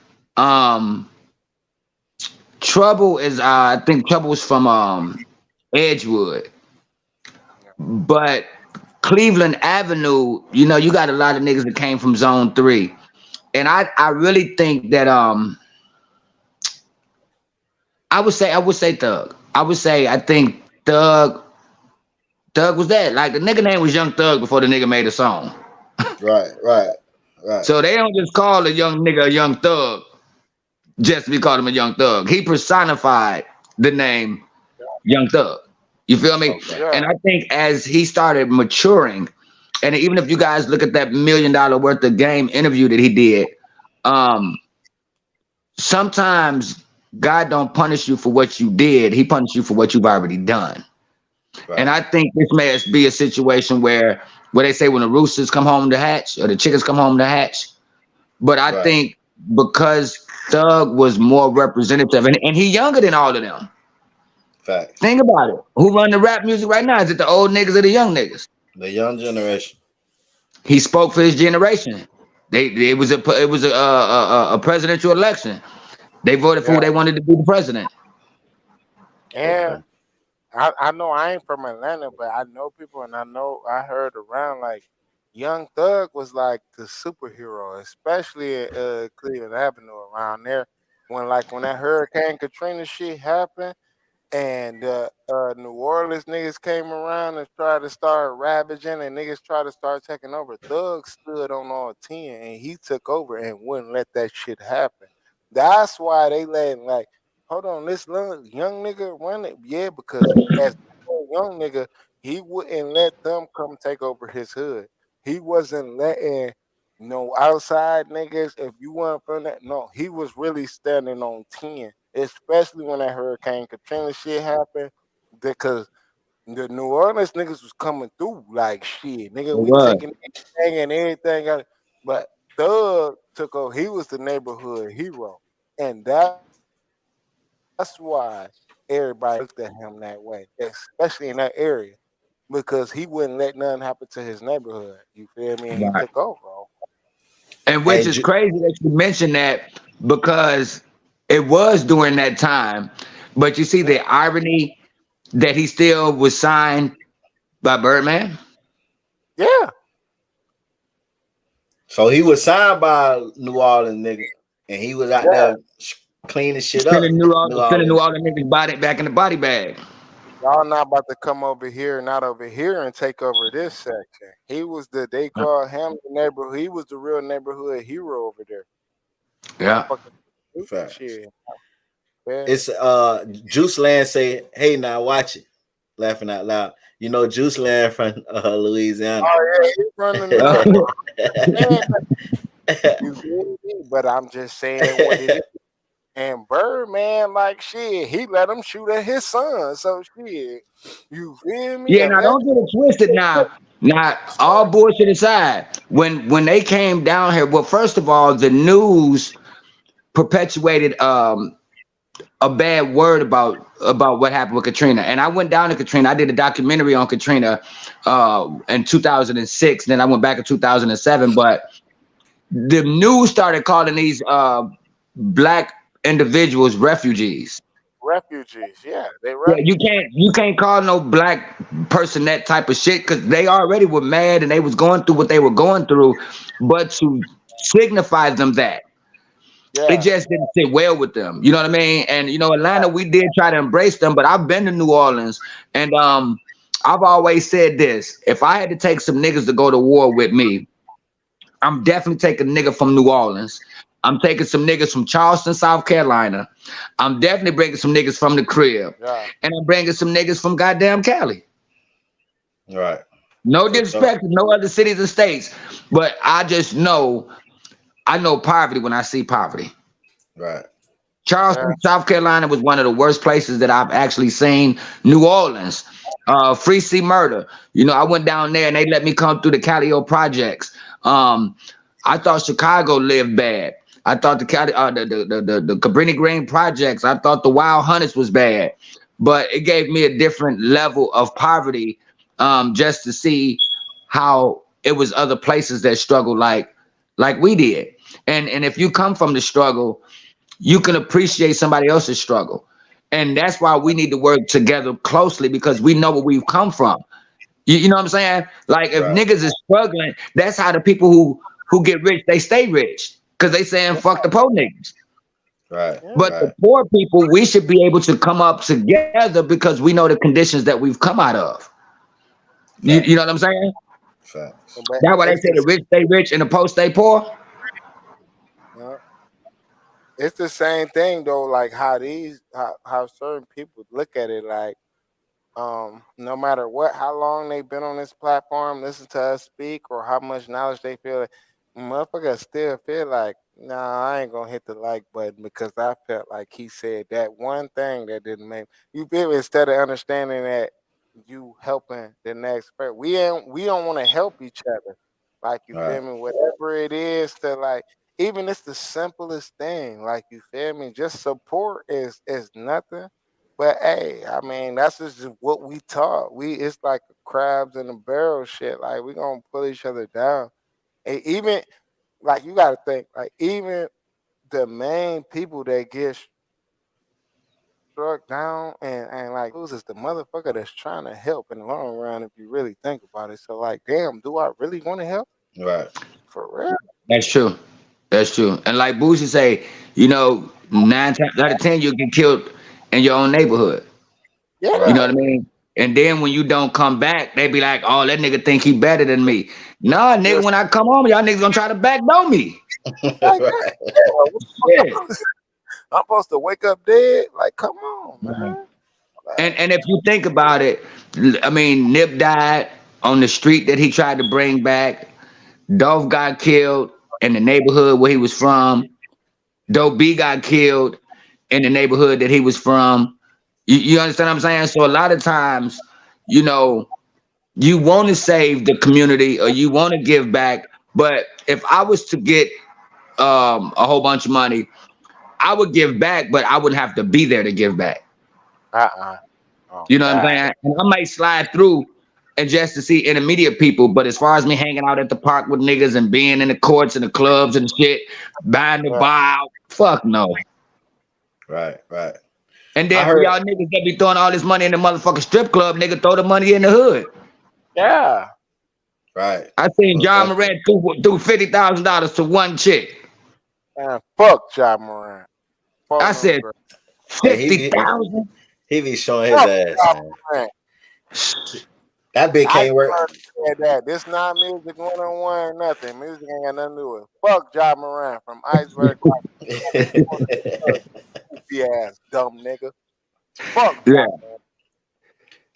Trouble is I think Trouble's from Edgewood. But Cleveland Avenue, you know, you got a lot of niggas that came from Zone 3. And I really think that I would say Thug. I think Thug was that. Like, the nigga name was Young Thug before the nigga made a song. Right. So they don't just call a young nigga a Young Thug just to be called him a Young Thug. He personified the name Young Thug. You feel me? Okay. And I think as he started maturing, and even if you guys look at that $1 million worth of game interview that he did, sometimes God don't punish you for what you did. He punishes you for what you've already done. Right. And I think this may be a situation where they say when the roosters come home to hatch or the chickens come home to hatch. But I think because Thug was more representative, and he younger than all of them. Facts. Think about it. Who run the rap music right now? Is it the old niggas or the young niggas? The young generation. He spoke for his generation. It was a presidential election. They voted for Yeah. who they wanted to be the president. And Okay. I know I ain't from Atlanta, but I know people, and I know I heard around like Young Thug was like the superhero, especially at Cleveland Avenue around there. When that Hurricane Katrina shit happened, and New Orleans niggas came around and tried to start ravaging, and niggas tried to start taking over. Thug stood on all 10, and he took over and wouldn't let that shit happen. That's why they let like, hold on, this young nigga run it, yeah, because as a young nigga, he wouldn't let them come take over his hood. He wasn't letting no outside niggas. If you weren't from that, no, he was really standing on 10, especially when that Hurricane Katrina shit happened, because the New Orleans niggas was coming through like shit. Nigga, It we was. taking anything and everything out. But Thug took over. He was the neighborhood hero. And that's why everybody looked at him that way, especially in that area. Because he wouldn't let nothing happen to his neighborhood. You feel me? And he took over. Right. And which Hey, is crazy that you mentioned that because it was during that time. But you see the irony that he still was signed by Birdman. Yeah. so he was signed by New Orleans nigga, and he was out Yeah. there cleaning shit up. New Spending New Orleans. Orleans niggas body back in the body bag. Y'all not about to come over here, not over here, and take over this section. He was they call him the neighborhood. He was the real neighborhood hero over there. Yeah. Motherfucker, Facts. shit. Man. It's Juice Land say, "Hey now, watch it." Laughing out loud. You know, Juice Land from Louisiana. Oh yeah, he's running man. You feel me? But I'm just saying what it is. And Birdman, like shit, he let him shoot at his son. So shit, you feel me? Yeah, now don't get it twisted now. Now, all bullshit aside, when they came down here, well, first of all, the news perpetuated a bad word about what happened with Katrina. And I went down to Katrina. I did a documentary on Katrina in 2006. Then I went back in 2007. But the news started calling these black individuals refugees. refugees. Yeah, they Yeah, refugees. you can't call no black person that type of shit because they already were mad and they was going through what they were going through. But to signify them that it Yeah, just didn't sit well with them. You know what I mean? And you know, Atlanta, we did try to embrace them, but I've been to New Orleans and I've always said this: if I had to take some niggas to go to war with me, I'm definitely taking a nigga from New Orleans. I'm taking some niggas from Charleston, South Carolina. I'm definitely bringing some niggas from the crib. yeah, And I'm bringing some niggas from goddamn Cali. Right. No For sure. disrespect to no other cities and states, but I know poverty when I see poverty. Right. yeah, Charleston, South Carolina was one of the worst places that I've actually seen. New Orleans, Free C Murder. You know, I went down there and they let me come through the Calio projects. I thought Chicago lived bad. I thought the Cabrini Green projects. I thought the Wild Hunters was bad, but it gave me a different level of poverty, just to see how it was other places that struggled like we did. And if you come from the struggle, you can appreciate somebody else's struggle. And that's why we need to work together closely because we know where we've come from. You know what I'm saying? Like if Right. niggas is struggling, that's how the people who get rich, they stay rich. Cause they saying fuck the poor niggas. Right. yeah, But the Right. poor people, we should be able to come up together because we know the conditions that we've come out of. You know Facts. what I'm saying? Facts. but That's why they it's say the rich stay rich and the poor stay poor. uh, it's the same thing though. Like how certain people look at it. Like no matter what, how long they've been on this platform, listen to us speak, or how much knowledge they feel, like, motherfuckers still feel like, nah, I ain't gonna hit the like button because I felt like he said that one thing that didn't make you feel. Instead of understanding that you helping the next person, we don't want to help each other. Like you feel Right. me? Whatever it is to like, even it's the simplest thing. Like you feel me? Just support is nothing But hey, I mean, that's just what we taught. It's like crabs in a barrel shit. Like we gonna pull each other down. And even like you gotta think, like even the main people that get struck down and like loses the motherfucker that's trying to help in the long run if you really think about it. So like, damn, do I really want to help? Right. For real? That's true. That's true. And like Boosie say, 9 times out of 10 you'll get killed in your own neighborhood. You know Yeah. what I mean? And then when you don't come back, they be like, "Oh, that nigga think he better than me." Nah, nigga, Just when I come home, y'all niggas gonna try to backdoor me. like Right. that. Yeah, what the Yeah. fuck? I'm supposed to wake up dead? Like, come on, Mhm. man. And if you think about it, I mean, Nip died on the street that he tried to bring back. Dolph got killed in the neighborhood where he was from. Dope B got killed in the neighborhood that he was from. You understand what I'm saying? So a lot of times, you know, you want to save the community or you want to give back. But if I was to get a whole bunch of money, I would give back, but I wouldn't have to be there to give back. Oh You know what I'm God. saying? And I might slide through and just to see intermediate people, but as far as me hanging out at the park with niggas and being in the courts and the clubs and shit, buying the Yeah. bar out, fuck no. Right. Right. And I then for heard. y'all niggas that be throwing all this money in the motherfucking strip club, nigga, throw the money in the hood. Yeah. Right. I seen Most John definitely. Moran threw $50,000 to one chick. Man, fuck John Moran. I Fuck them said girls. Hey, he be 50,000. he be showing his Fuck ass, John man. Moran. That bitch I can't work. said that. This not music 101, nothing. Music ain't got nothing to do with it. Fuck John Moran from Iceberg. Goofy ass dumb nigga. Fuck Yeah, John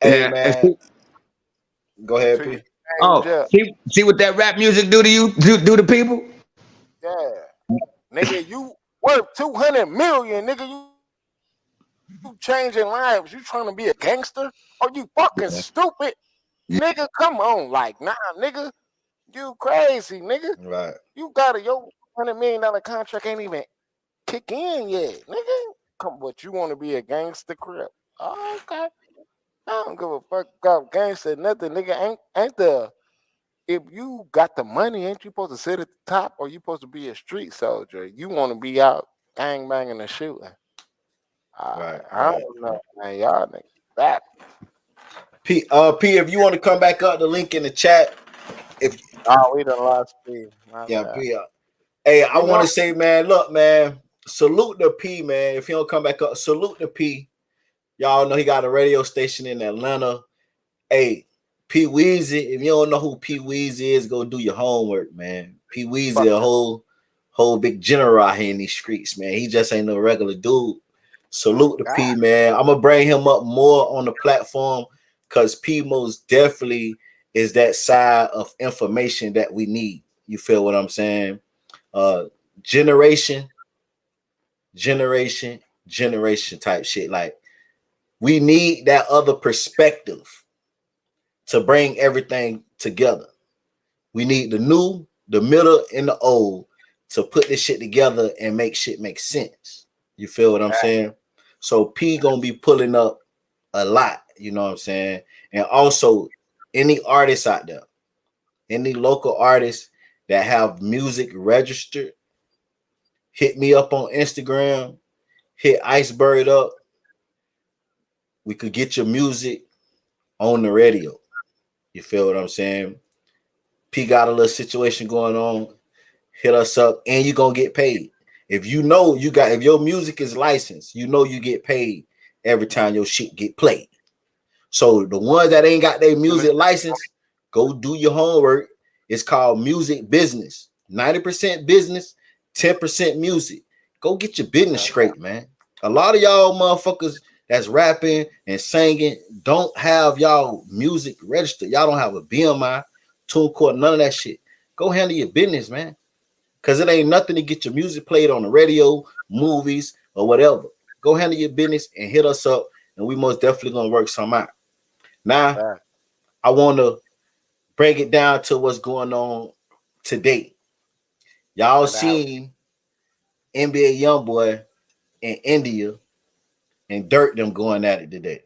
Hey, yeah. man, go ahead, to your P. name, Oh, Jeff. see what that rap music do to you, do to people? Yeah. Nigga, you worth 200 million, nigga. You changing lives. You trying to be a gangster? Are you fucking Yeah. stupid? Nigga, come on. Like, nah, nigga. You crazy, nigga. Right. You got your $100 million contract ain't even kick in yet, nigga. Come, but you want to be a gangster crip? Oh, okay. I don't give a fuck about gangster nothing, nigga. Ain't the if you got the money, ain't you supposed to sit at the top or you supposed to be a street soldier? You want to be out gang banging and shooting. Right. I Right. don't know, man. Y'all niggas back. P, if you want to come back up, the link in the chat. If Oh, we done lost P. My yeah, bad. P. Hey, I You want know, to say, man, look, man, salute the P, man. If you don't come back up, salute the P. Y'all know he got a radio station in Atlanta. Hey, P Weezy. If you don't know who P Weezy is, go do your homework, man. P Weezy, fuck a whole big general out here in these streets, man. He just ain't no regular dude. Salute the God. P, man. I'm gonna bring him up more on the platform because P most definitely is that side of information that we need. You feel what I'm saying? Uh, generation, generation, generation type shit. Like we need that other perspective to bring everything together. We need the new, the middle, and the old to put this shit together and make shit make sense. You feel what I'm saying? So P gonna be pulling up a lot, you know what I'm saying? And also any artists out there, any local artists that have music registered, hit me up on Instagram, hit Iceberg up. We could get your music on the radio. You feel what I'm saying? P got a little situation going on. Hit us up, and you're gonna get paid. If you know you got if your music is licensed, you know you get paid every time your shit get played. So the ones that ain't got their music license, go do your homework. It's called music business. 90% business, 10% music. Go get your business straight, man. A lot of y'all motherfuckers that's rapping and singing don't have y'all music registered. Y'all don't have a BMI, tune court, none of that shit. Go handle your business, man. Cause it ain't nothing to get your music played on the radio, movies, or whatever. Go handle your business and hit us up, and we most definitely gonna work some out. Now, Back. I want to break it down to what's going on today. Y'all What happened? seen NBA YoungBoy in India and Dirt them going at it today.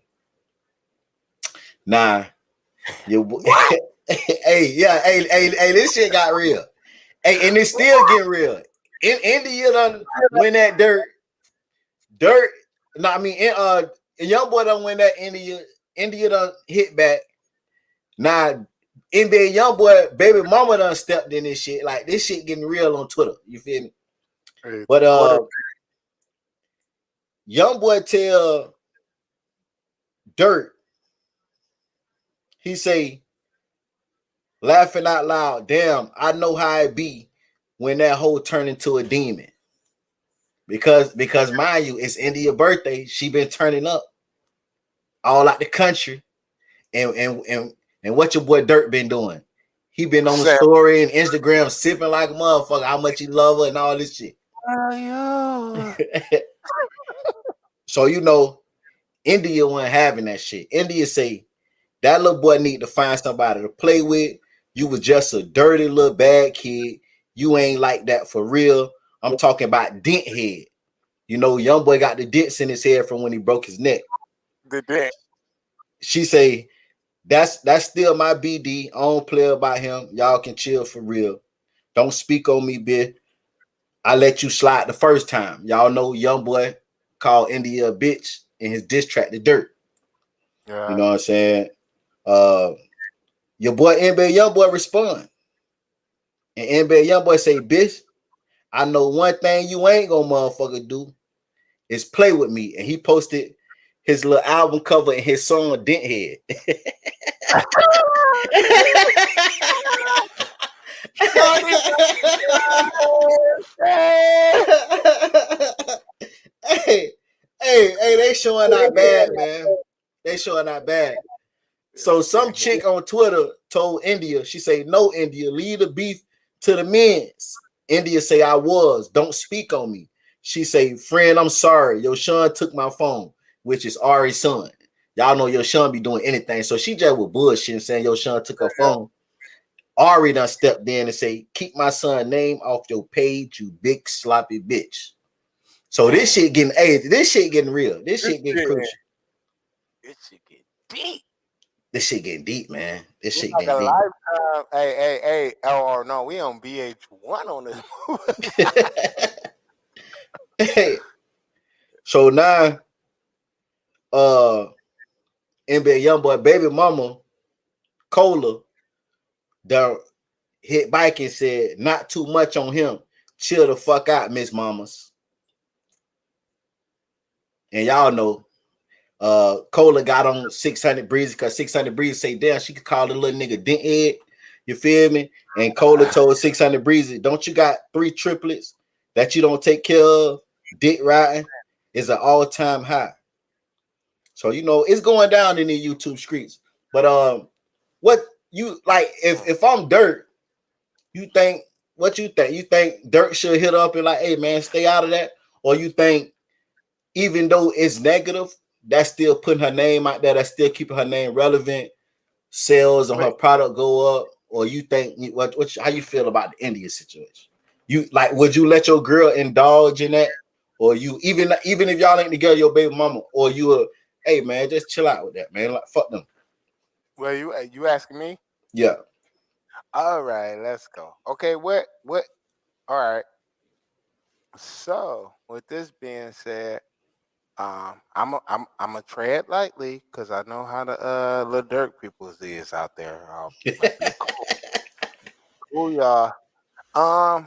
Nah, you hey, this shit got real. Hey, and it's still getting real. In India done win that dirt. No, I mean young boy done win that India done hit back. Now NBA young boy baby mama done stepped in this shit. Like this shit getting real on Twitter. You feel me? Hey, But young boy tell Dirt, he say, laughing out loud, damn, I know how it be when that hoe turn into a demon. Because mind you, it's India's birthday. She been turning up all out the country. And what your boy Dirt been doing? He been on the story and Instagram sipping like a motherfucker, how much he love her and all this shit. So you know, India wasn't having that shit. India say that little boy need to find somebody to play with. You was just a dirty little bad kid. You ain't like that for real. I'm talking about dent head. You know, young boy got the dents in his head from when he broke his neck. The dent. She say, that's still my BD. I don't play about him. Y'all can chill for real. Don't speak on me, bitch. I let you slide the first time. Y'all know young boy called India a bitch in his diss track, The Dirt. Yeah. You know what I'm saying? Your boy NBA young boy respond. And NBA young boy say, bitch, I know one thing you ain't gonna motherfucker do is play with me. And he posted his little album cover and his song Dent Head. hey, they showing out bad, man. They showing out bad. So some chick on Twitter told India, she say, no, India, leave the beef to the men's. India say, I was. Don't speak on me. She say, friend, I'm sorry. Your son took my phone, which is Ari's son. Y'all know your son be doing anything. So she just was bullshit saying your son took her phone. Ari done stepped in and say, keep my son name off your page, you big sloppy bitch. So this shit getting real. This shit getting crucial. This shit get deep. This shit getting deep, man. This shit like getting deep. Lifetime. Hey. Oh no, we on VH1 on this movie. Hey. So now NBA YoungBoy baby mama Cola done hit bike and said, not too much on him. Chill the fuck out, Miss Mamas. And y'all know Cola got on 600 Breezy because 600 Breezy say, damn, she could call the little nigga dent head. You feel me? And Cola told 600 Breezy, don't you got 3 triplets that you don't take care of? Dick riding is an all-time high. So, you know, it's going down in the YouTube streets. But what you like, if I'm Dirt, what you think? You think Dirt should hit up and like, hey man, stay out of that? Or you think even though it's negative, that's still putting her name out there, that's still keeping her name relevant, sales on her product go up? Or you think how you feel about the India situation? You like, would you let your girl indulge in that? Or you even if y'all ain't together, your baby mama, or you hey man, just chill out with that, man. Like fuck them. Well, you asking me? Yeah. All right, let's go. Okay, what? All right. So, with this being said, I'm a tread lightly because I know how the little dirt people is out there. Cool, y'all. I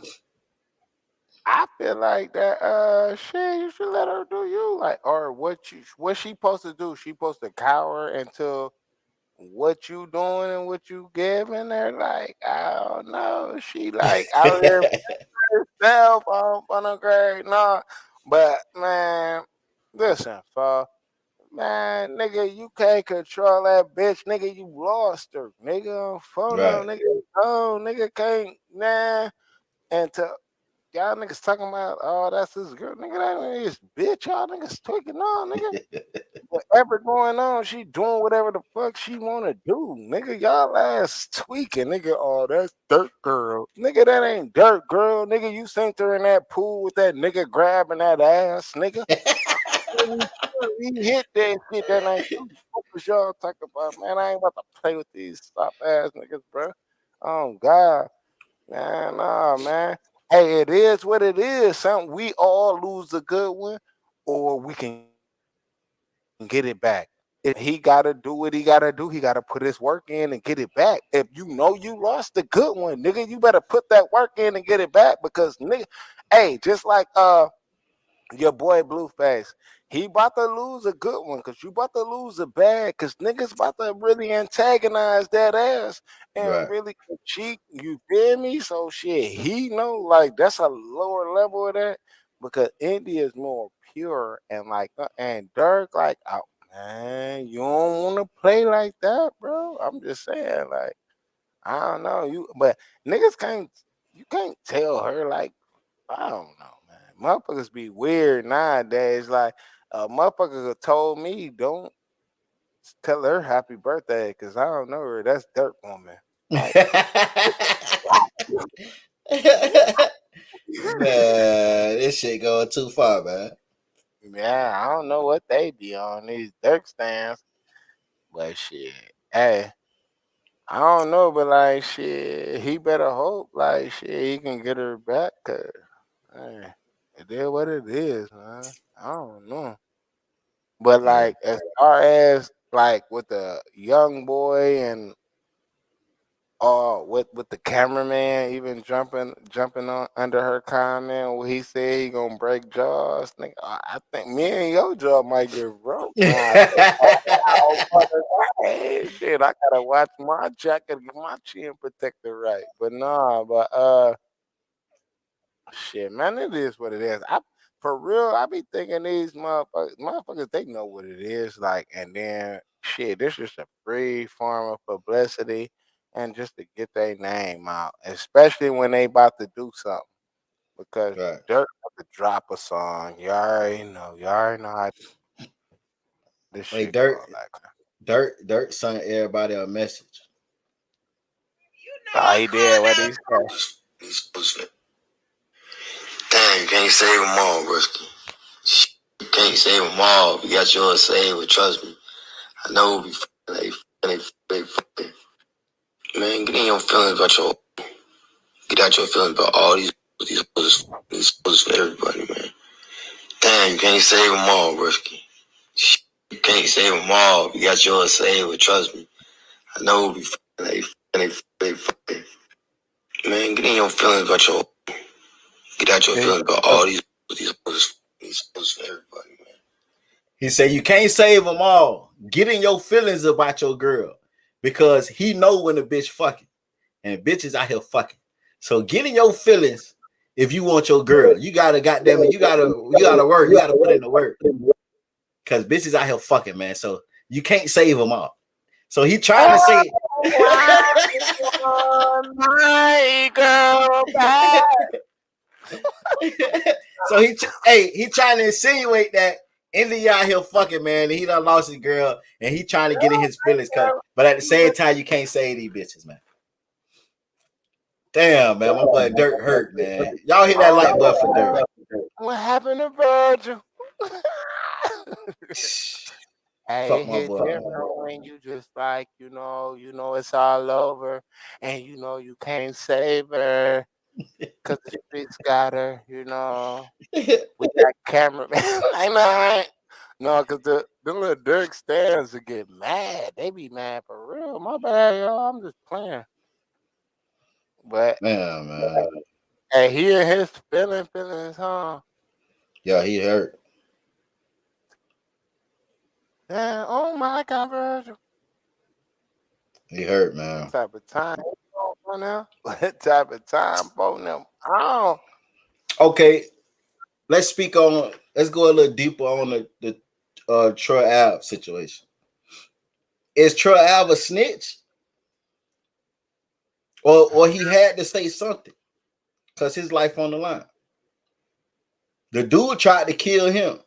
feel like that shit, you should let her do you. Like, or what she supposed to do? She supposed to cower until what you doing and what you giving her. Like, I don't know. She like out here herself on a great no. But man, listen, man, nigga, you can't control that bitch, nigga. You lost her, nigga. On phone, Right. nigga. Oh, nigga can't, nah. And to y'all niggas talking about, oh, that's his girl, nigga. That ain't his bitch. Y'all niggas tweaking on, nigga. Whatever going on, she doing whatever the fuck she wanna do, nigga. Y'all ass tweaking, nigga. Oh, that's Dirt Girl, nigga. That ain't Dirt Girl, nigga. You sent her in that pool with that nigga grabbing that ass, nigga. He hit that shit that ain't true. What was y'all talking about, man? I ain't about to play with these stop ass niggas, bro. Oh God, man, nah, man. Hey, it is what it is. Something we all lose a good one, or we can get it back. If he gotta do what he gotta do, he gotta put his work in and get it back. If you know you lost the good one, nigga, you better put that work in and get it back because nigga, hey, just like your boy Blueface, he about to lose a good one because you about to lose a bad because niggas about to really antagonize that ass and Right. really cheat. You feel me? So shit, he know like that's a lower level of that because India is more pure and like and Dirk like oh man, you don't want to play like that, bro. I'm just saying like I don't know you, but niggas can't you can't tell her like I don't know, man. Motherfuckers be weird nowadays. Like a motherfucker told me, don't tell her happy birthday because I don't know her. That's Dirt Woman. Like, Man, this shit going too far, man. yeah, I don't know what they be on these Dirk stands, but shit, hey, I don't know, but like shit, he better hope like shit he can get her back. Cause hey, it is what it is, man. I don't know. But Yeah. like as far as like with the young boy and with the cameraman even jumping on under her comment where he said he gonna break jaws, nigga, I think me and your jaw might get broke. Nah, hey, shit, I gotta watch my jacket, get my chin protector right. But nah, but shit, man, it is what it is. I for real, I be thinking these motherfuckers, they know what it is like, and then shit, this is a free form of publicity, and just to get their name out, especially when they about to do something, because Right. Dirk about to drop a song. You already know how this Hey, shit Dirt, go. Like, Dirt sent everybody a message. oh, he did what he said. Damn, you can't save them all, Brisky. You can't save them all. You got yours saved, but trust me. I know we fucking. Man, get in your feelings about your. Get out your feelings about all these poses for everybody, man. Damn, you can't save them all, Brisky. You can't save them all. You got yours saved, but trust me. I know we fucking. Man, get in your feelings about your. Get out your feelings about all these poses for everybody, man. He said you can't save them all. Get in your feelings about your girl because he know when the bitch fucking and bitches out here fucking. So get in your feelings if you want your girl. You gotta goddamn it. You gotta work. You gotta put in the work because bitches out here fucking, man. So you can't save them all. So he trying to say. My girl back. So he trying to insinuate that India out here fucking, man, and he done lost his girl, and he trying to get in his feelings, but at the same time, you can't say these bitches, man. Damn, man, my boy Dirt hurt, man. Y'all hit that like button for Dirt. What happened to Virgil? Hey, Fuck it my hit boy, man. different when you just like, it's all over, and you can't save her because the streets got her. We got cameraman. I know, right? No, because the little Dirk stands to get mad. They be mad for real. My bad, y'all. I'm just playing. But Damn, man. hey, he and his feelings, huh? Yeah, he hurt. Yeah, oh my God, Virgil. He hurt, man. What type of time for now? What type of time for them? Oh, Okay, let's go a little deeper on the Troy Ave situation. Is Troy Ave a snitch? Or he had to say something because his life on the line. The dude tried to kill him,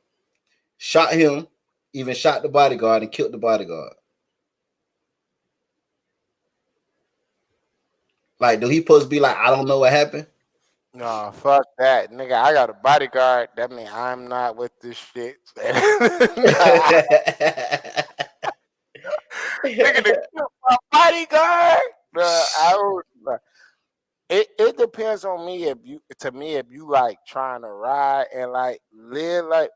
shot him, even shot the bodyguard and killed the bodyguard. Like, do he supposed to be like, I don't know what happened? No, fuck that, nigga. I got a bodyguard. That means I'm not with this shit. Nah, nigga, to kill my bodyguard. I don't. It depends on me if you. To me, if you like trying to ride and like live like,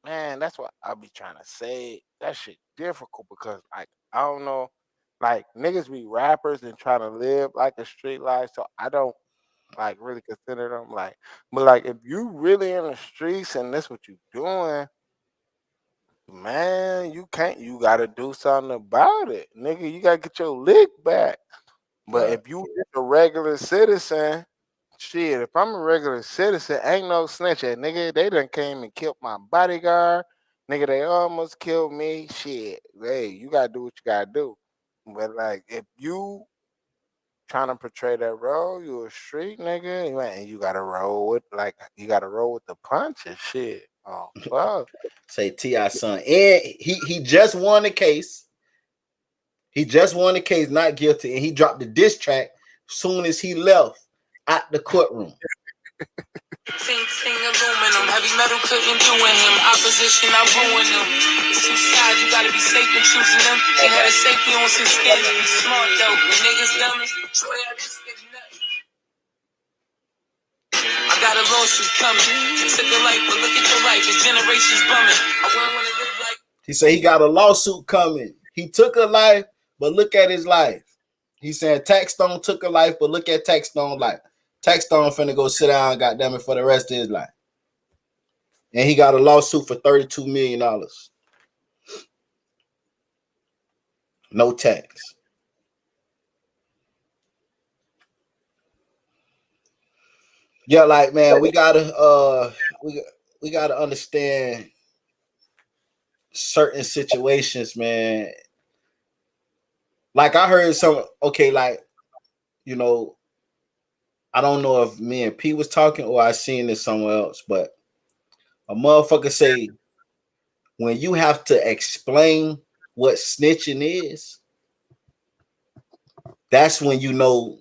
man, that's what I be trying to say. That shit difficult because like I don't know, like niggas be rappers and trying to live like a street life. So I don't like really consider them like, but like if you really in the streets and that's what you doing, man, you can't. You got to do something about it, nigga. You got to get your lick back. But Right. if you just a regular citizen, shit, if I'm a regular citizen, ain't no snitching, nigga. They done came and killed my bodyguard. Nigga, they almost killed me. Shit. Hey, you gotta do what you gotta do. But like if you trying to portray that role, you a street nigga, man, you gotta roll with the punches, shit. Oh fuck. Say T.I. son. And he just won the case. He just won the case, not guilty, and he dropped the diss track soon as he left out the courtroom. Ting aluminum, heavy metal couldn't do in him. Opposition, I ruin them. It's two sides, you gotta be safe in choosing them. They had a safety on some skin. Be smart though, when niggas dumb, swear I just get nuts. I got a lawsuit coming. You took a life, but look at your life. Your generation's bumming. I wouldn't wanna live like. He said he got a lawsuit coming. He took a life, but look at his life. He said Taxstone took a life, but look at Taxstone life. Taxstone finna go sit down, goddamn it, for the rest of his life. And he got a lawsuit for $32 million. No tax. Yeah, like man, we gotta we gotta understand certain situations, man. Like I heard some like you know, I don't know if me and P was talking or I seen this somewhere else, but a motherfucker say when you have to explain what snitching is, that's when you know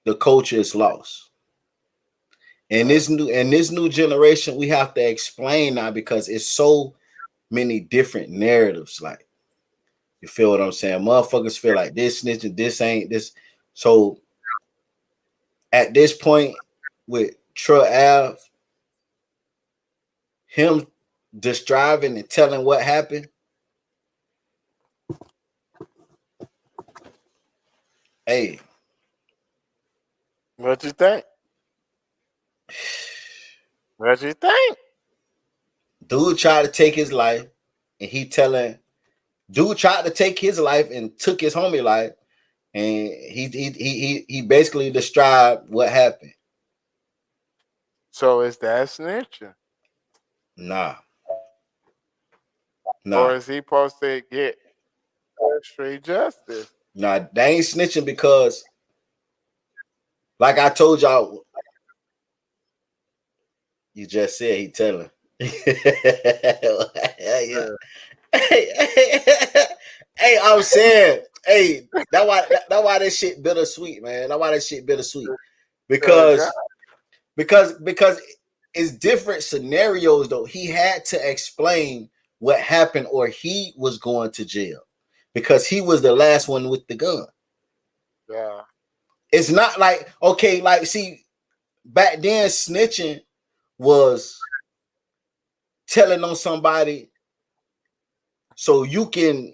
the culture is lost. And this new generation, we have to explain now because it's so many different narratives. Like, you feel what I'm saying? Motherfuckers feel like this snitching, this ain't this. So at this point with Truck Ave, him just driving and telling what happened. Hey, What you think? What you think? dude tried to take his life, and dude tried to take his life and took his homie life, and he basically described what happened. So is that snitching? Nah. Or is he supposed to get straight justice? Nah, they ain't snitching because, like I told y'all, you just said he telling. Yeah. Hey, I'm saying, hey, that why this shit bittersweet, man. That why that shit bittersweet. Because it's different scenarios though. He had to explain what happened or he was going to jail because he was the last one with the gun. Yeah. It's not like, okay, like, see, back then snitching was telling on somebody so you can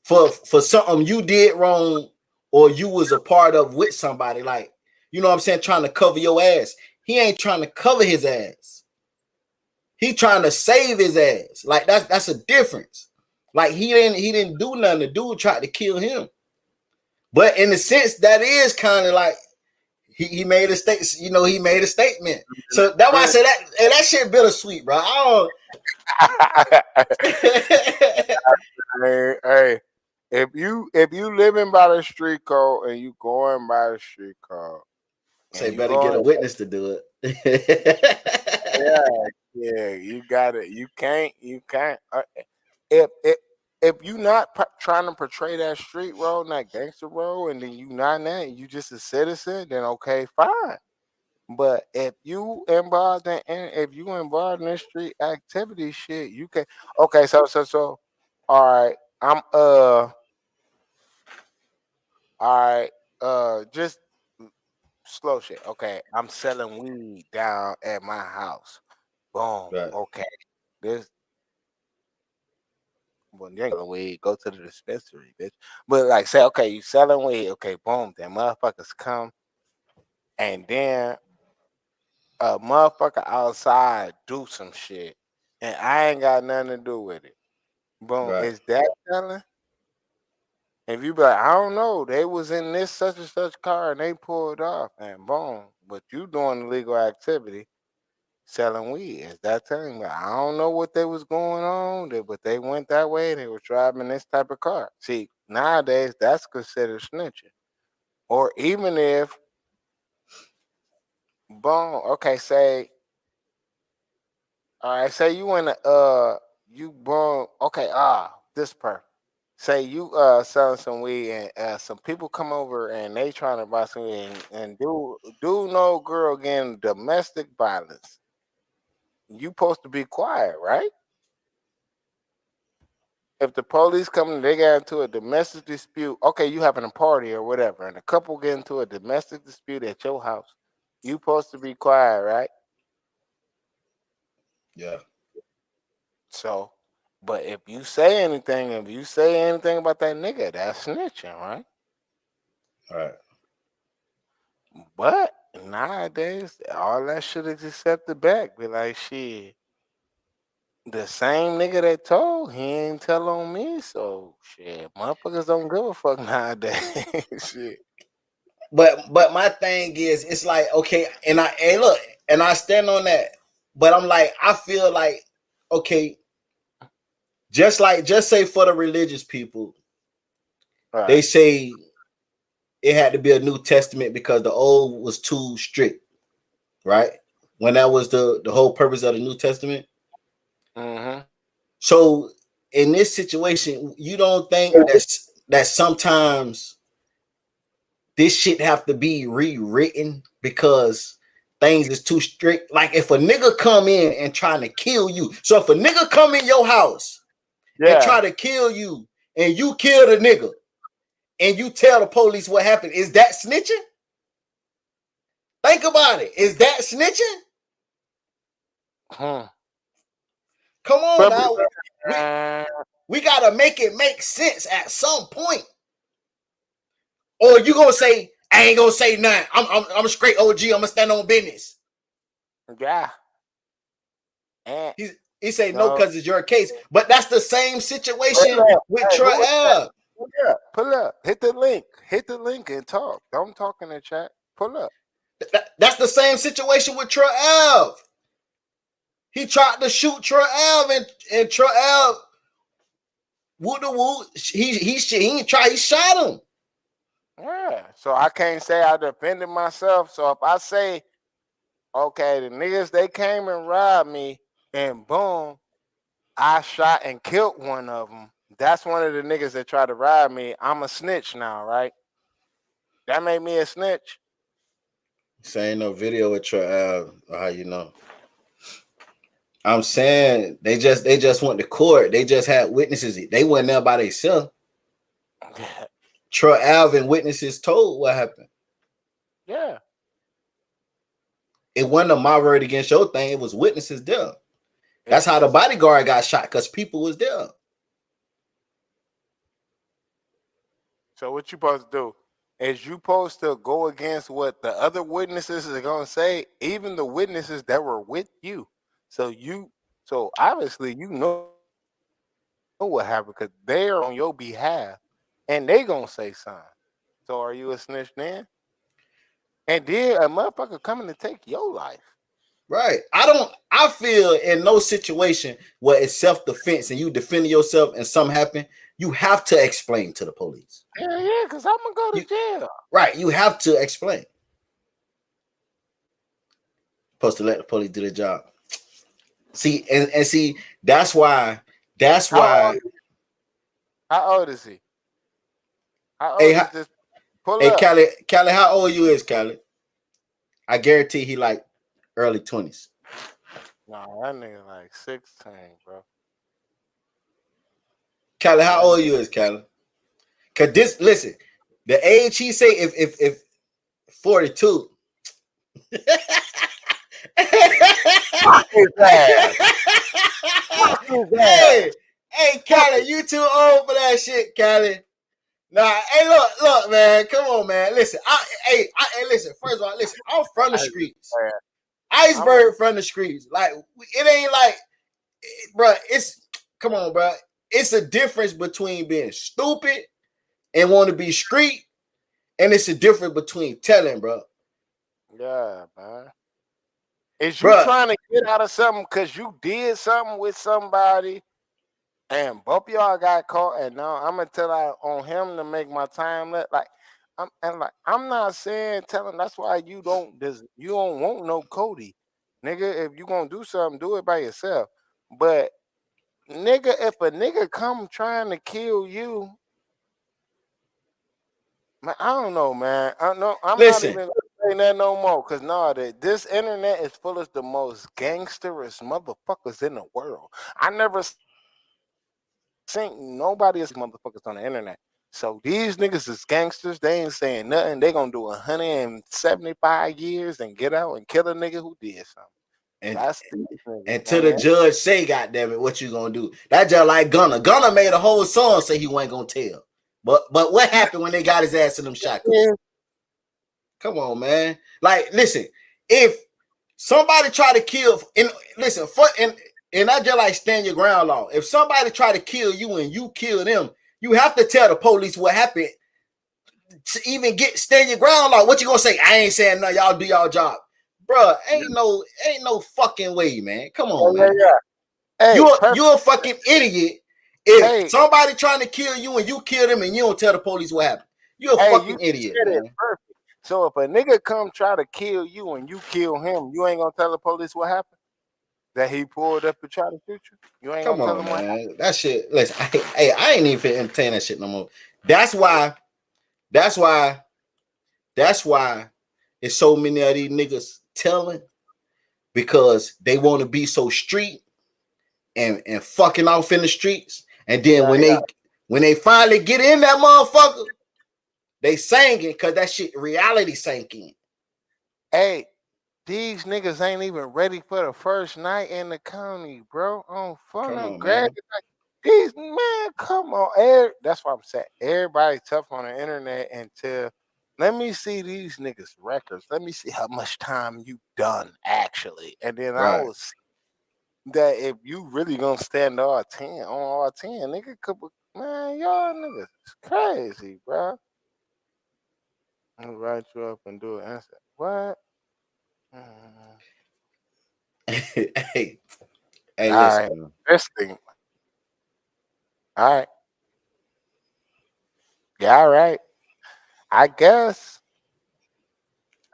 for something you did wrong or you was a part of with somebody, like, you know what I'm saying, trying to cover your ass. He ain't trying to cover his ass. He trying to save his ass. Like that's a difference. Like he didn't do nothing. The dude tried to kill him. But in a sense, that is kind of like he made a statement. You know, he made a statement. So that's why I say that shit bittersweet, bro. Hey, if you living by the street code and you going by the street code, say better get a witness to do it. Yeah, you got it. You can't. If if you not trying to portray that street role, that gangster role, and then you not that, and you just a citizen, then okay, fine. But if you involved in this street activity shit, you can. Okay, so. All right, I'm all right, just slow shit. Okay, I'm selling weed down at my house. Boom. Right. Okay, this. Well, you ain't selling weed. Go to the dispensary, bitch. But like, say, okay, you selling weed. Okay, boom. Then motherfuckers come, and then a motherfucker outside do some shit, and I ain't got nothing to do with it. Boom. Right. Is that selling? If you be like, I don't know, they was in this such and such car and they pulled off, and boom. But you doing illegal activity, selling weed. Is that telling me? I don't know what they was going on, but they went that way. They were driving this type of car. See, nowadays that's considered snitching. Or even if, boom, okay, say, all right, say you in a you boom, okay, this perfect. Say you selling some weed and some people come over and they trying to buy some weed and do no girl getting domestic violence. You supposed to be quiet, right? If the police come and they get into a domestic dispute, okay, you having a party or whatever, and a couple get into a domestic dispute at your house, you supposed to be quiet, right? Yeah. So, but if you say anything about that nigga, that's snitching, right? All right. But nowadays, all that shit is accepted back. Be like, shit, the same nigga that told, he ain't tell on me. So, shit, motherfuckers don't give a fuck nowadays. Shit. But my thing is, it's like, okay, and look, and I stand on that. But I'm like, I feel like, okay, just say for the religious people, Right. they say it had to be a New Testament because the old was too strict, right? When that was the whole purpose of the New Testament. Mm-hmm. So in this situation, you don't think that sometimes this shit have to be rewritten because things is too strict? Like if a nigga come in and trying to kill you, so if a nigga come in your house and try to kill you and you kill the nigga and you tell the police what happened, is that snitching? Think about it. Is that snitching? Come on now. We gotta make it make sense at some point. Or you gonna say, I ain't gonna say nothing. I'm a straight OG, I'm gonna stand on business. Yeah. He say no because it's your case. But that's the same situation with Troy Ave. Pull up. Hit the link. Hit the link and talk. Don't talk in the chat. Pull up. That's the same situation with Troy Ave. He tried to shoot Troy Ave and Troy Ave he shot him. Yeah. So I can't say I defended myself. So if I say, okay, the niggas, they came and robbed me and boom, I shot and killed one of them. That's one of the niggas that tried to rob me. I'm a snitch now, right? That made me a snitch. Saying no video with Troy Ave, how you know? I'm saying they just went to court. They just had witnesses. They weren't there by themselves. Troy Alvin witnesses told what happened. Yeah. It wasn't a my word against your thing. It was witnesses there. That's how the bodyguard got shot, because people was there. So what you supposed to do? Is you supposed to go against what the other witnesses are gonna say, even the witnesses that were with you. So obviously you know what happened because they're on your behalf and they gonna say something. So are you a snitch then? And then a motherfucker coming to take your life. Right. I feel in no situation where it's self-defense and you defending yourself and something happen, you have to explain to the police. Yeah, because I'm gonna go to jail. Right. You have to explain. Supposed to let the police do their job. See, and see, that's why How old is he? How Hey, old is this? Pull hey, up. Callie, how old you is, Callie? I guarantee he like early 20s. Nah, that nigga like 16, bro. Callie, how old you is, Callie? Cause this, listen, the age he say if 42. Fuck his ass. Fuck his ass. Hey, Callie, you too old for that shit, Callie. Nah, hey, look, man, come on, man. Listen, hey, listen. First of all, listen, I'm from the streets. Iceberg from the streets. Like, it ain't like, bro. It's come on, bro. It's a difference between being stupid and want to be street, and it's a difference between telling, bro. Yeah, man. Is you trying to get out of something because you did something with somebody and both y'all got caught, and now I'm gonna tell on him to make my time like I'm not saying telling. That's why you don't want no Cody, nigga. If you gonna do something, do it by yourself. But nigga, if a nigga come trying to kill you, man, I don't know, man. I'm not even gonna say that no more, cause this internet is full of the most gangsterous motherfuckers in the world. I never seen nobody as motherfuckers on the internet. So these niggas is gangsters. They ain't saying nothing. They gonna do 175 years and get out and kill a nigga who did something. And that's until the judge say, "Goddamn it, what you gonna do?" That just like Gunna. Gunna made a whole song say he wasn't gonna tell. But what happened when they got his ass in them shotguns? Yeah. Come on, man. Like, listen, if somebody try to kill, and listen, and I just like stand your ground law. If somebody try to kill you and you kill them, you have to tell the police what happened to even stand your ground law. What you gonna say? I ain't saying nothing. Y'all do y'all job, bro. Ain't no fucking way, man. Come on, man. Yeah. Hey, you're a fucking idiot. If somebody trying to kill you and you kill them and you don't tell the police what happened, you're a fucking idiot, man. Perfect. So if a nigga come try to kill you and you kill him, you ain't gonna tell the police what happened? That he pulled up to try to shoot you? You ain't gonna tell him what happened? That shit, listen, I ain't even entertain that shit no more. That's why it's so many of these niggas telling, because they want to be so street and fucking off in the streets. And then when they finally get in that motherfucker, they singing because that shit reality sank in. Hey, these niggas ain't even ready for the first night in the county, bro. On fun, these man, come on. That's what I'm saying. Everybody tough on the internet until let me see these niggas records. Let me see how much time you done actually, and then I will see that if you really gonna stand R10 on R10, nigga, man, y'all niggas is crazy, bro. I'll write you up and do it. I said, what? Hey, all right. This thing. All right. Yeah, all right. I guess.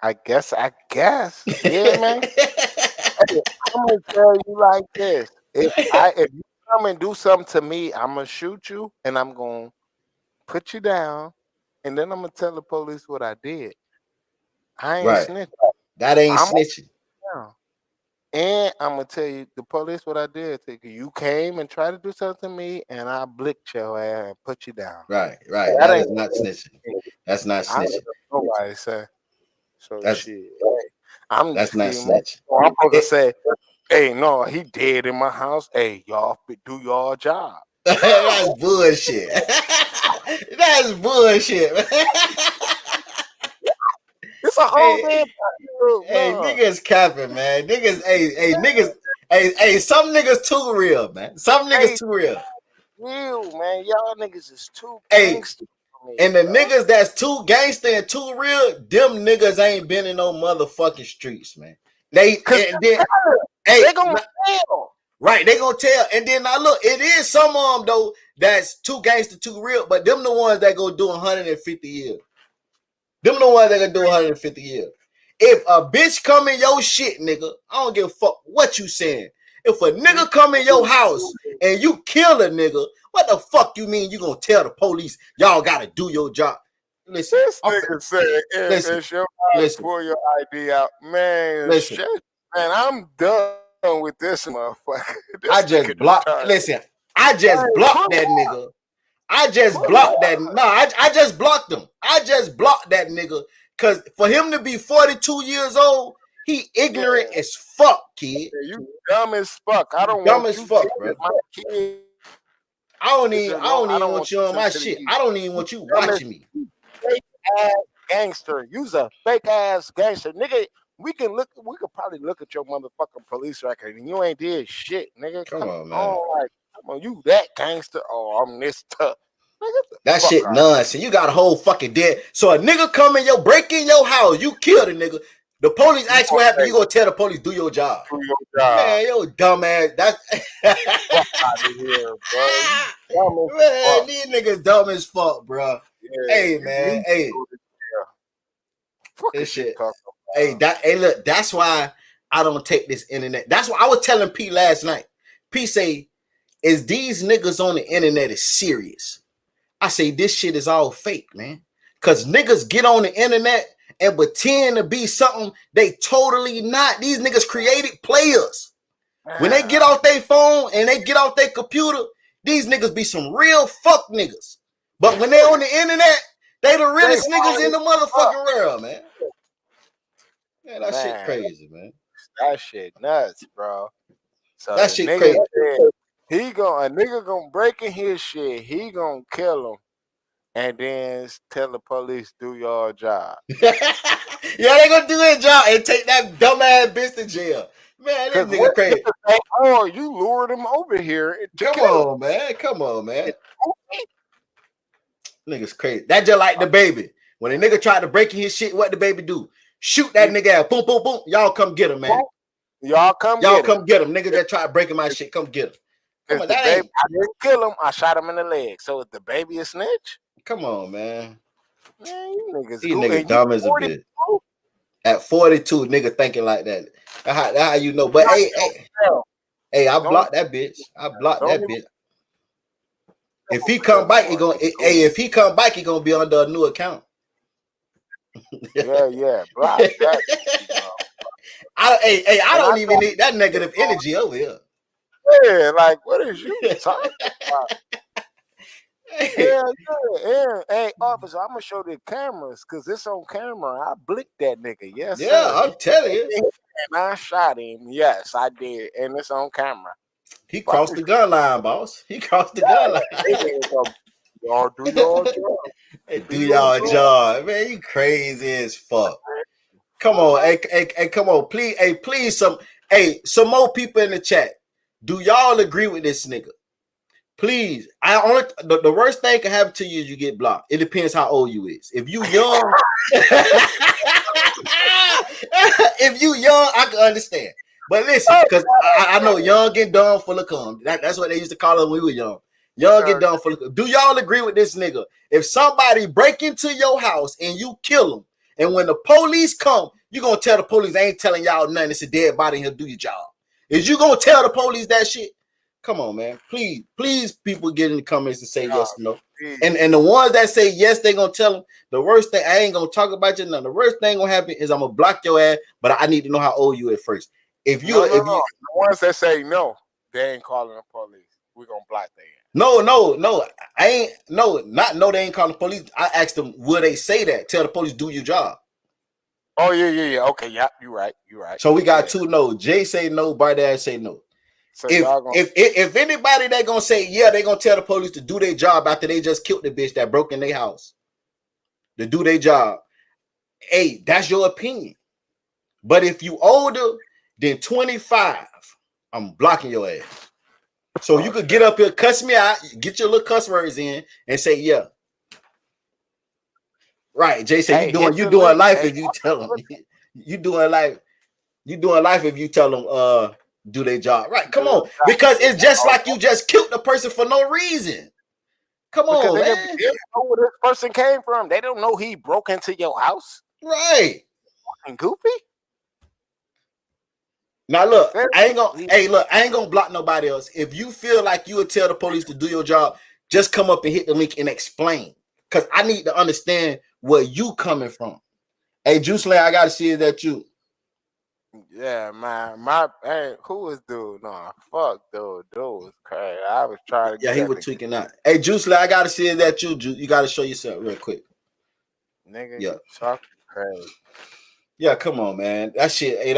Yeah, man. Hey, I'm gonna tell you like this. If you come and do something to me, I'm gonna shoot you and I'm gonna put you down, and then I'm gonna tell the police what I did. I ain't snitching. That ain't snitching. And I'm gonna tell you the police what I did. You came and tried to do something to me, and I blicked your ass and put you down. Right. That is not snitching. That's not snitching. Nobody say. So that's shit. I'm that's not snitching. I'm supposed to say, hey, no, he dead in my house. Hey, y'all do y'all job. That's bullshit. That's bullshit. It's a whole damn. Hey, niggas capping, man. Some niggas too real, man. Some niggas too real. Real, man. Y'all niggas is too gangster. And the niggas that's too gangster and too real, them niggas ain't been in no motherfucking streets, man. They gonna tell. Right, they gonna tell. And then now look, it is some of them though that's too gangster, too real, but them the ones that go do 150 years. Them the ones that gonna do 150 years. If a bitch come in your shit, nigga, I don't give a fuck what you saying. If a nigga come in your house and you kill a nigga, what the fuck you mean you gonna tell the police y'all gotta do your job? Listen, This nigga said, if it's your listen, pull your ID out, man. listen. Shit, man, I'm done with this motherfucker. This I just nigga blocked. retarded. Listen, I just blocked that nigga. I just blocked that. No, I just blocked him. I just blocked that nigga. Cause for him to be 42 years old, he ignorant as fuck, kid. Yeah, you dumb as fuck. I don't Dumb want as you fuck, bro. my kid. I don't even want you on my shit. I don't even want you watching me. Fake ass gangster. You's a fake ass gangster, nigga. We could probably look at your motherfucking police record and you ain't did shit, nigga. Come on, man. Come on, you that gangster? Oh, I'm this tough. Nigga, that shit nonsense. You got a whole fucking dead. So a nigga come in break in your house, you kill the nigga. The police ask what happened, you gonna tell the police do your job. Do your job. Man, yo dumb ass. That's fuck out of here, bro. Man, these niggas dumb as fuck, bro. Yeah, hey, man, hey. This shit. Hey, look, that's why I don't take this internet. That's why I was telling P last night. P say, is these niggas on the internet is serious? I say this shit is all fake, man. Cause niggas get on the internet and pretend to be something they totally not. These niggas created players. When they get off their phone and they get off their computer, these niggas be some real fuck niggas. But when they on the internet, they the realest niggas in the motherfucking world, man. Man, that shit crazy, man. That shit nuts, bro. So that shit crazy. A nigga gonna break in his shit. He gonna kill him, and then tell the police do your job. Yeah, they gonna do their job and take that dumbass bitch to jail. Man, this nigga crazy. Oh, you lured him over here. Come on, man. Niggas crazy. That just like the baby. When a nigga tried to break in his shit, what the baby do? Shoot that nigga out. Boom, boom, boom. Y'all come get him, man. Y'all come get him. Nigga that tried breaking my shit, come get him. Come on, that baby, I didn't kill him. I shot him in the leg. So is the baby a snitch? Come on, man. Man, you niggas These niggas dumb as a bitch. At 42, nigga thinking like that. That's how you know. But hey, I blocked that bitch. If he come back, he gonna be under a new account. Yeah. Block that. I don't even need that negative energy over here. Yeah, like what is you talking about? Yeah. Hey, officer, I'm gonna show the cameras because it's on camera. I blinked that nigga. Yes, yeah, sir. I'm telling you. And I shot him. Yes, I did, and it's on camera. He crossed the gun line, boss. He crossed the gun line. Y'all do your job. Hey, do y'all job, man. You crazy as fuck. Come on, hey, come on, please, some more people in the chat. Do y'all agree with this nigga? Please, the worst thing can happen to you is you get blocked. It depends how old you is. If you young, I can understand. But listen, because I know young and dumb full of cum. That's what they used to call it when we were young. Young and dumb full of cum. Do y'all agree with this nigga? If somebody break into your house and you kill them, and when the police come, you gonna tell the police, I ain't telling y'all nothing. It's a dead body and he'll do your job. Is you gonna tell the police that shit? Come on, man. Please, people get in the comments and say yes or no. And the ones that say yes, they gonna tell them. The worst thing, I ain't gonna talk about you. None. The worst thing gonna happen is I'm gonna block your ass, but I need to know how old you at first. If you, the ones that say no, they ain't calling the police. We gonna block their ass. No. I ain't no. They ain't calling the police. I asked them, will they say that? Tell the police do your job. Oh yeah. Okay, yeah, you right. So we got two no. Jay say no. Bardad say no. So if anybody they gonna say yeah, they gonna tell the police to do their job after they just killed the bitch that broke in their house. To do their job. Hey, that's your opinion. But if you older than 25, I'm blocking your ass. So you could get up here, cuss me out, get your little cuss words in, and say yeah. Right, Jay said you doing life if you tell them. You doing life if you tell them do their job. Right, come on. Because it's just like you just killed the person for no reason. Come on, man. They don't know where this person came from. They don't know he broke into your house. Right. Fucking goofy. Now look, I ain't gonna block nobody else. If you feel like you would tell the police to do your job, just come up and hit the link and explain. Cause I need to understand where you coming from. Hey, Juice Lane, I gotta see is that you. Yeah, my hey, who is dude? No, fuck dude. Dude was crazy. I was trying to Yeah, get he that was tweaking out. Hey, Juice Lane, I gotta see is that you. You gotta show yourself real quick. nigga, Yeah. you talking crazy. Yeah, come on, man. That shit, hey,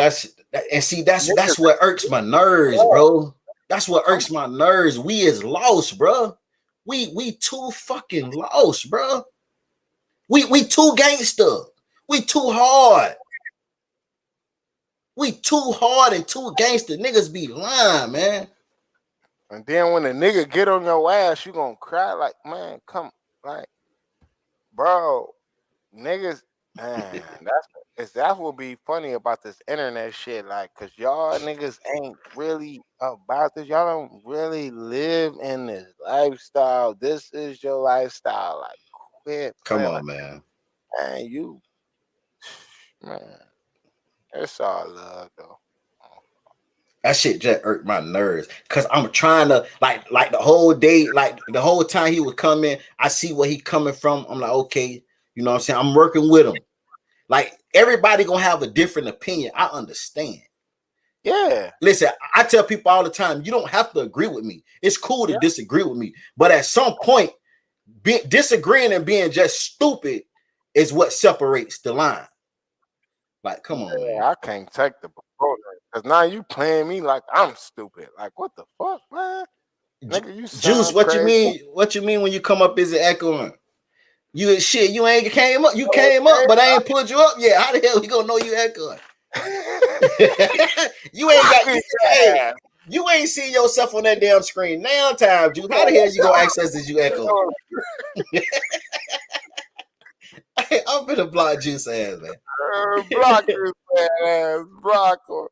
and see, that's what irks my nerves, bro. That's what irks my nerves. We is lost, bro. We too fucking lost, bro. We too gangster. We too hard. We too hard and too gangster. Niggas be lying, man. And then when the nigga get on your ass, you gonna cry like, man, come, like, bro, niggas, man, that's what be funny about this internet shit, like, cause y'all niggas ain't really about this. Y'all don't really live in this lifestyle. This is your lifestyle. Like, quit. Come on, like, man. man, you, man, it's all love though. That shit just irked my nerves. Cause I'm trying to like the whole day, like the whole time he was coming, I see where he coming from. I'm like, okay, you know what I'm saying? I'm working with him. Like everybody gonna have a different opinion. I understand. Yeah. Listen, I tell people all the time, you don't have to agree with me. It's cool to disagree with me. But at some point, disagreeing and being just stupid is what separates the line. Like, come on, man. I can't take the proposal because now you playing me like I'm stupid. Like, what the fuck, man? Nigga, you Juice, what you mean? What you mean when you come up as an echoing? You shit, you ain't came up. You came up, but I ain't pulled you up yet. How the hell we gonna know you echoing? You ain't got hey, you ain't seen yourself on that damn screen now time, Juice. How the hell you gonna access this you echo? I'm gonna block Juice ass, man. Block his ass, block her.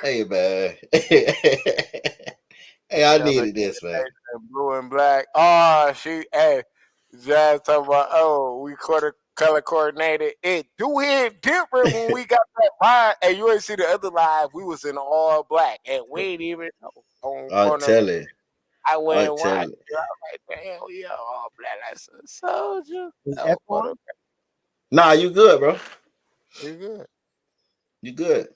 Hey, man. Hey, I needed this, man. Blue and black. Oh, hey, Jazz talking about, oh, we color coordinated. It do hit different when we got that vibe. Hey, you ain't see the other live. We was in all black, and we ain't even I'll tell it. I went and watched it. I was like, damn, we all black. That's a soldier. Nah, you good, bro. You good. You good.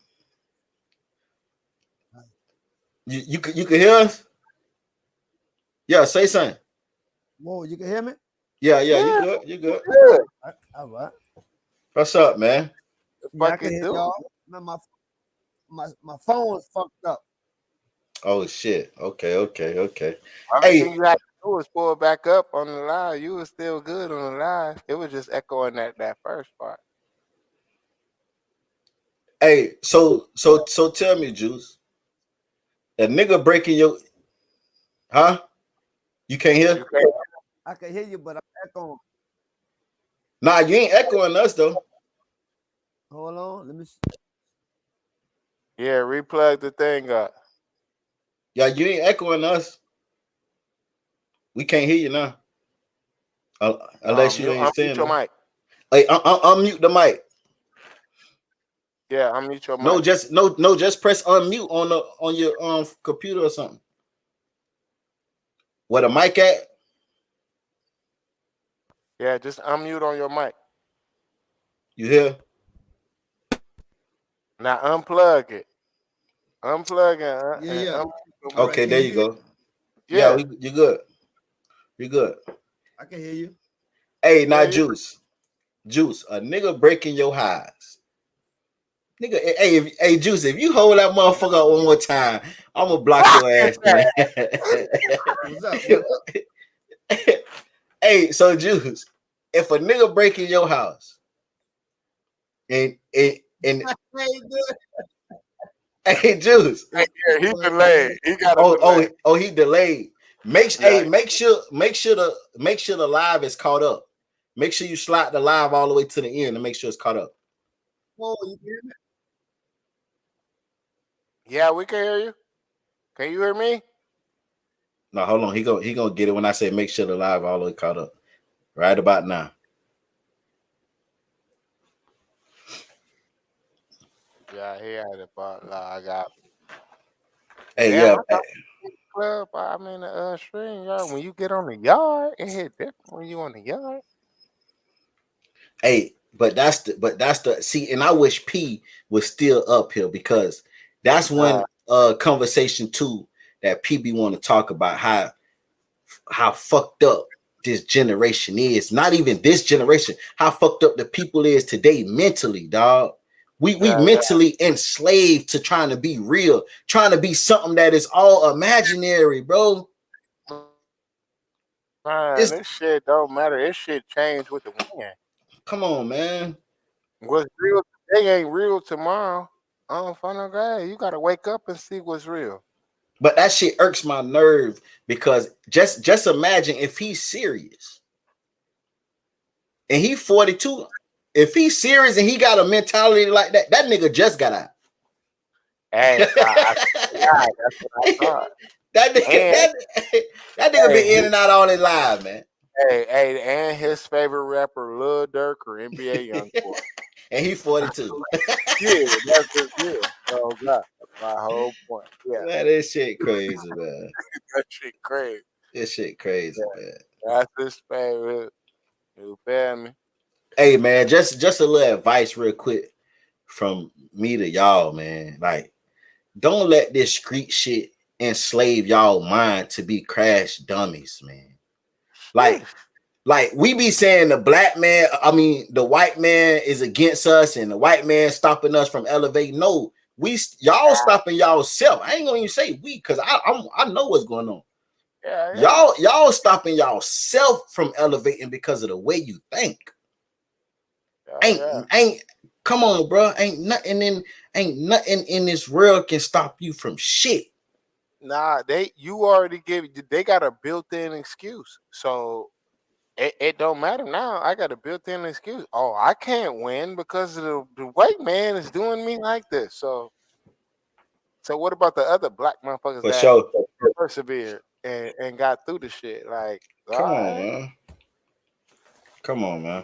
You can hear us? Yeah, say something. Whoa, you can hear me? Yeah, you good. You good. All right. What's up, man? Yeah, I can hear y'all. Man, my phone is fucked up. Oh shit. Okay. Hey, you had to do is pull it back up on the live. You was still good on the live. It was just echoing that first part. Hey, so tell me, Juice. A nigga breaking your You can't hear? I can hear you, but I'm echoing. Nah, you ain't echoing us though. Hold on, let me see. Yeah, replug the thing up. Yeah, you ain't echoing us. We can't hear you now. Unless you ain't saying your mic. Hey, unmute the mic. Yeah, unmute your mic. Just press unmute on your computer or something. Where the mic at? Yeah, just unmute on your mic. You hear? Now unplug it. Unplug it. Yeah. Okay, right, there you go. Yeah, you good. You good. I can hear you. Hey, now Juice, a nigga breaking your highs. Nigga, hey, Juice, if you hold that motherfucker up one more time, I'm gonna block your ass, man. What's up? Hey, so Juice, if a nigga breaking your house, and hey, Juice, yeah, he delayed. He got a delay. He delayed. Make sure the live is caught up. Make sure you slide the live all the way to the end and make sure it's caught up. Oh, you hear me? Yeah, we can hear you. Can you hear me? No, hold on. He gonna get it when I say make sure the live all the way caught up. Right about now. Yeah, he had it, but I got. Hey, Damn, yeah. I thought club. I mean, the stream yard. When you get on the yard, it hit different when you on the yard. Hey, but that's the see, and I wish P was still up here because that's when conversation too that PB want to talk about how fucked up this generation is. Not even this generation, how fucked up the people is today mentally, dog. We mentally enslaved to trying to be real, trying to be something that is all imaginary, bro. Man, It's this shit don't matter. This shit changed with the wind. come on, man. What's real today ain't real tomorrow. I don't find no guy. You gotta wake up and see what's real. But that shit irks my nerve because just imagine if he's serious and he 42. If he's serious and he got a mentality like that, that nigga just got out. Hey, that's what I thought. that nigga, that nigga been in and out all his life, man. Hey, and his favorite rapper, Lil Durk or NBA YoungBoy. And he 42. Yeah, that's just real. Oh God, that's my whole point. Yeah, Man, this shit crazy, man. that shit crazy. This shit crazy, man. That's his favorite. You feel me? Hey, man, just a little advice real quick from me to y'all, man. Like, don't let this street shit enslave y'all mind to be crash dummies, man. Like we be saying the black man, I mean the white man is against us and the white man stopping us from elevating. No, y'all stopping y'all self. I ain't gonna even say we because I know what's going on. Yeah. Y'all stopping y'all self from elevating because of the way you think. Ain't come on, bro. Ain't nothing in this world can stop you from shit. Nah, they got a built-in excuse. So it don't matter now. I got a built-in excuse. Oh, I can't win because the white man is doing me like this. So what about the other black motherfuckers For that sure. persevered and got through the shit? Like, Come on, man. Come on, man.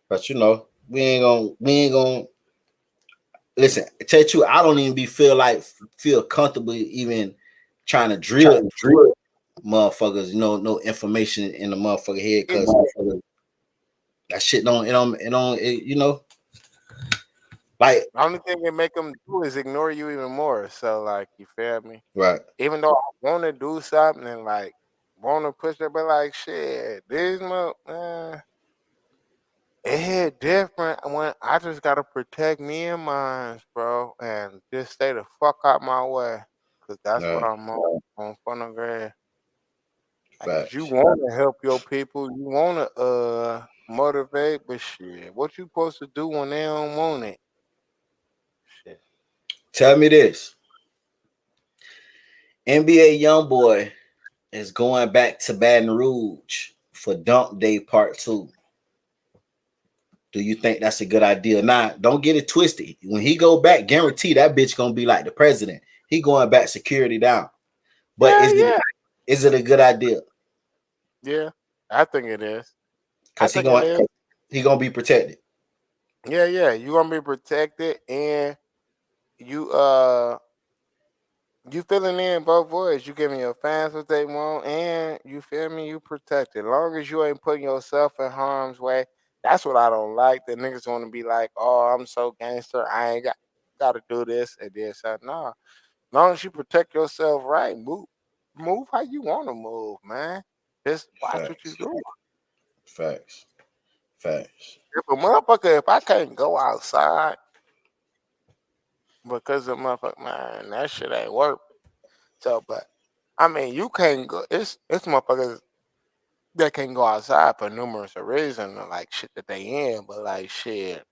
But you know, we ain't gonna listen. I tell you, I don't even feel comfortable even trying to drill motherfuckers. You know, no information in the motherfucker head because that shit you know. Like the only thing they make them do is ignore you even more. So, like, you feel me? Right. Even though I want to do something and like want to push it, but like shit, this man, it hit different when I just gotta protect me and mine, bro, and just stay the fuck out my way, cause that's what I'm on front of grade. Like, you want to help your people, you want to motivate, but shit, what you supposed to do when they don't want it? Shit. Tell me this. NBA YoungBoy is going back to Baton Rouge for Dunk Day Part 2. Do you think that's a good idea? Nah, don't get it twisted. When he go back, guarantee that bitch gonna be like the president. He going back security down. But is it a good idea? Yeah, I think it is. Because he gonna be protected. Yeah, you gonna be protected, and you filling in both voids. You giving your fans what they want, and you feel me, you protected. As long as you ain't putting yourself in harm's way. That's what I don't like. The niggas want to be like, oh, I'm so gangster, I ain't got to do this and this. Nah. As long as you protect yourself right, move how you want to move, man. Just watch what you do. Facts. If I can't go outside because of motherfucker, man, that shit ain't work. So, but I mean, you can't go. It's motherfuckers that can go outside for numerous reasons, like shit that they in. But like shit,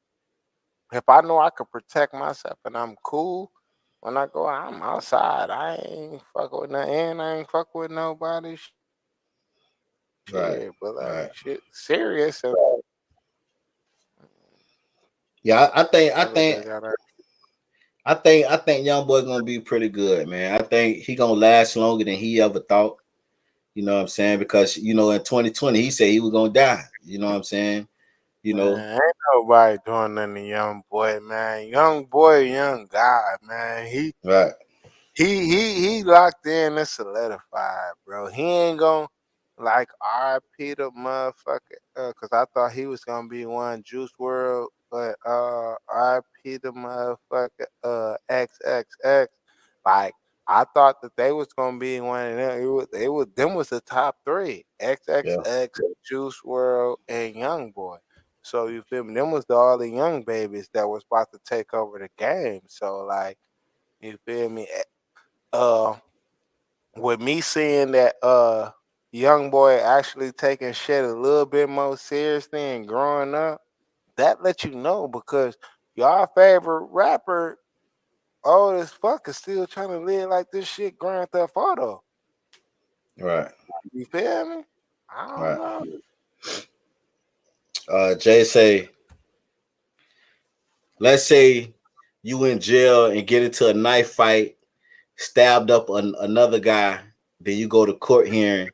if I know I can protect myself and I'm cool when I go, I'm outside. I ain't fuck with nothing. I ain't fuck with nobody. Shit, but like shit, serious. And, yeah, I think YoungBoy gonna be pretty good, man. I think he gonna last longer than he ever thought. You know what I'm saying? Because you know, in 2020, he said he was gonna die. You know what I'm saying? You know, Man, ain't nobody doing nothing to young boy, man. Young boy, young guy, man. right? He locked in and solidified, bro. He ain't gonna like RIP the motherfucker. Cause I thought he was gonna be one Juice World, but RIP the motherfucker XXX. Like I thought that they was gonna be one of them. Them was the top three. Yeah, XXX, Juice World, and Young Boy. So you feel me? Them was all the young babies that was about to take over the game. So like you feel me? uh with me seeing that young boy actually taking shit a little bit more seriously and growing up, that let you know because y'all favorite rapper old as fuck is still trying to live like this shit Grand Theft Auto. right, You feel me? I don't right. know. Jay say, let's say you in jail and get into a knife fight, stabbed up another guy, then you go to court hearing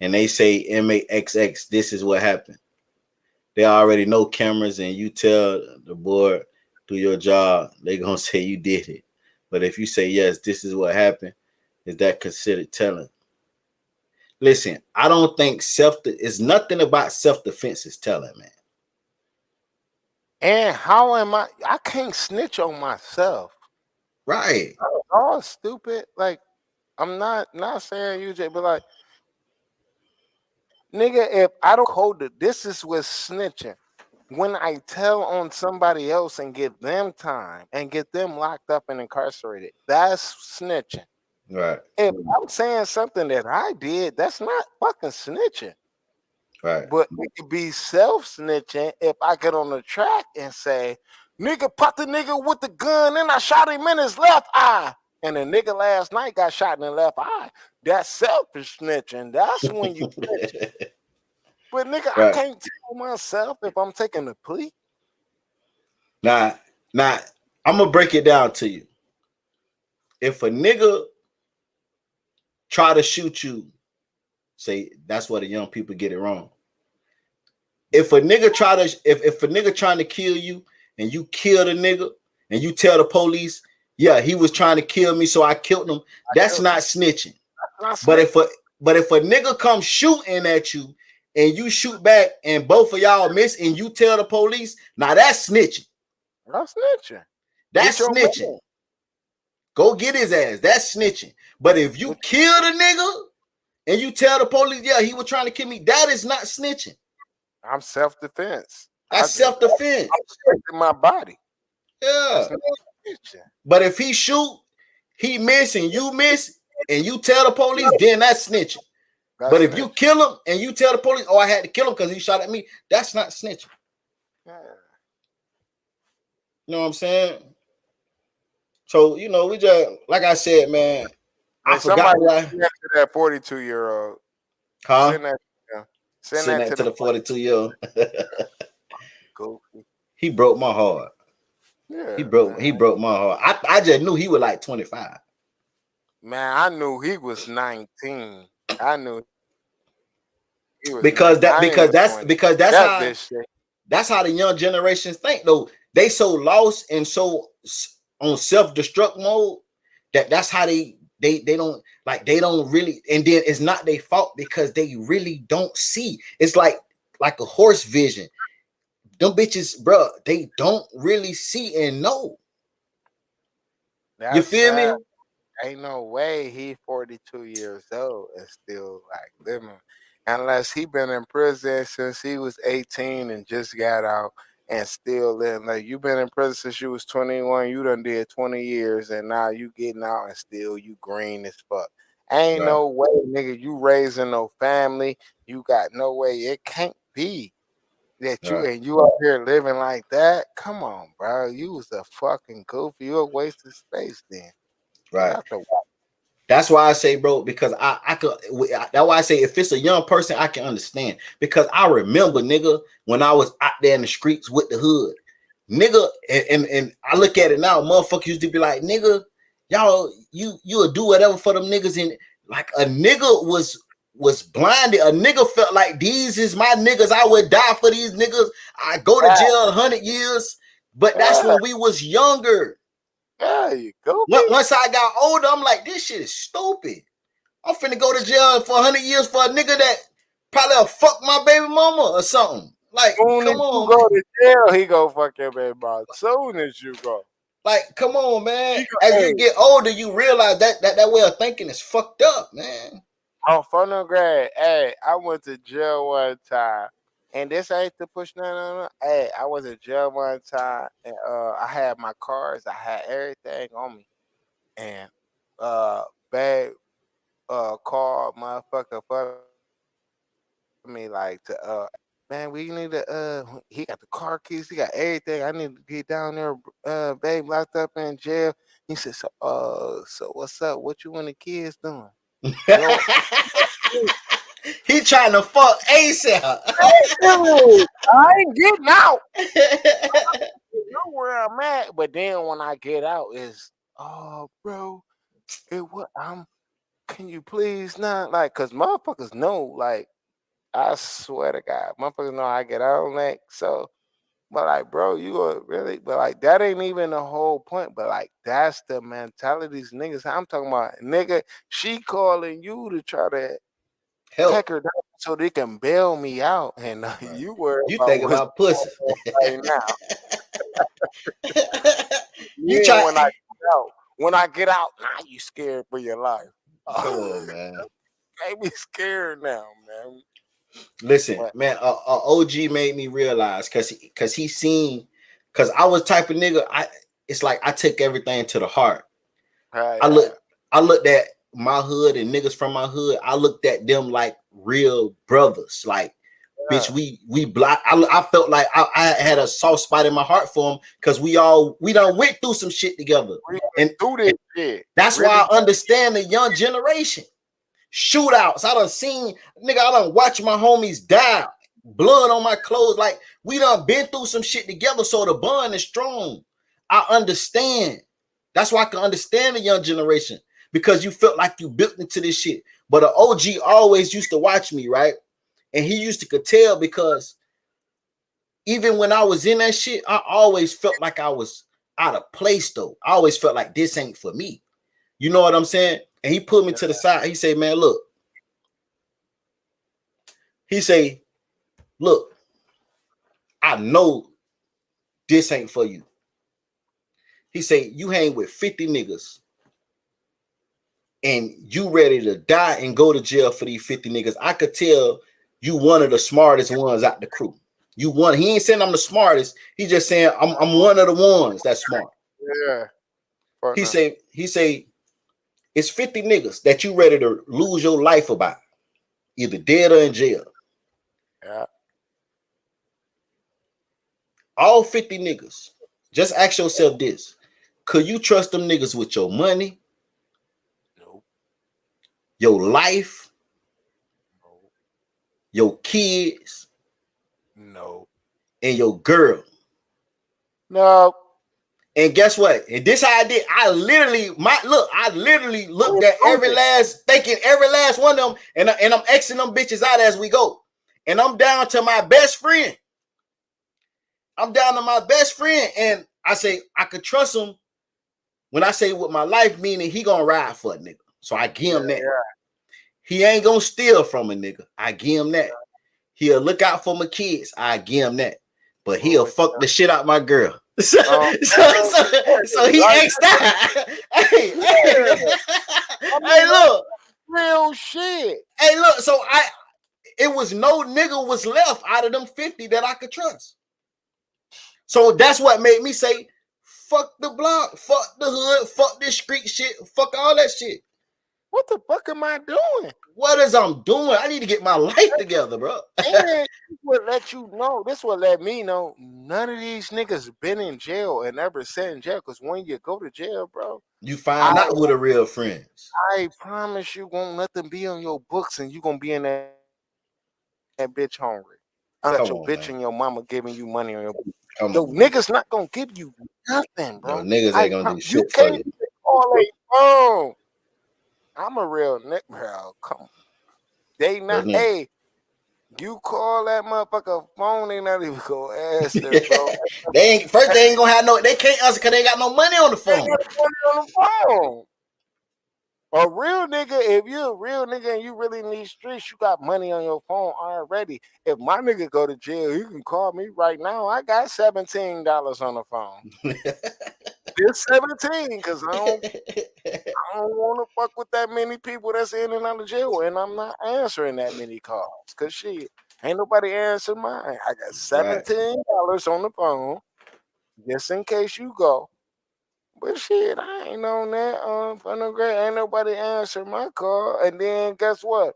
and they say inmate XX, this is what happened. They already know cameras and you tell the board, do your job, they gonna say you did it. But if you say yes, this is what happened, is that considered telling? Listen, I don't think it's nothing about self-defense is telling, man. And how am I can't snitch on myself. Right. All stupid. Like I'm not saying you, Jay, but like, nigga, if I don't hold it, this is with snitching. When I tell on somebody else and give them time and get them locked up and incarcerated, that's snitching. Right. If I'm saying something that I did, that's not fucking snitching. Right. But it could be self-snitching if I get on the track and say, nigga popped the nigga with the gun and I shot him in his left eye. And the nigga last night got shot in the left eye. That's selfish snitching. That's when you snitch. But nigga, I Right. can't tell myself if I'm taking a plea. Now, I'm gonna break it down to you. If a nigga try to shoot you, say that's where the young people get it wrong. If a nigga if a nigga trying to kill you and you kill the nigga and you tell the police, yeah, he was trying to kill me, so I killed him, that's not snitching. But if a nigga comes shooting at you and you shoot back and both of y'all miss and you tell the police, now that's snitching. That's snitching. That's snitching. Man. Go get his ass. That's snitching. But if you kill the nigga and you tell the police, yeah, he was trying to kill me, that is not snitching. I'm self-defense. That's self-defense. I'm protecting my body. Yeah. But if he shoot, he miss and you miss, and you tell the police, then that's snitching. But if you kill him and you tell the police, oh, I had to kill him because he shot at me, that's not snitching. Yeah. You know what I'm saying? So, you know, we just, like I said, man, I forgot why. That 42-year-old. Huh? Send that to the 42-year-old. He broke my heart. Yeah, he broke my heart. I just knew he was like 25. Man, I knew he was 19. I knew he was because that's how the young generations think though. They so lost and so on self-destruct mode that's how they don't really, and then it's not their fault because they really don't see. It's like a horse vision. Them bitches, bro, they don't really see and know. You feel me? Ain't no way he 42 years old and still like living, unless he been in prison since he was 18 and just got out and still living. Like you been in prison since you was 21, you done did 20 years and now you getting out and still you green as fuck. Ain't no way, nigga, you raising no family. You got no way. It can't be that you and you up here living like that. Come on, bro. You was a fucking goofy. You a waste of space then. Right. That's why I say, bro, because I could. That's why I say if it's a young person, I can understand. Because I remember, nigga, when I was out there in the streets with the hood, nigga, and I look at it now, motherfuckers used to be like, nigga, y'all, you'll do whatever for them niggas. And like a nigga was was blinded. A nigga felt like these is my niggas. I would die for these niggas. I go to jail 100 years. But that's when we was younger. Yeah, you go. Once I got older, I'm like, this shit is stupid. I'm finna go to jail for 100 years for a nigga that probably fuck my baby mama or something. Like, soon come as on, you go man. to jail, he go fuck your baby mama. Soon as you go. Like, come on, man. As you get older, you realize that way of thinking is fucked up, man. On phonograph, hey, I went to jail one time. And this ain't to push nothing on. Hey, I was in jail one time, and I had my cards, I had everything on me, and babe, called motherfucker for me like to man, we need to he got the car keys, he got everything. I need to get down there, babe, locked up in jail. He said, so what's up? What you and the kids doing? He trying to fuck ASAP. I ain't getting out. I know where I'm at, but then when I get out, is bro, can you please not like, cause motherfuckers know, like, I swear to God, motherfuckers know I get out on that. So, but like, bro, you are really, but like, that ain't even the whole point. But like, that's the mentalities niggas. I'm talking about, nigga. She calling you to try to take her down so they can bail me out, and you were think about pussy right now. You try when I get out, now you scared for your life. Come on, man. Made me scared now, man. Listen, man, OG made me realize cause he seen, cause I was type of nigga. It's like I took everything to the heart. I looked at my hood and niggas from my hood. I looked at them like real brothers. Like, bitch, we block. I felt like I had a soft spot in my heart for them because we done went through some shit together. And through this shit. That's why I understand the young generation. Shootouts. I done watched my homies die. Blood on my clothes. Like, we done been through some shit together, so the bond is strong. I understand. That's why I can understand the young generation, because you felt like you built into this shit. But an OG always used to watch me, right? And he used to could tell, because even when I was in that shit, I always felt like I was out of place, though. I always felt like this ain't for me. You know what I'm saying? And he put me to the side. He say, man, look. He say, look, I know this ain't for you. He say, you hang with 50 niggas and you ready to die and go to jail for these 50 niggas. I could tell you one of the smartest ones out the crew. You one. He ain't saying I'm the smartest. He just saying I'm one of the ones that's smart. Yeah. He say, it's 50 niggas that you ready to lose your life about, either dead or in jail. Yeah. All 50 niggas. Just ask yourself this. Could you trust them niggas with your money? Nope. Your life? Nope. Your kids? No. And your girl? No. And guess what? And this how I did. I literally looked at every last one of them, and I'm Xing them bitches out as we go. And I'm down to my best friend. And I say I could trust him when I say with my life, meaning he gonna ride for a nigga. So I give him that. Yeah. He ain't gonna steal from a nigga. I give him that. He'll look out for my kids. I give him that. But he'll fuck the shit out my girl. So he X'd out. Hey, look. Real shit. Hey, look. So it was no nigga was left out of them 50 that I could trust. So that's what made me say, fuck the block, fuck the hood, fuck this street shit, fuck all that shit. What the fuck am I doing? What is I'm doing? I need to get my life together, bro. And this would let you know. This would let me know none of these niggas been in jail and ever sat in jail. Because when you go to jail, bro, you find out who the real friends. I promise you won't let them be on your books, and you gonna be in that bitch hungry. Unless your bitch and your mama giving you money on your book. Yo, niggas not gonna give you nothing, bro. Yo, niggas ain't gonna do shit for you. All they phone. I'm a real nigga, bro. Come on. They not. Hey, you call that motherfucker phone, they not even gonna answer, bro. They ain't gonna have no. They can't answer because they got no money on the phone. They got money on the phone. A real nigga, if you a real nigga and you really need streets, you got money on your phone already. If my nigga go to jail, you can call me right now. I got $17 on the phone. It's 17 because I don't want to fuck with that many people that's in and out of jail, and I'm not answering that many calls because shit, ain't nobody answering mine. I got $17 on the phone just in case you go. But shit, I ain't on that. For no great, ain't nobody answer my call. And then guess what?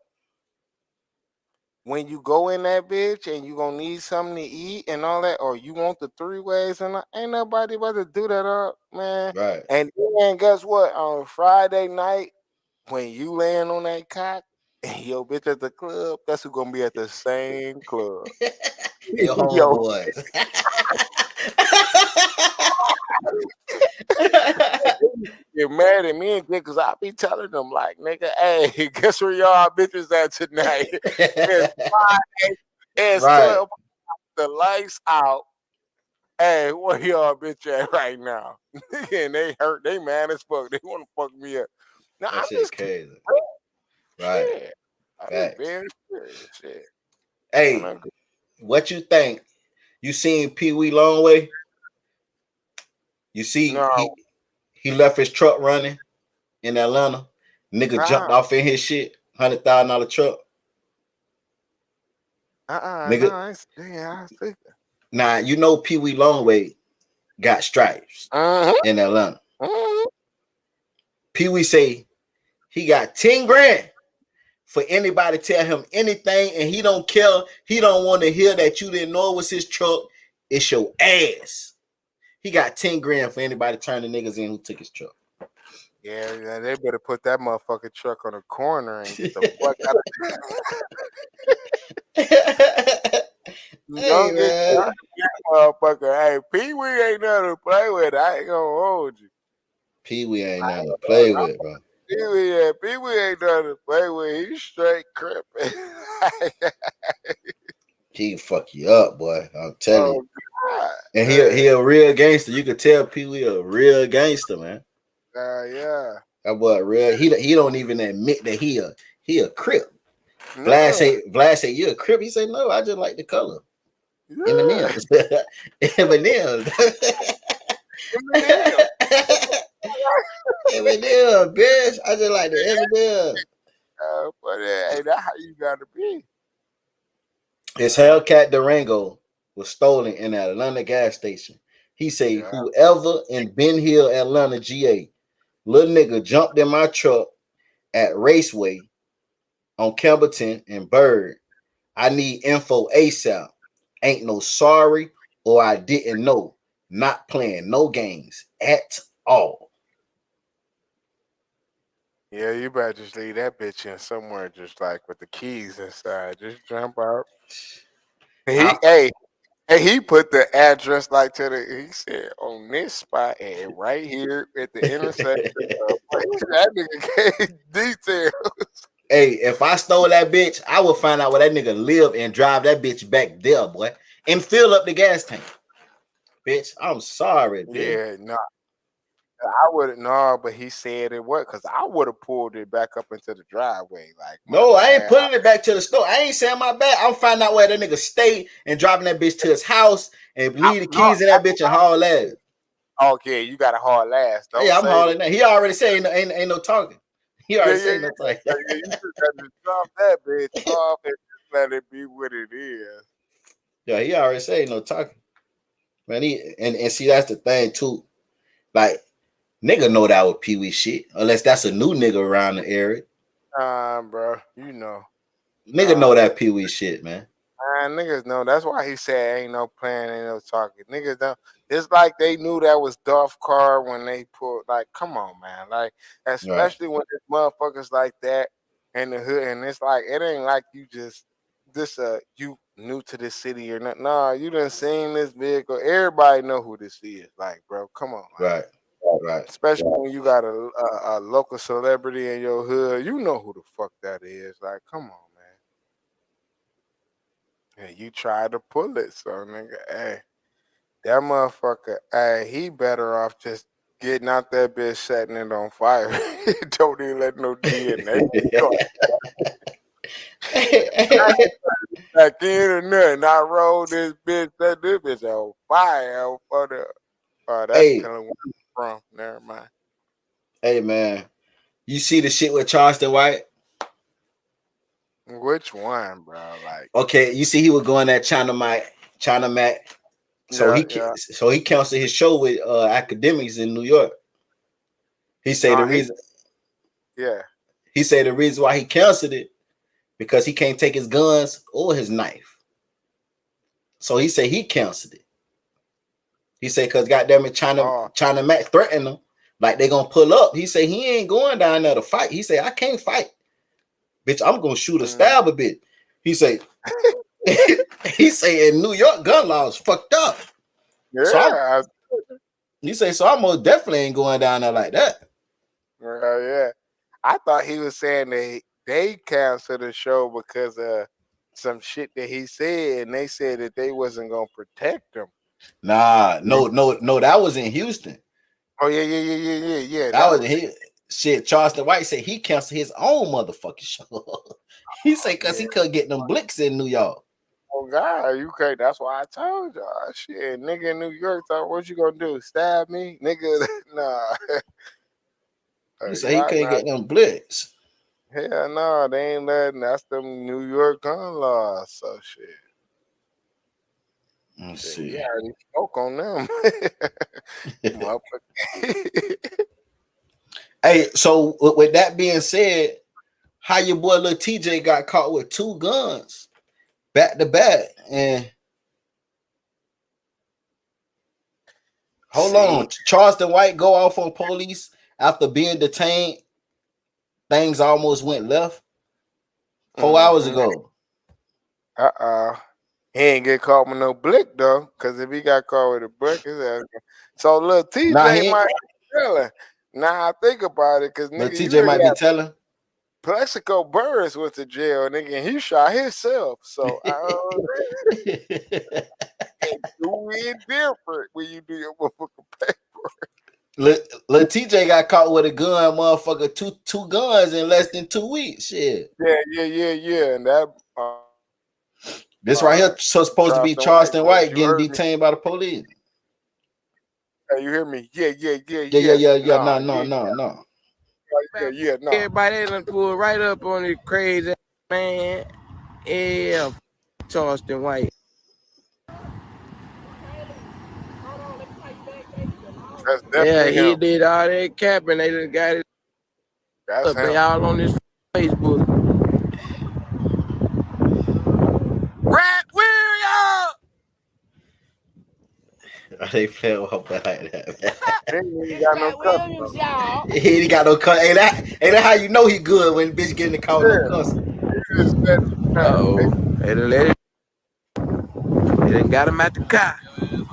When you go in that bitch and you gonna need something to eat and all that, or you want the 3-ways and ain't nobody about to do that up, man. Right. And then guess what? On Friday night, when you laying on that cot and your bitch at the club, that's who gonna be at the same club. Your Yo. homeboys. Get mad at me and because I be telling them like, nigga, hey, guess where y'all bitches at tonight? It's Friday, it's 12, the lights out. Hey, where y'all bitch at right now? And they hurt, they mad as fuck. They want to fuck me up. Now That I'm shit just crazy. Right. Right. I'm just being serious. Shit. Hey, what you think? You seen Pee Wee Longway? You see he left his truck running in Atlanta. Nigga jumped off in his shit, $100,000 truck. Nigga. I see that. Now you know Pee Wee Longway got stripes in Atlanta. Pee Wee say he got 10 grand for anybody tell him anything, and he don't care. He don't want to hear that you didn't know it was his truck. It's your ass. He got 10 grand for anybody turning niggas in who took his truck. Yeah, they better put that motherfucking truck on the corner and get the fuck out of there. Motherfucker, hey, Pee Wee ain't nothing to play with. I ain't gonna hold you. Pee Wee ain't nothing to play with, bro. Pee Wee ain't nothing to play with. He's straight crippin'. He fuck you up, boy. I'm telling you. God. And he a real gangster. You could tell Pee Wee a real gangster, man. Yeah. That boy real. He don't even admit that he a Crip. No. Vlad say you a Crip. He say no. I just like the color. Yeah. M&M's. M&M's. M&M's, bitch. I just like the M&M's. But hey, that's how you gotta be. His Hellcat Durango was stolen in an Atlanta gas station. He say, whoever in Ben Hill, Atlanta, GA, little nigga jumped in my truck at Raceway on Campbellton and Bird. I need info ASAP. Ain't no sorry or I didn't know. Not playing no games at all. Yeah, you better just leave that bitch in somewhere, just like with the keys inside. Just jump out. He put the address like he said on this spot and right here at the intersection. That nigga gave details. Hey, if I stole that bitch, I would find out where that nigga live and drive that bitch back there, boy, and fill up the gas tank. Bitch, I'm sorry, bitch. Yeah, no. I wouldn't know, but he said it was because I would have pulled it back up into the driveway. Like, no, I ain't putting it back to the store. I ain't saying my bad. I'm finding out where that nigga stay and driving that bitch to his house and leave the keys in that bitch and haul ass. Okay, you got to haul ass. Yeah, I'm hauling that. He already said ain't no talking. He already said no talking. You just got to drop that bitch off and just let it be what it is. Yeah, he already said no talking. Man, and see that's the thing too. Like, nigga know that was Pee Wee shit. Unless that's a new nigga around the area. Bro, you know. Nigga know that Pee Wee shit, man. Niggas know. That's why he said ain't no playing, ain't no talking. Niggas don't. It's like they knew that was Dolph car when they pulled. Like, come on, man. Like, especially when it's motherfuckers like that in the hood, and it's like it ain't like you just you new to this city or not. Nah, you done seen this vehicle. Everybody know who this is. Like, bro, come on. Right. Right. Especially when you got a local celebrity in your hood, you know who the fuck that is. Like, come on, man. Hey, you tried to pull it, so nigga. Hey, that motherfucker. Hey, he better off just getting out that bitch, setting it on fire. Don't even let no DNA go back in or nothing. I rolled this bitch. Set this bitch on fire. For the, that's Hey, telling where I'm from. Never mind. hey, man, you see the shit with Charleston White? Which one, bro? Like, Okay, you see he was going at China Mac. So he canceled his show with academics in New York. He said he said the reason why he canceled it because he can't take his guns or his knife. So he said he canceled it. He said because goddamn it, China Mac threatened him like they gonna pull up. He said he ain't going down there to fight. He said I can't fight, bitch. I'm gonna shoot or stab a bit. He said he say in New York gun laws fucked up. Yeah. He say so. I most definitely ain't going down there like that. Yeah. I thought he was saying that they canceled the show because of some shit that he said, and they said that they wasn't gonna protect him. Nah, no. That was in Houston. Oh yeah. That was in shit. Charleston White said he canceled his own motherfucking show. He said because he couldn't get them blicks in New York. Oh God, you can't. That's why I told y'all. Shit, nigga in New York thought, what you gonna do? Stab me, nigga? Nah. He said he couldn't get them blicks. Hell no, they ain't letting. That's them New York gun laws. So shit. Let's see. We already spoke on them. Hey, so with that being said, how your boy Lil TJ got caught with 2 guns back to back, and hold on, Charleston White go off on police after being detained. Things almost went left 4 hours ago. He ain't get caught with no blick though, because if he got caught with a blick, his ass. So Lil TJ might be telling. Now I think about it, because Lil TJ might be telling. Plaxico Burris went to jail, nigga, and he shot himself. So I don't know. Do it different when you do your motherfucking paper. Lil TJ got caught with a gun, motherfucker, two guns in less than 2 weeks. Shit. Yeah. And that this right here so supposed to be Charleston White getting detained by the police. Hey, you hear me? Yeah. No. Yeah. Everybody done pulled right up on it, crazy man. Yeah, Charleston White. Yeah, he did all that capping. They done got it. They all on this Facebook. Rat Williams! They play with like that, man. He ain't got no Williams, y'all. He ain't got no cuss. Ain't that how you know he good when bitch getting the call no cuss? They done let it. They done got him at the car.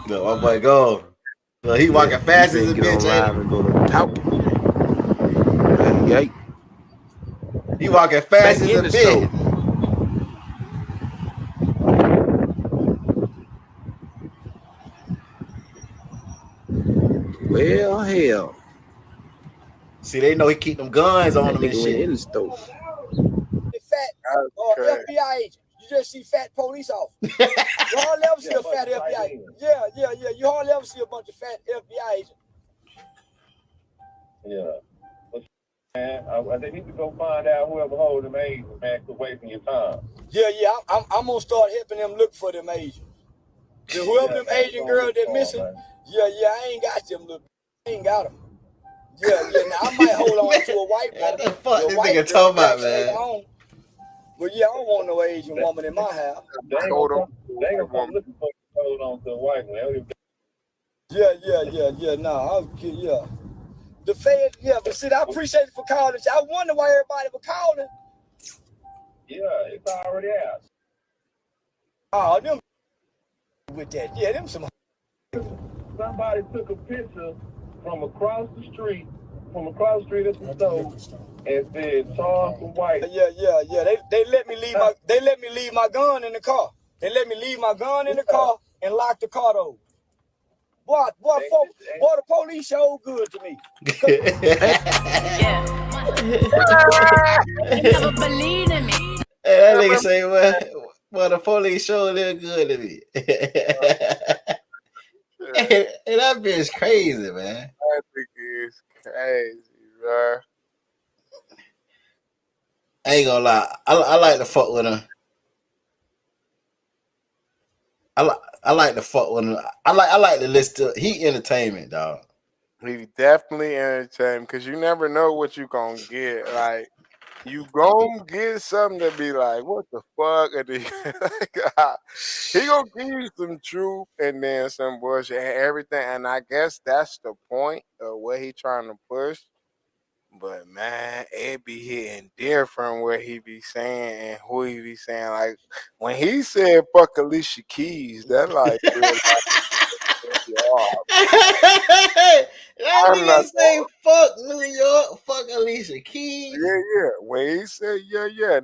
No, my boy go. So he walking fast as a bitch, ain't he? He walking fast as a bitch. Well, hell. See, they know he keep them guns on him and shit. In the store. Fat FBI agent. You just see fat police officers. You hardly ever see a fat FBI agent. Yeah. You hardly ever see a bunch of fat FBI agents. Yeah. Man, they need to go find out whoever holds them agents, man, quit wasting your time. Yeah. I'm gonna start helping them look for them agents. Whoever them agent girls that missing, I ain't got them little. I ain't got them. Yeah. Now I might hold on to a white woman. What the fuck this nigga talking about, man? But yeah, I don't want no Asian woman in my house. They ain't gonna come looking for you to hold on to a white one. Yeah. The Fed, but see, I appreciate it for calling. I wonder why everybody was calling. Yeah, it's already out. Oh, them with that. Yeah, them some. Somebody took a picture from across the street at the store and said Charleston White. Yeah. They let me leave my gun in the car. and let me leave my gun in the car and lock the car door. Boy, the police so good to me. Yeah. They never believed in me. Hey, that nigga say, well, the police sure look good to me. Hey, that bitch crazy, man. I think it's crazy, bro. I ain't gonna lie. I like to fuck with him. I like to fuck with him. I like to listen to he entertainment, dog. He definitely entertained because you never know what you gonna get. Like you gonna get something to be like, what the fuck? And then, he gonna give you some truth and then some bullshit and everything. And I guess that's the point of what he trying to push. But man, it be hitting different what he be saying and who he be saying. Like when he said "fuck Alicia Keys," that like real That I'm not nigga say fuck New York, fuck Alicia Keys. Yeah. When he say yeah, yeah.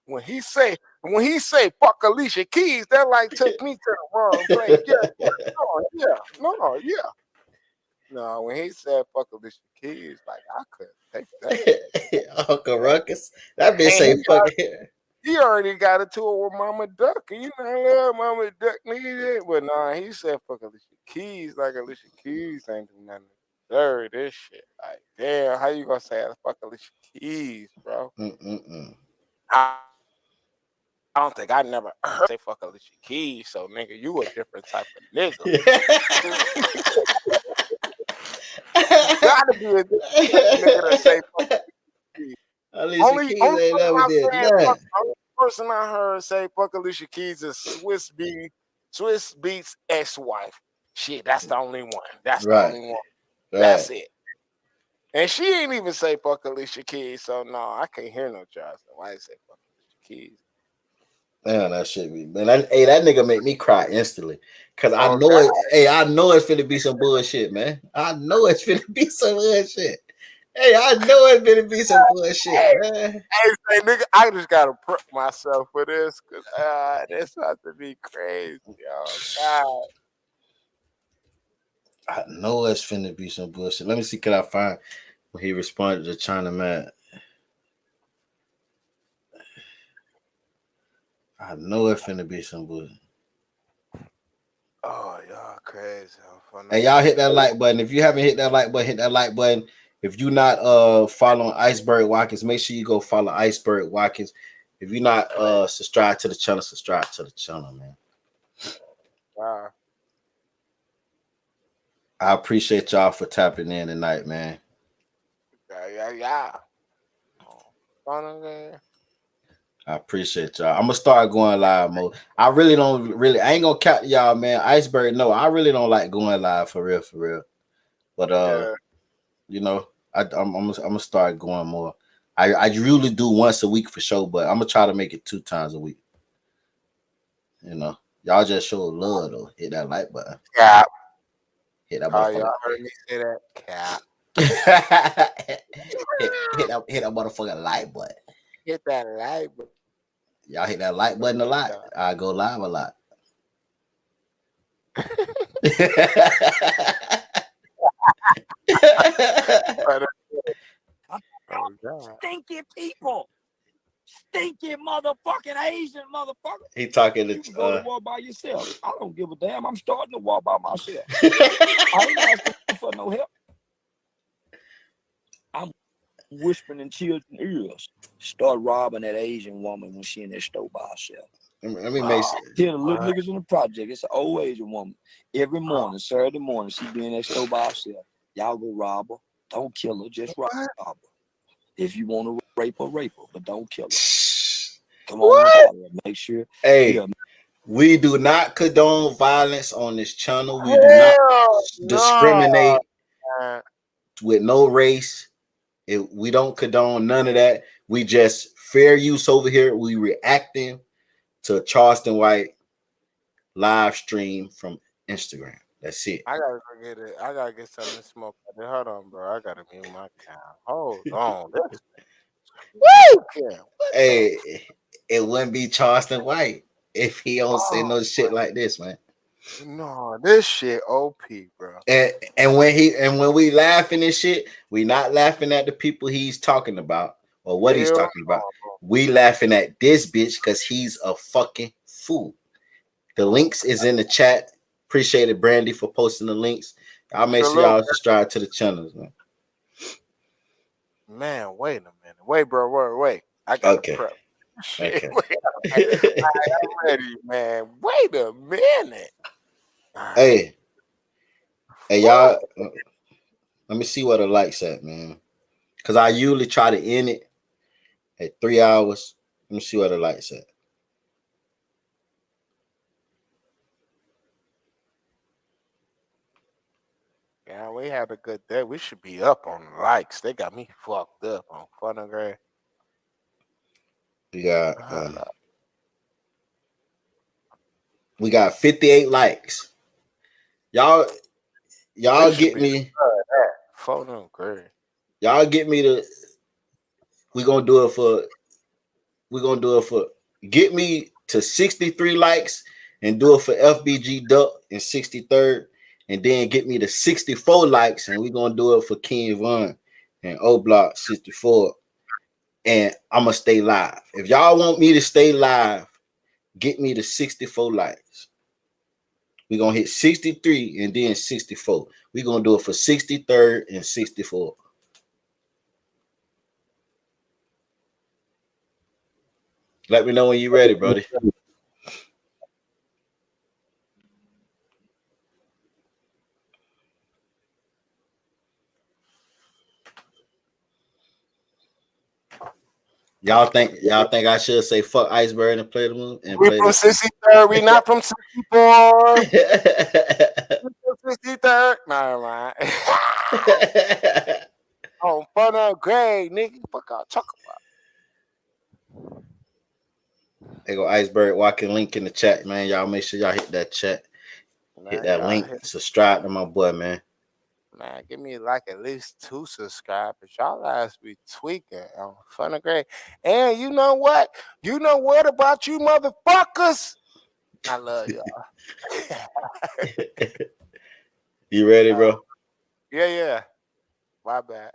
When he say fuck Alicia Keys, that like took me to the wrong place. Yeah. No, when he said fuck Alicia Keys, like I couldn't take that. Uncle Ruckus. That bitch say fuck it. He already got into it with Mama Duck, and you know I love Mama Duck needed it. But nah, he said fuck Alicia Keys, like Alicia Keys ain't do nothing to deserve this shit. Like, damn, how you gonna say fuck Alicia Keys, bro? I don't think I never heard say fuck Alicia Keys, so nigga, you a different type of nigga. Gotta be a different type of nigga to say fuck Alicia Keys. Alicia Keys ain't never did nothing. Only person I heard say fuck Alicia Keys is Swiss Beats ex-wife. Shit, that's the only one. That's the only one. Right. That's it. And she ain't even say fuck Alicia Keys, so no, I can't hear no Charles. Why you say fuck Alicia Keys? Damn, that shit be, man. That nigga make me cry instantly. Cause I know God. I know it's finna be some bullshit, man. I know it's finna be some bullshit. Hey, I know it's finna be some bullshit, man. Hey, say, nigga, I just gotta prep myself for this, cause this has to be crazy, yo. God. I know it's finna be some bullshit. Let me see, can I find when he responded to China Man? I know it's finna be some bullshit. Oh, y'all crazy. And y'all hit that like button. If you haven't hit that like button, hit that like button. If you're not following Iceberg Watkins, make sure you go follow Iceberg Watkins. If you're not subscribe to the channel, subscribe to the channel, man. Wow. I appreciate y'all for tapping in tonight, man. Yeah. I appreciate y'all. I'm gonna start going live mode. I ain't gonna count y'all, man. Iceberg, no, I really don't like going live for real. But you know, I'm gonna start going more. I usually do once a week for sure, but I'm gonna try to make it 2 times a week. You know, y'all just show love though. Hit that like button. Yeah. Hit that motherfucker. Y'all heard me say that? Cap. hit that motherfucking like button. Hit that like button. Y'all hit that like button a lot. I go live a lot. Stinky people. Stinky motherfucking Asian motherfucker. He talking to you can go to war by yourself. I don't give a damn. I'm starting to war by myself. I ain't asking for no help. I'm whispering in children's ears. Start robbing that Asian woman when she in that store by herself. Let me make sure. Tell the little niggas in the project, it's an old Asian woman. Every morning, Saturday morning, she be in that store by herself. Y'all go rob her. Don't kill her, just rob her. If you want to rape her, but don't kill her. Come on, make sure. Hey, we do not condone violence on this channel. We do not discriminate with no race. We don't condone none of that. We just fair use over here. We reacting to Charleston White live stream from Instagram. That's it. I gotta go get it. I gotta get something to smoke. Hold on, bro. I gotta mute my account. Hold on. Woo! Hey, it wouldn't be Charleston White if he don't say no shit like this, man. No, this shit OP, bro. And when we laughing and shit, we not laughing at the people he's talking about or what he's talking about. We laughing at this bitch because he's a fucking fool. The links is in the chat. Appreciate it, Brandy, for posting the links. I'll make sure y'all subscribe to the channels, man. Man, wait a minute. Wait, bro. Wait. I got to prep. Shit. Okay. I'm ready, man. Wait a minute. Hey, y'all. Let me see what the likes at, man. Because I usually try to end it at 3 hours. Let me see what the likes at. Yeah, we had a good day. We should be up on likes. They got me fucked up on Fun and Gray. We got 58 likes. Y'all get me. Fun and Gray. Y'all get me to. We're gonna do it for. Get me to 63 likes and do it for FBG Duck in 63rd. And then get me to 64 likes, and we're gonna do it for King Von and O Block 64. And I'm gonna stay live. If y'all want me to stay live, get me to 64 likes. We're gonna hit 63 and then 64. We're gonna do it for 63rd and 64. Let me know when you're ready, brody. Y'all think I should say fuck Iceberg and play the move? We from 63rd. We not from 64. 63rd. Nah, man. Oh, Fun and Gray, nigga. Fuck out, talk about. There go Iceberg walking link in the chat, man. Y'all make sure y'all hit that chat. Hit that link. Subscribe to my boy, man. Man, give me like at least 2 subscribers. Y'all guys be tweaking on Fun and Gray. And you know what? You know what about you motherfuckers? I love y'all. You ready, bro? Yeah. My bad.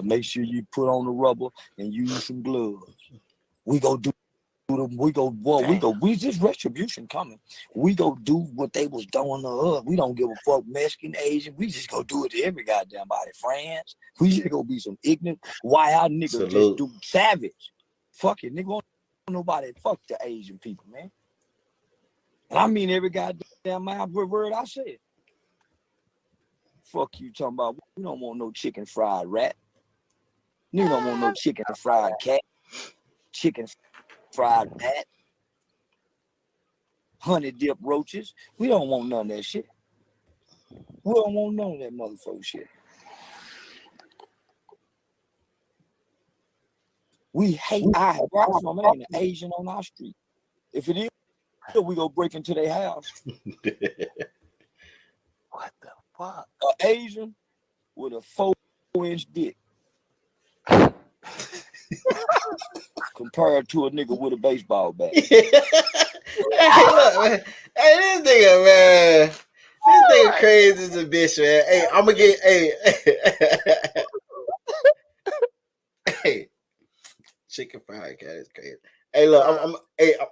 Make sure you put on the rubber and use some gloves. We go do them. We just retribution coming. We go do what they was doing to us. We don't give a fuck Mexican, Asian. We just go do it to every goddamn body. France. We just go be some ignorant, wild niggas just do savage. Fuck it, nigga. Won't nobody fuck the Asian people, man. And I mean every goddamn word I said. Fuck you talking about. We don't want no chicken fried rat. You don't want no chicken fried cat. Chicken fried bat. Honey dip roaches. We don't want none of that shit. We don't want none of that motherfucker shit. We hate our from it ain't an Asian on our street. If it is, we go break into their house. What the fuck? An Asian with a 4-inch dick. Compared to a nigga with a baseball bat. Hey, look, man. Hey, this nigga, man. This nigga crazy as a bitch, man. Hey, I'm gonna get hey. Chicken fried cat is crazy. Hey, look, I'm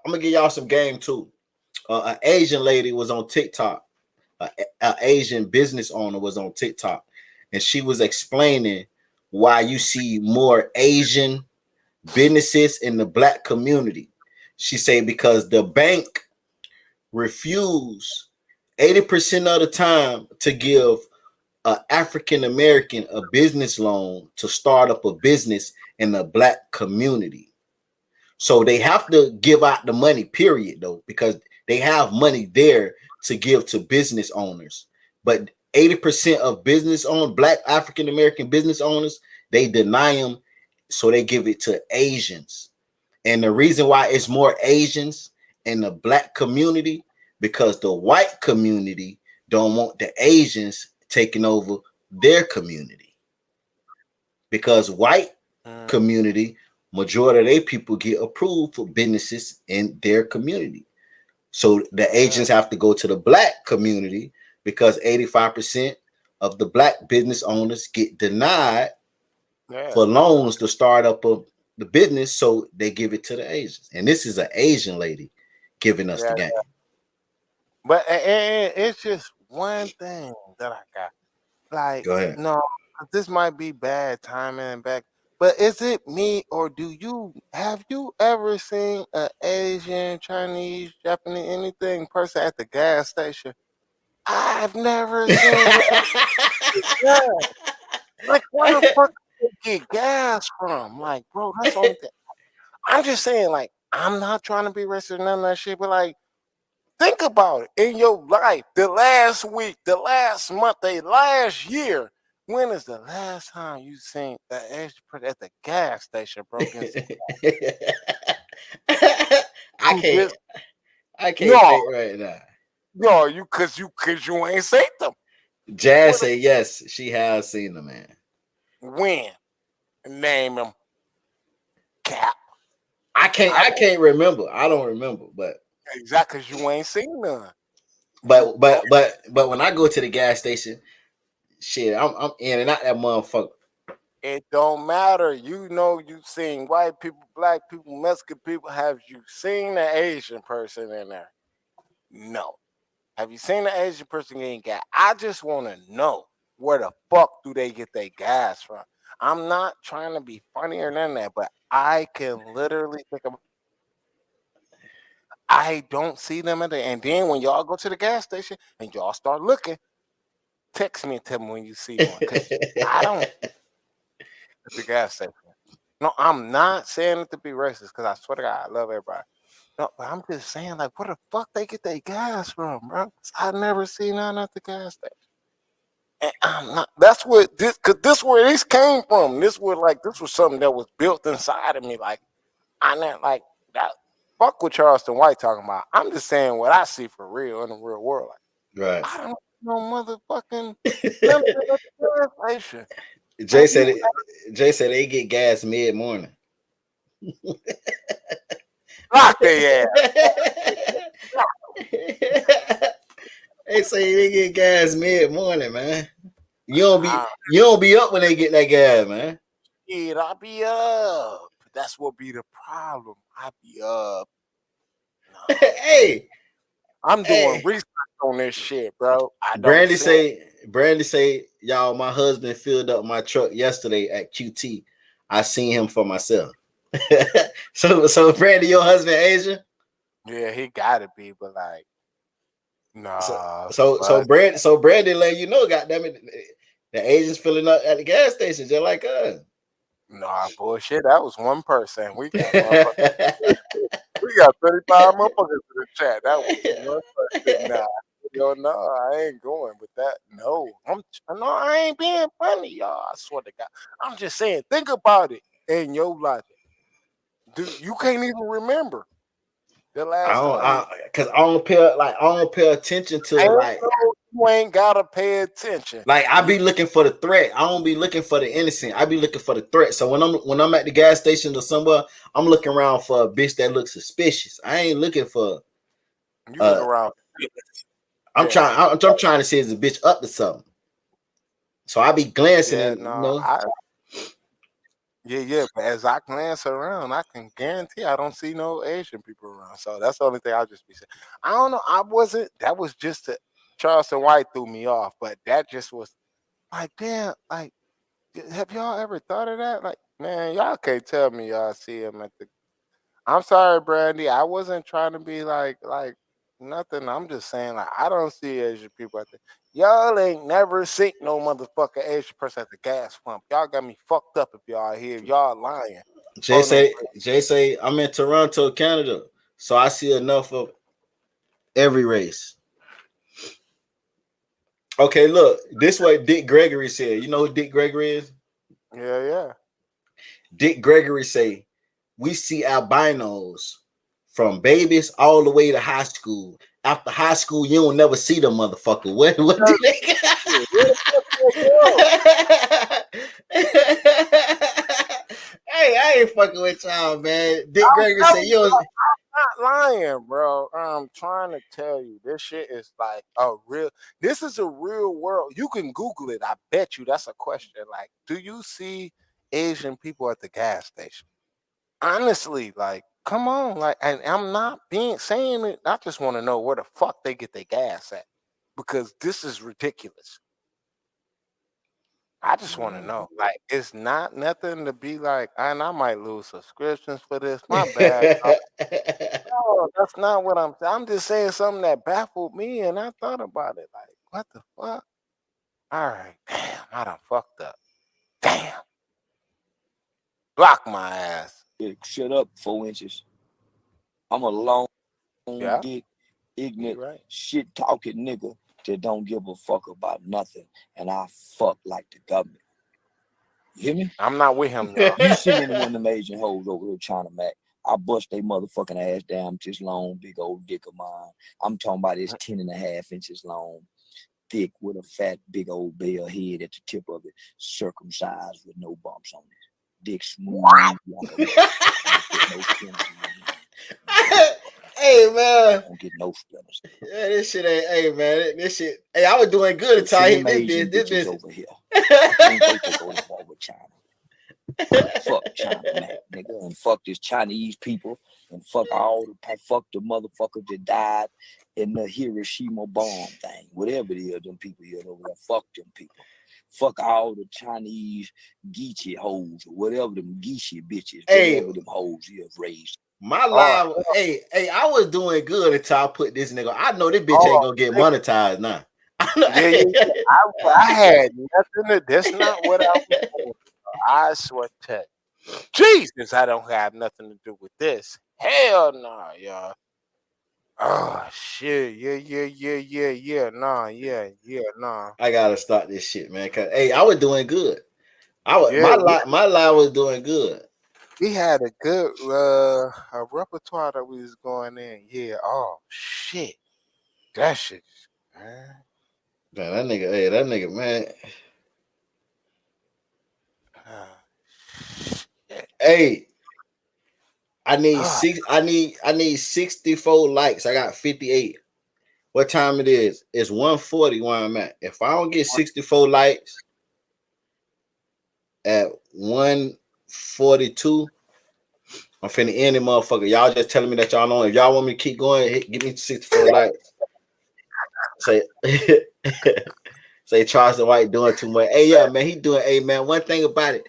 gonna give y'all some game too. An Asian lady was on TikTok. An Asian business owner was on TikTok, and she was explaining why you see more Asian businesses in the black community. She said because the bank refused 80% of the time to give an African American a business loan to start up a business in the black community. So they have to give out the money, period, though, because they have money there to give to business owners. But 80% of black African American business owners, they deny them, so they give it to Asians. And the reason why it's more Asians in the black community, because the white community don't want the Asians taking over their community. Because white community majority of their people get approved for businesses in their community. So the agents have to go to the black community because 85% of the black business owners get denied for loans to start up the business, so they give it to the Asians. And this is an Asian lady giving us the game. But it's just one thing that I got. Like, go ahead. No, this might be bad timing back. But is it me, or have you ever seen an Asian, Chinese, Japanese, anything person at the gas station? I've never seen it. Like, where the fuck do they get gas from? Like, bro, that's the only thing. I'm just saying, like, I'm not trying to be racist or none of that shit, but like, think about it in your life. The last week, the last month, the last year. When is the last time you seen the Asian person at the gas station, bro? I can't think right now. No, cause you ain't seen them. Jazz say yes, she has seen them, man. When? Name them. Cap. I can't remember. I don't remember, but exactly, cause you ain't seen none. But when I go to the gas station, shit, I'm in and out that motherfucker. It don't matter. You know, you seen white people, black people, Mexican people. Have you seen the Asian person in there? No. Have you seen the Asian person getting gas? I just want to know, where the fuck do they get their gas from? I'm not trying to be funny or none of that, but I can literally think of. I don't see them at the. And then when y'all go to the gas station and y'all start looking, text me and tell me when you see one, because I don't. At the gas station. No, I'm not saying it to be racist, because I swear to God, I love everybody. No, but I'm just saying, like, where the fuck they get their gas from, bro? I never seen none at the gas station. And I'm not. That's what this, because this where this came from. This was something that was built inside of me. Like, I'm not like that. Fuck what Charleston White talking about. I'm just saying what I see for real in the real world. Like, right. I don't know motherfucking gas station. Jay said they get gas mid-morning. Lock their ass. They say they get gas mid-morning, man. You don't be up when they get that gas, man. Yeah, I be up. That's what be the problem. I be up. No. Hey, I'm doing research on this shit, bro. Brandy say, y'all, my husband filled up my truck yesterday at QT. I seen him for myself. So Brandy, your husband Asian? Yeah, he gotta be, but like, nah. So Brandy let you know, goddamn it, the Asians filling up at the gas station just like us. Nah, bullshit. That was one person. We got 35 motherfuckers in the chat. That was one person. Nah. Yo, no, I ain't going with that. No, I ain't being funny, y'all. I swear to God. I'm just saying, think about it in your life. Dude, you can't even remember the last time. Because I don't pay attention to like. You ain't gotta pay attention. Like, I be looking for the threat. I don't be looking for the innocent. I be looking for the threat. So when I'm at the gas station or somewhere, I'm looking around for a bitch that looks suspicious. I ain't looking for. You look around. I'm trying to see is the bitch up to something. So I be glancing and Yeah, but as I glance around, I can guarantee I don't see no Asian people around. So that's the only thing I'll just be saying. I don't know. That was just Charleston White threw me off, but that just was like, damn, like, have y'all ever thought of that? Like, man, y'all can't tell me y'all see him at the. I'm sorry, Brandy. I wasn't trying to be like nothing. I'm just saying, like, I don't see Asian people at the. Y'all ain't never seen no motherfucking Asian person at the gas pump. Y'all got me fucked up if y'all here. Y'all lying. Jay say I'm in Toronto, Canada, so I see enough of every race. Okay, look, this what Dick Gregory said. You know who Dick Gregory is? Yeah. Dick Gregory say, we see albinos from babies all the way to high school. After high school, you don't never see them motherfucker. What do they Hey, I I ain't fucking with y'all, man. Dick Gregory said you was not lying, bro. I'm trying to tell you, this shit is like this is a real world. You can Google it. I bet you that's a question. Like, do you see Asian people at the gas station? Honestly, like, come on. Like, and I'm not saying it. I just want to know where the fuck they get their gas at. Because this is ridiculous. I just want to know. Like, it's not nothing to be like, and I might lose subscriptions for this. My bad. No, that's not what I'm saying. I'm just saying something that baffled me, and I thought about it. Like, what the fuck? All right, damn, I done fucked up. Damn. Block my ass. Shut up, 4 inches. I'm a long Yeah. dick, ignorant, right. shit talking nigga that don't give a fuck about nothing, and I fuck like the government. You hear me? I'm not with him, y'all. You see any one of them Asian hoes over here trying to mac? I bust they motherfucking ass down this long, big old dick of mine. I'm talking about it's 10.5 inches long, thick with a fat, big old bell head at the tip of it, circumcised with no bumps on it. Dick smooth. Hey man, don't get no splinters. Yeah, this shit ain't. Hey man, this shit. Hey, I was doing good until I hit this bitch. Over here. I can't wait to go to war with China. Fuck China, man, nigga, and fuck this Chinese people, and fuck the motherfuckers that died in the Hiroshima bomb thing, whatever it is, them people here over there. Fuck them people. Fuck all the Chinese geechee hoes or whatever them geechee bitches, whatever them hoes here raised. My live, hey, I was doing good until I put this nigga. I know this bitch ain't gonna get monetized now. I had nothing to. That's not what I was doing. I swear to Jesus, I don't have nothing to do with this. Hell nah, y'all. Oh shit, yeah, nah. I gotta start this shit, man. Cause hey, I was doing good. My live was doing good. We had a good a repertoire that we was going in. Yeah. Oh shit, that shit, man. Man, that nigga, man. Hey, I need I need 64 likes. I got 58. What time it is? It's 1:40 where I'm at. If I don't get 64 likes at 1:42, I'm finna end it, motherfucker. Y'all just telling me that y'all know. If y'all want me to keep going, give me 64 likes. Say Charleston White doing too much. Hey, yeah, man, he doing. Hey, man, one thing about it,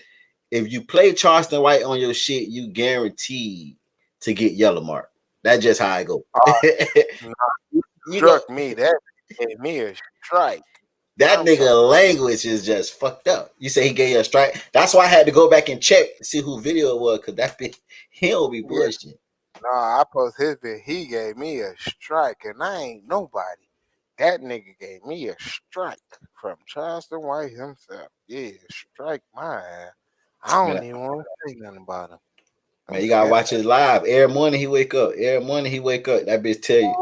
if you play Charleston White on your shit, you guaranteed to get yellow mark. That's just how I go. You struck me. That gave me a strike. That nigga language is just fucked up. You say he gave you a strike. That's why I had to go back and check to see who video it was, because that bitch, he don't be bullshit. Nah, I post his video. He gave me a strike, and I ain't nobody. That nigga gave me a strike from Charleston White himself. Yeah, strike my ass. I don't even want to say nothing about him. Man, you gotta watch his live. Every morning he wake up. That bitch tell you,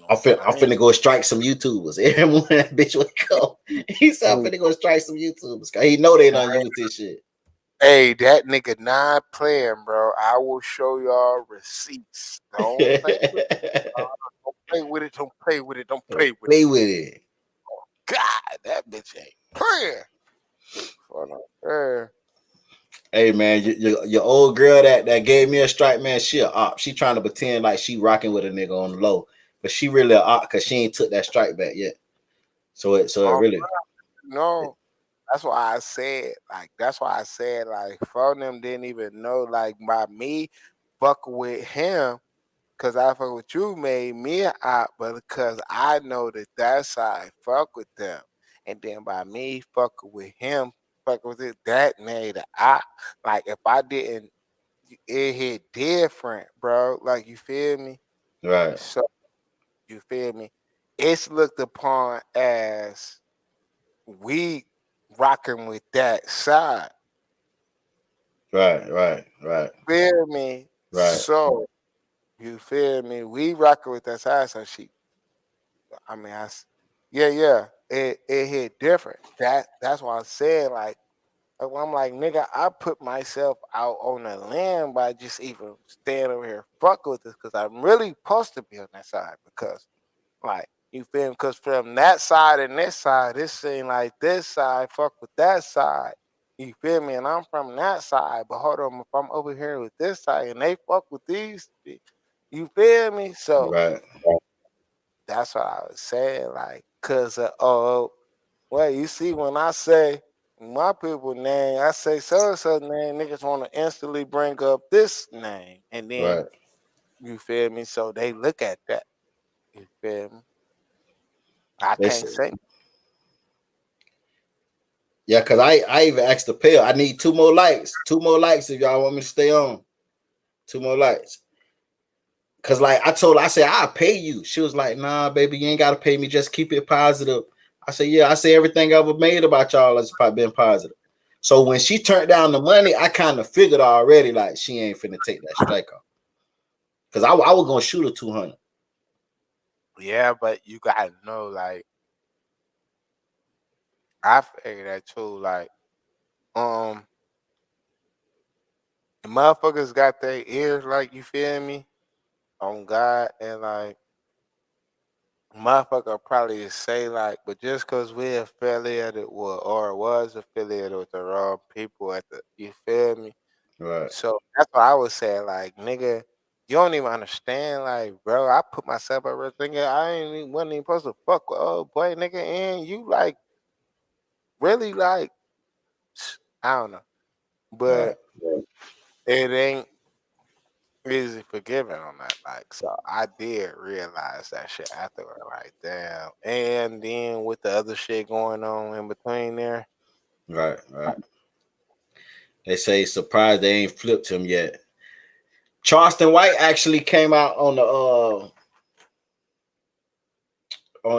I'm finna go strike some YouTubers. Every morning that bitch wake up. He said, I'm finna go strike some YouTubers. Cause he know they don't use this shit. Hey, that nigga not playing, bro. I will show y'all receipts. Don't play with it. Don't play with it. Don't play with it. Don't play with it. Play with it. Oh, God, that bitch ain't playing. Hold on. Hey man, your old girl that gave me a strike, man, she a op. She trying to pretend like she rocking with a nigga on the low, but she really a op because she ain't took that strike back yet. So it really. No, that's why I said for them didn't even know like by me fuck with him because I fuck with you made me an op, but because I know that side fuck with them, and then by me fucking with him. Fuck with it, that made it. Like if I didn't, it hit different, bro. Like you feel me? Right. So you feel me? It's looked upon as we rocking with that side. Right. Feel me? Right. So you feel me? We rocking with that side. So yeah. It hit different. That's why I said like I'm like, nigga, I put myself out on a limb by just even staying over here fuck with this because I'm really supposed to be on that side because, like, you feel me? Because from that side and this side, it seems like this side fuck with that side. You feel me? And I'm from that side, but hold on, if I'm over here with this side and they fuck with these, you feel me? So Right. that's what I was saying, like, cause well, you see, when I say my people name, I say so and so name, niggas want to instantly bring up this name, and then Right. you feel me. So they look at that. You feel me? I They can't say, say. yeah, because I even asked the pair. I need 2 more likes. 2 more likes if y'all want me to stay on. 2 more likes. Cause like I told her, I said, I'll pay you. She was like, nah, baby, you ain't gotta pay me. Just keep it positive. I said, yeah, I say everything I ever made about y'all has been positive. So when she turned down the money, I kind of figured already like she ain't finna take that strike off. Cause I was gonna shoot her 200. Yeah, but you gotta know, like, I figure that too. Like, um, the motherfuckers got their ears, like, you feel me, on God, and like, motherfucker probably say like, but just cause we affiliated with or was affiliated with the wrong people at the, you feel me? Right. So that's what I was saying, like, nigga, you don't even understand, like, bro, I put myself over there thinking I wasn't even supposed to fuck with old boy, nigga, and you like really like, I don't know, Right. but it ain't easy forgiving on that. Like, so I did realize that shit afterward. Like, damn. And then with the other shit going on in between there, Right. Right. They say surprised they ain't flipped him yet. Charleston White actually came out on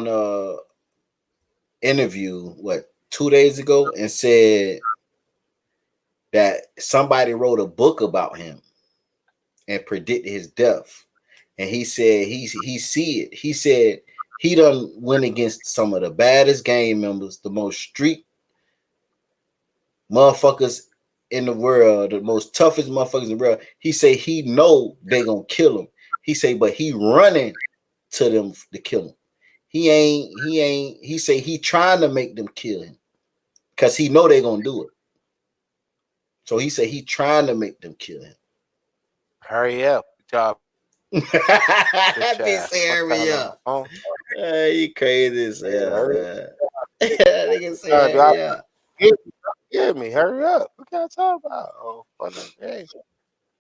a interview 2 days ago and said that somebody wrote a book about him and predicted his death. And he said he see it. He said he done went against some of the baddest gang members, the most street motherfuckers in the world, the most toughest motherfuckers in the world. He say he know they gonna kill him. He say, but he running to them to kill him. He say he trying to make them kill him because he know they gonna do it. So he said he trying to make them kill him. hurry up, y'all, That bitch bitch ass. say I'm hurry telling up. them, You crazy as hell, hurry man. That nigga say up, y'all. hurry up. Get me, hurry up. What y'all talking about? Oh, fuck okay.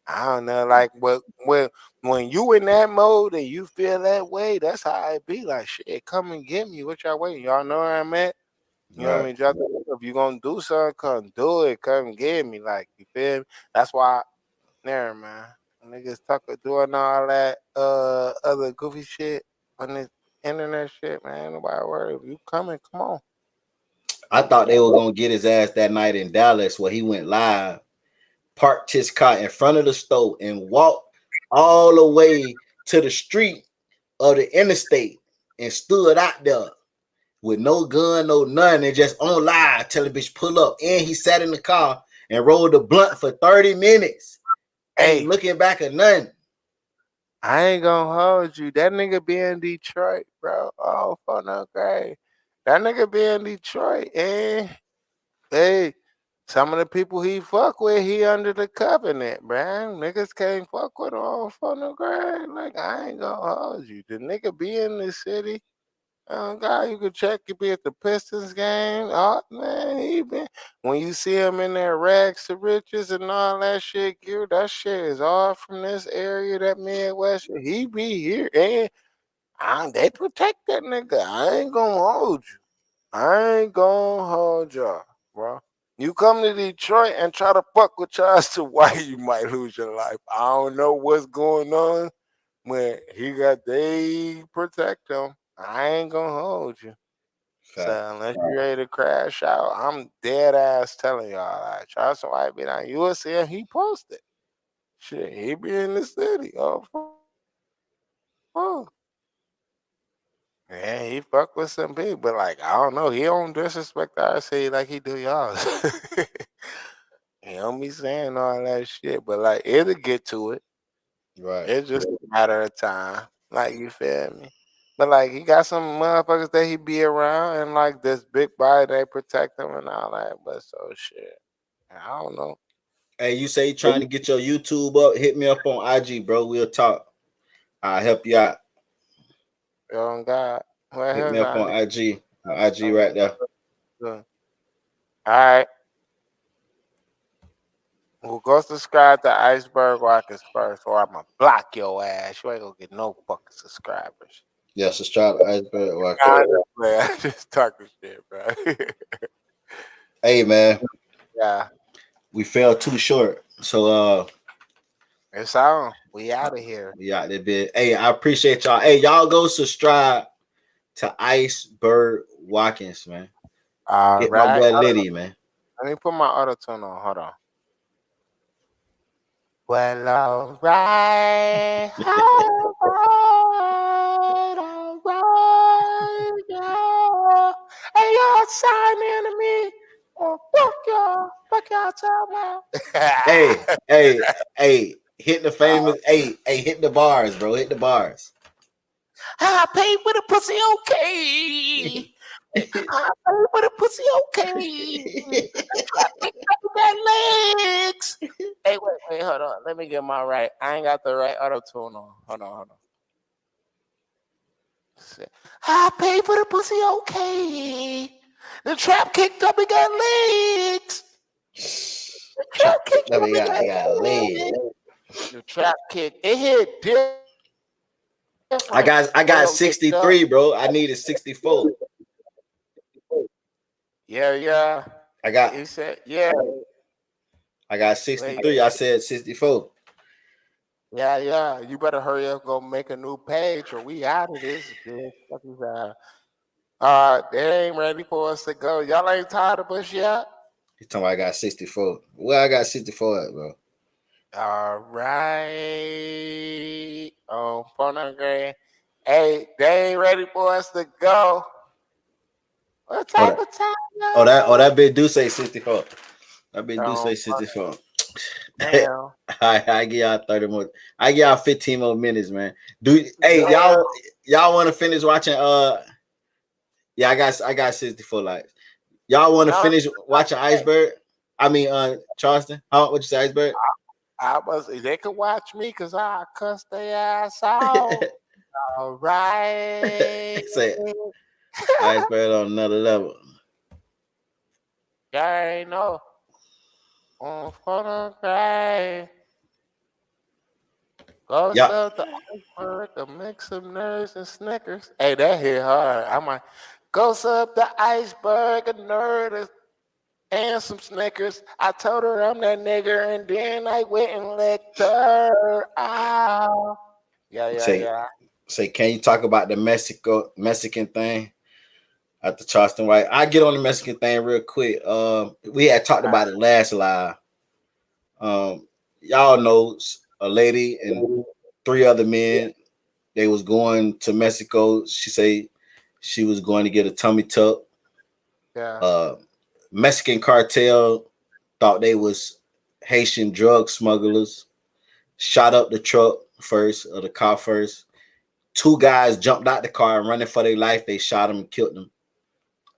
I don't know, like, when you in that mode and you feel that way, that's how it be. Like, shit, come and get me. What y'all waiting? Y'all know where I'm at. You know what I Right. mean? If you gonna do something, come do it. Come get me. Like, you feel me? That's why, never man. Niggas doing all that other goofy shit on this internet shit, man. Nobody worry. If you coming, come on. I thought they were gonna get his ass that night in Dallas where he went live, parked his car in front of the store, and walked all the way to the street of the interstate and stood out there with no gun, no none, and just on live telling bitch pull up. And he sat in the car and rolled a blunt for 30 minutes. Ain't Hey, looking back at nothing. I ain't gonna hold you. That nigga be in Detroit, bro. Oh, fuck no great. That nigga be in Detroit, and hey, some of the people he fuck with, he under the covenant, man. Niggas can't fuck with him. Oh, fuck no great. Like, I ain't gonna hold you. The nigga be in the city. Oh God, you could check. You be at the Pistons game. Oh man, he been. When you see him in there, rags to riches and all that shit, gear, that shit is all from this area, that Midwest. He be here, and they protect that nigga. I ain't gonna hold you. I ain't gonna hold y'all, bro. You come to Detroit and try to fuck with Charleston White, you might lose your life. I don't know what's going on when they protect him. I ain't gonna hold you. So Fact. unless you're ready to crash out, I'm dead ass telling y'all. Like, Charleston White be on USC, he posted. Shit, he be in the city. Oh, fuck. Yeah, he fuck with some people, but like, I don't know. He don't disrespect our city like he do y'all. He don't be saying all that shit, but like it'll get to it. Right. It's just a matter of time. Like, you feel me? But like he got some motherfuckers that he be around and like this big body they protect him and all that. But so shit. I don't know. Hey, you say you trying to get your YouTube up? Hit me up on IG, bro. We'll talk. I'll help you out. Oh God. What Hit me hell up I on IG. My IG right there. do? All right. Well, go subscribe to Iceberg Rockets first, or I'm gonna block your ass. You ain't gonna get no fucking subscribers. Yeah, subscribe to Iceberg. I just talking shit, bro. Hey, man. Yeah, We fell too short. So it's on. We out of here. we out there bit. Hey, I appreciate y'all. Hey, y'all go subscribe to Iceberg Watkins, man. All Hit right. my boy Liddy, man. Let me put my auto tune on. Hold on. Well, all right. All right, yeah. Hey, y'all sign in to me. Oh, fuck y'all. Fuck y'all talking about. Hey, hit the famous. Hey, hit the bars, bro. Hit the bars. I paid for the pussy, okay. I paid for the pussy, okay. That legs. Hey, wait, hold on. Let me get my right. I ain't got the right auto tune on. Hold on. I paid for the pussy, okay. The trap kicked up and got legs. The trap kicked up and got legs. The trap kick. It hit different. I got 63, bro. I needed 64. Yeah. I got He said, yeah. I got 63. I said 64. Yeah. You better hurry up, go make a new page, or we out of this bitch. They ain't ready for us to go. Y'all ain't tired of us yet? He's talking about I got 64. Where I got 64 at, bro? All right. Oh, phone. Hey, they ain't ready for us to go. What type of time? That bitch do say 64. That bitch do say 64. Damn. I give y'all 30 more. I give y'all 15 more minutes, man. Hey, y'all want to finish watching? Yeah, I got 64 likes. Y'all want to finish watching Iceberg? I mean, Charleston. What you say, Iceberg? They could watch me because I cuss their ass out. All right. Say Iceberg on another level. Y'all ain't know. On phone cry. Go sell the iceberg, a mix of nerds and Snickers. Hey, that hit hard. I might go sub the iceberg, a nerd, and some Snickers. I told her I'm that nigga, and then I went and licked her. Ow. Yeah. Say, can you talk about the Mexican thing at the Charleston White? I get on the Mexican thing real quick. We had talked about it last live. Y'all know a lady and 3 other men. They was going to Mexico. She say she was going to get a tummy tuck. Yeah. Mexican cartel thought they was Haitian drug smugglers. Shot up the truck first, or the car first. 2 guys jumped out the car and running for their life. They shot them and killed them.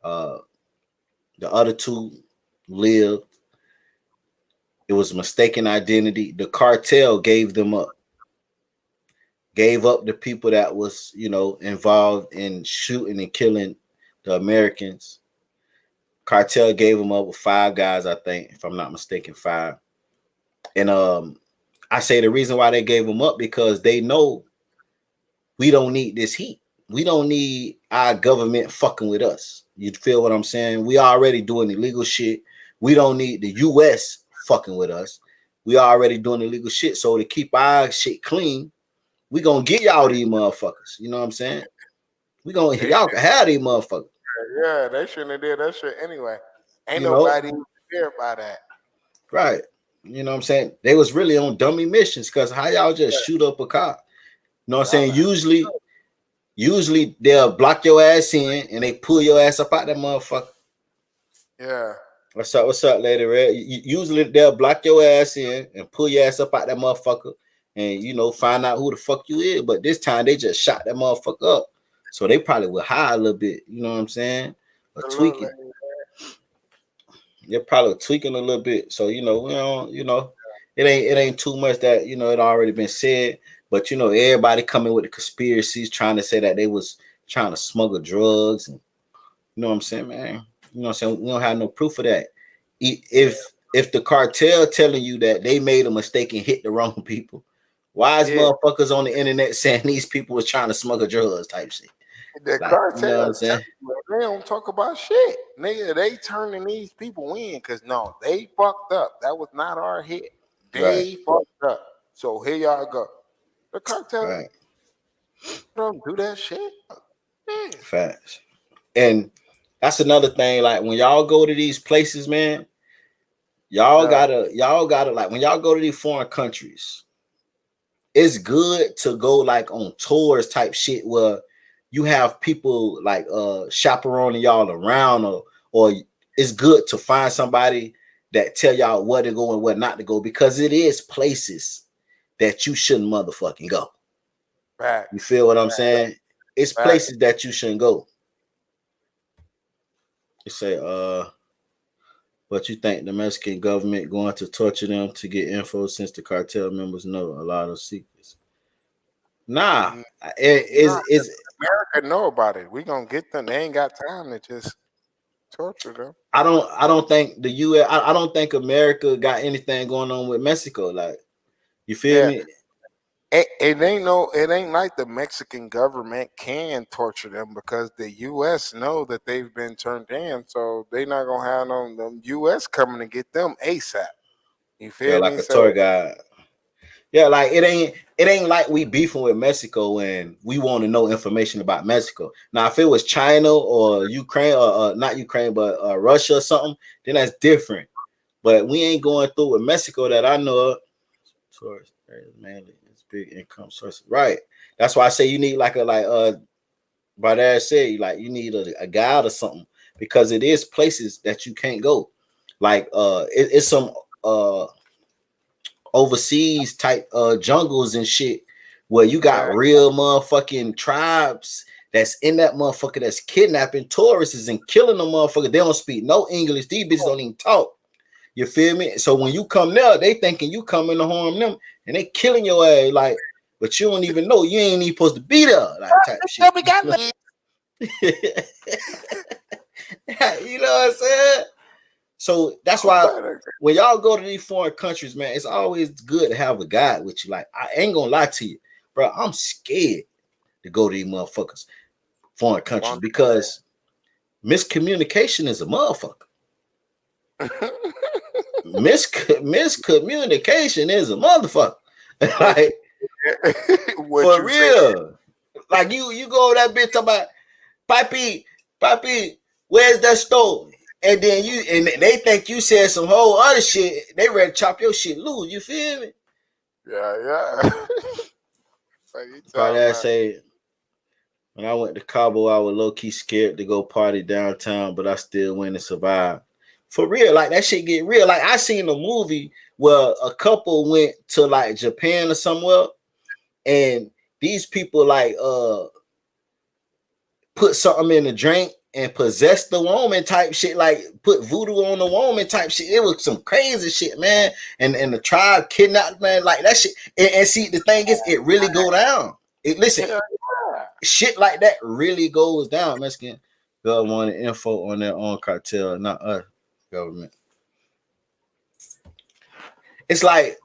The other 2 lived. It was mistaken identity. The cartel gave them up. Gave up the people that was, involved in shooting and killing the Americans. Cartel gave them up with 5 guys, I think, if I'm not mistaken, 5. And I say the reason why they gave them up because they know we don't need this heat. We don't need our government fucking with us. You feel what I'm saying? We already doing illegal shit. We don't need the U.S. fucking with us. We already doing illegal shit. So to keep our shit clean, we gonna get y'all these motherfuckers. You know what I'm saying? Y'all can have these motherfuckers. Yeah, they shouldn't have did that shit anyway. Ain't nobody care about that. Right. You know what I'm saying? They was really on dummy missions because how y'all just shoot up a car? You know what I'm saying? Usually they'll block your ass in and they pull your ass up out that motherfucker. Yeah. What's up, Lady Red? Usually they'll block your ass in and pull your ass up out that motherfucker and, you know, find out who the fuck you is. But this time they just shot that motherfucker up. So they probably will hide a little bit, you know what I'm saying? Or tweaking. They're probably tweaking a little bit. So, you know, we don't, you know, it ain't too much that, you know, it already been said. But, you know, everybody coming with the conspiracies trying to say that they was trying to smuggle drugs and, you know what I'm saying, man? You know what I'm saying? We don't have no proof of that. If the cartel telling you that they made a mistake and hit the wrong people, why is motherfuckers on the internet saying these people was trying to smuggle drugs type shit? The Like, cartel, you know what I'm saying? they don't talk about shit. Nigga, they turning these people in because no, they fucked up. That was not our hit. They fucked up. So here y'all go. The cartel don't do that shit. Facts. And that's another thing. Like when y'all go to these places, man, y'all gotta like when y'all go to these foreign countries, it's good to go like on tours type shit where you have people like chaperoning y'all around, or it's good to find somebody that tell y'all where to go and where not to go, because it is places that you shouldn't motherfucking go. Right. You feel what I'm saying? It's places that you shouldn't go. You say, but you think the Mexican government going to torture them to get info since the cartel members know a lot of secrets? Nah, it's America know about it. We gonna get them. They ain't got time to just torture them. I don't think the U.S. I don't think America got anything going on with Mexico. Like, you feel me? It ain't like the Mexican government can torture them because the U.S. know that they've been turned in, so they not gonna have the U.S. coming to get them ASAP. You feel me? Like a tour guide. Yeah, like it ain't like we beefing with Mexico and we want to know information about Mexico. Now, if it was China or Ukraine or not Ukraine, but Russia or something, then that's different. But we ain't going through with Mexico that I know of. Source mainly it's big income source, right? That's why I say you need like by that say like you need a guide or something, because it is places that you can't go. Like it's some overseas type jungles and shit where you got real motherfucking tribes that's in that motherfucker that's kidnapping tourists and killing them motherfucker. They don't speak no English. These bitches don't even talk. You feel me? So when you come there, they thinking you coming to harm them and they killing your ass, like, but you don't even know. You ain't even supposed to be there, like type shit. You know what I'm saying? So that's why when y'all go to these foreign countries, man, it's always good to have a guide with you. Like, I ain't gonna lie to you, bro. I'm scared to go to these motherfuckers, foreign countries, because miscommunication is a motherfucker. Miscommunication is a motherfucker. Like, for real. Like you go that bitch talk about Papi, where's that store? And then they think you said some whole other shit. They ready to chop your shit loose. You feel me? Yeah. Probably I say when I went to Cabo, I was low key scared to go party downtown, but I still went and survived. For real, like that shit get real. Like I seen a movie where a couple went to like Japan or somewhere, and these people like put something in the drink and possess the woman type shit, like put voodoo on the woman type shit. It was some crazy shit, man. And the tribe kidnapped, man, like that shit. And see, the thing is, it really go down. Shit like that really goes down. Mexican government wanted info on their own cartel, not us government. It's like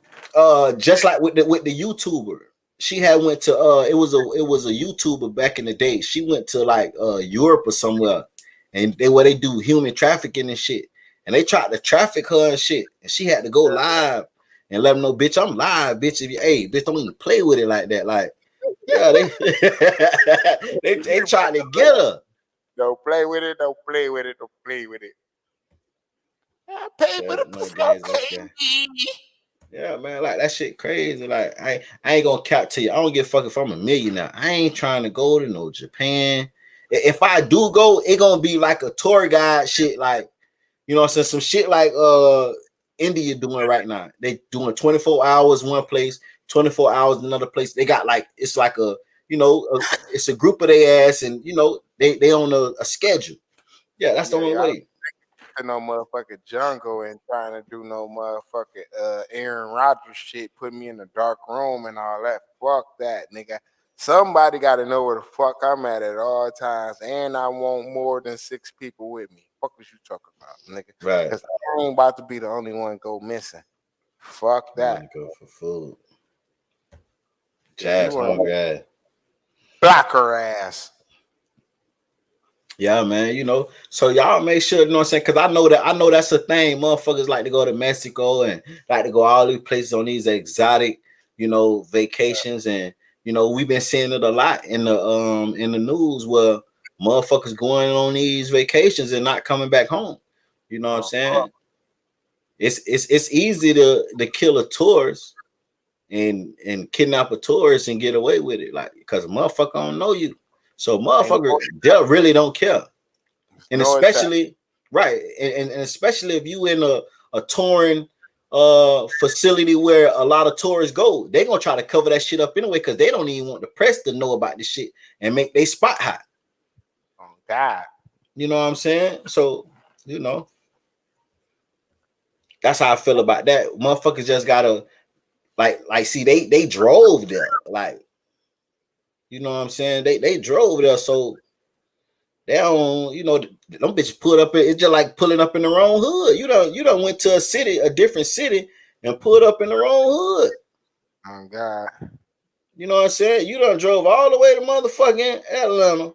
just like with the YouTuber. She had went to it was a YouTuber back in the day. She went to like Europe or somewhere, and they do human trafficking and shit. And they tried to traffic her and shit. And she had to go live and let them know, bitch, I'm live, bitch. If you bitch, don't even play with it like that. Like, yeah, they tried to get her. Don't play with it, don't play with it, don't play with it. I pay for the pussy. Yeah, man, like that shit crazy. Like I ain't gonna cap to you. I don't give a fuck if I'm a millionaire. I ain't trying to go to no Japan. If I do go, it gonna be like a tour guide shit. Like You know what I'm saying? Some shit like India doing right now. They doing 24 hours one place, 24 hours another place. They got like it's like a it's a group of their ass, and they on a schedule. Yeah, that's the only way. No motherfucking jungle and trying to do no motherfucking Aaron Rodgers shit, put me in a dark room and all that. Fuck that, nigga. Somebody got to know where the fuck I'm at all times, and I want more than 6 people with me. Fuck what you talking about, nigga? Right. Because I ain't about to be the only one go missing. Fuck that. Go for food. Jazz, hungry ass. Block her ass. Yeah, man, so y'all make sure, what I'm saying, because I know that's a thing. Motherfuckers like to go to Mexico and like to go all these places on these exotic, vacations, and we've been seeing it a lot in the news where motherfuckers going on these vacations and not coming back home. You know what I'm saying? It's easy to kill a tourist and kidnap a tourist and get away with it, like, because a motherfucker don't know you. So motherfucker, they really don't care. And especially, right, and especially if you in a touring facility where a lot of tourists go, they gonna try to cover that shit up anyway, because they don't even want the press to know about this shit and make they spot hot. Oh God. You know what I'm saying? So, that's how I feel about that. Motherfuckers just gotta like see they drove there. Like, you know what I'm saying? They drove there, so they don't, them bitches put up. It's just like pulling up in the wrong hood. You don't went to a different city, and put up in the wrong hood. Oh God. You know what I'm saying? You done drove all the way to motherfucking Atlanta,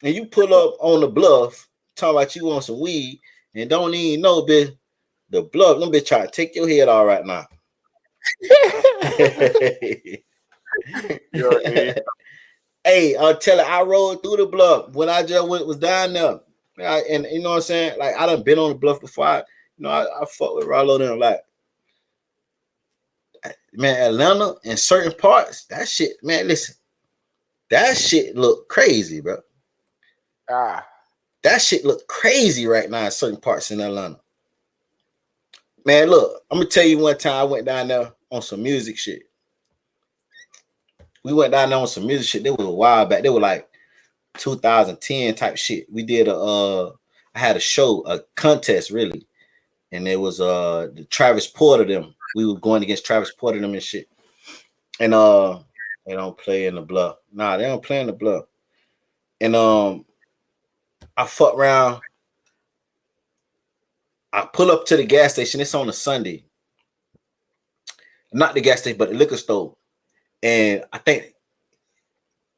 and you pull up on the bluff, talking about you want some weed, and don't even know, bitch, the bluff. Them bitch trying to take your head all right now. Hey, I'll tell you, I rode through the bluff when I just was down there. And you know what I'm saying? Like, I done been on the bluff before. I fuck with Rollo them. Like, man, Atlanta in certain parts, that shit, man, listen, that shit look crazy, bro. That shit look crazy right now in certain parts in Atlanta. Man, look, I'm gonna tell you one time I went down there on some music shit. We went down there on some music shit. They was a while back. They were like 2010 type shit. We did I had a show, a contest really. And it was the Travis Porter them. We were going against Travis Porter them and shit. And they don't play in the bluff. Nah, they don't play in the bluff. And I fuck around. I pull up to the gas station. It's on a Sunday. Not the gas station, but the liquor store. And I think,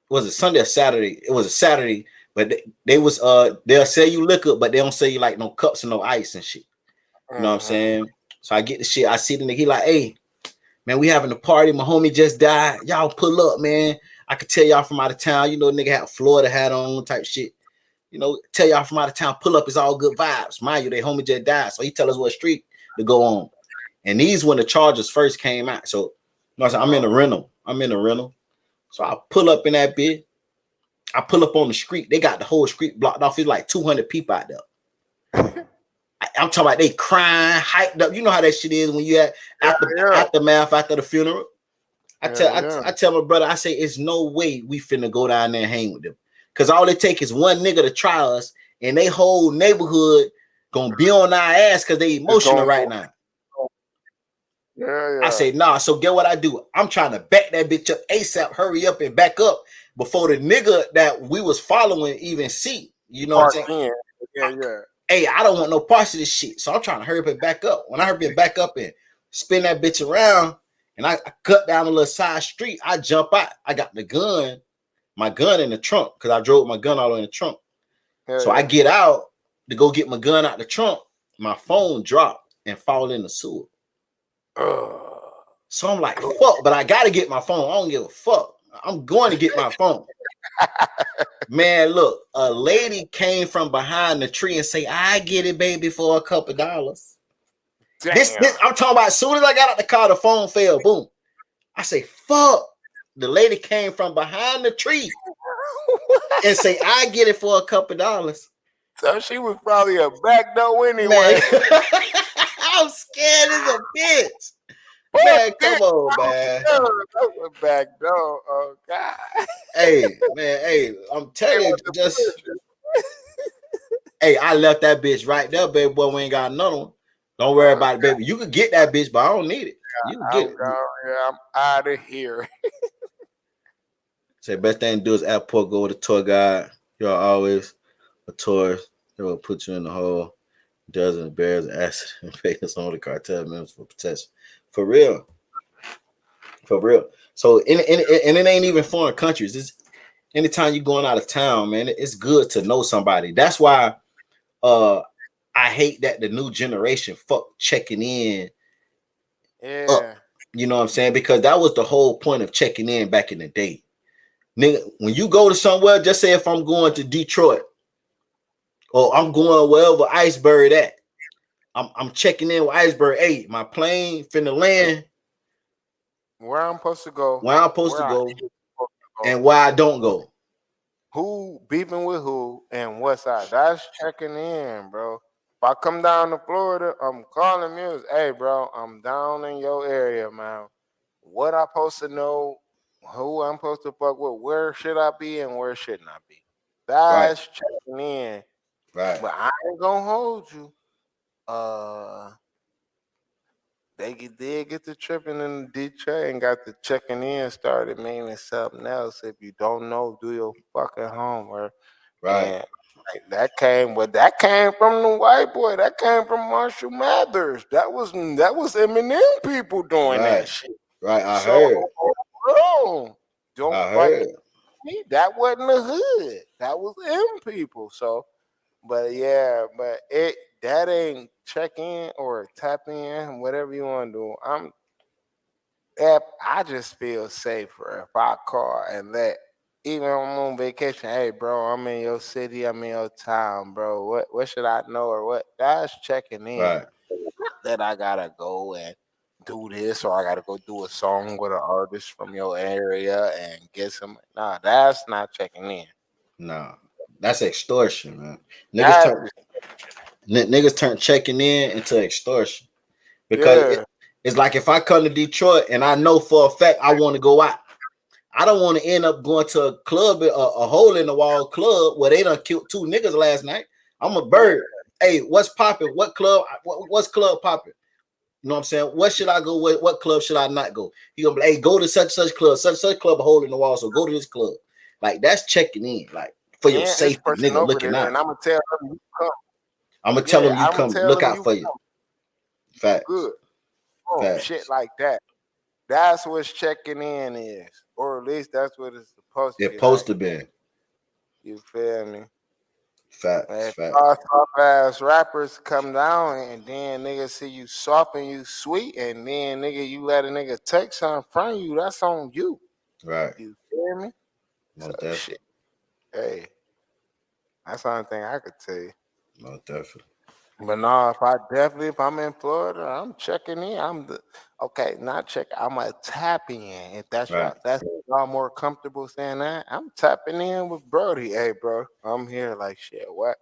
was it Sunday or Saturday? It was a Saturday, but they was they'll sell you liquor, but they don't sell you like no cups and no ice and shit. You know what I'm saying? So I get the shit. I see the nigga. He like, hey, man, we having a party. My homie just died. Y'all pull up, man. I could tell y'all from out of town. Nigga had a Florida hat on type shit. Tell y'all from out of town. Pull up. It's all good vibes. Mind you, they homie just died. So he tell us what street to go on. And these when the charges first came out. So I'm in a rental. So I pull up in that bitch. I pull up on the street. They got the whole street blocked off. It's like 200 people out there. I'm talking about they crying, hyped up. You know how that shit is when you at aftermath after the funeral. I tell my brother, I say, it's no way we finna go down there and hang with them. Because all it take is one nigga to try us, and they whole neighborhood gonna be on our ass because they emotional right now. I say, nah, so get what I do. I'm trying to back that bitch up ASAP, hurry up and back up before the nigga that we was following even see. You know what I'm saying? Hey, I don't want no parts of this shit. So I'm trying to hurry up and back up. When I hurry up and back up and spin that bitch around, and I cut down a little side street, I jump out. I got my gun in the trunk, because I drove my gun all in the trunk. I get out to go get my gun out the trunk. My phone dropped and fall in the sewer. So I'm like, fuck, but I gotta get my phone. I don't give a fuck. I'm going to get my phone. Man, look, a lady came from behind the tree and say, I get it, baby, for a couple dollars. This I'm talking about, as soon as I got out the car, the phone fell. Boom. I say, fuck. The lady came from behind the tree and say, I get it for a couple dollars. So she was probably a back door Man, anyway. I'm scared as a bitch. Man, come on, man. That's a back door. Oh God. Hey, man, hey, I'm telling Hey, you, what the just picture? hey, I left that bitch right there, baby boy. We ain't got another one. Don't worry about it, baby. You can get that bitch, but I don't need it. You can get I'm it. gone. Yeah, I'm out of here. Say best thing to do is airport, go with a tour guide. You're always a tourist. They will put you in the hole. Dozens of bears, acid, and pay some of the cartel members for protection. For real. For real. So and it ain't even foreign countries. It's anytime you're going out of town, man, it's good to know somebody. That's why I hate that the new generation fuck checking in up. Yeah. You know what I'm saying? Because that was the whole point of checking in back in the day. Nigga, when you go to somewhere, just say if I'm going to Detroit or I'm going wherever Iceberg at, I'm checking in with Iceberg. Hey, my plane finna land Where I'm supposed to go. where I'm supposed to Where I go ain't supposed to go. and why I don't go. Who beefing with who and what side? That's checking in, bro. If I come down to Florida, I'm calling music. Hey, bro, I'm down in your area, man. What I supposed to know? Who I'm supposed to fuck with? Where should I be and where shouldn't I be? Right, That's checking in. right, But I ain't gonna hold you. Did get the tripping in Detroit and got the checking in started meaning something else. If you don't know, do your fucking homework. right, And like, that came from the white boy. That came from Marshall Mathers. That was Eminem people doing that right, shit. right. I So heard. don't I like heard. me. That wasn't the hood. That was M people. So but yeah, but that ain't check in or tap in, whatever you want to do. If I just feel safer if I call and let even if I'm on vacation. Hey, bro, I'm in your city. I'm in your town, bro. What should I know or what? That's checking in. Right, Not that I gotta go and do this or I gotta go do a song with an artist from your area and get some. Nah, that's not checking in. nah. That's extortion, man. Niggas That's turn niggas turn checking in into extortion. Because yeah. it's like if I come to Detroit and I know for a fact I want to go out, I don't want to end up going to a club, a hole in the wall club where they done killed two niggas last night. I'm a bird. Hey, what's popping? What club? What's club popping? You know what I'm saying? What should I go with? What club should I not go? He gonna be like, hey, go to such club, such club, a hole in the wall. So go to this club. Like that's checking in, like for your And this safety, person nigga, over looking there, out. and I'm gonna tell them you come. I'm gonna tell Yeah, them you I'm gonna come. tell Look them out you for you. come. You Facts, good. Boom, shit facts. like that. That's what checking in is, or at least that's what it's supposed to They're be supposed like. to be. You feel me? Facts, If facts. all soft ass rappers come down and then nigga see you soft and you sweet, and then nigga you let a nigga take something from you, that's on you. Right. You feel me? So Most definitely. shit. Hey, that's the only thing I could tell you. Most definitely. But no, if I'm in Florida, I'm checking in. Not check. I'm a tapping in. If Right. that's y'all more comfortable saying that, I'm tapping in with Brody. Hey, bro, I'm here. Like shit. What?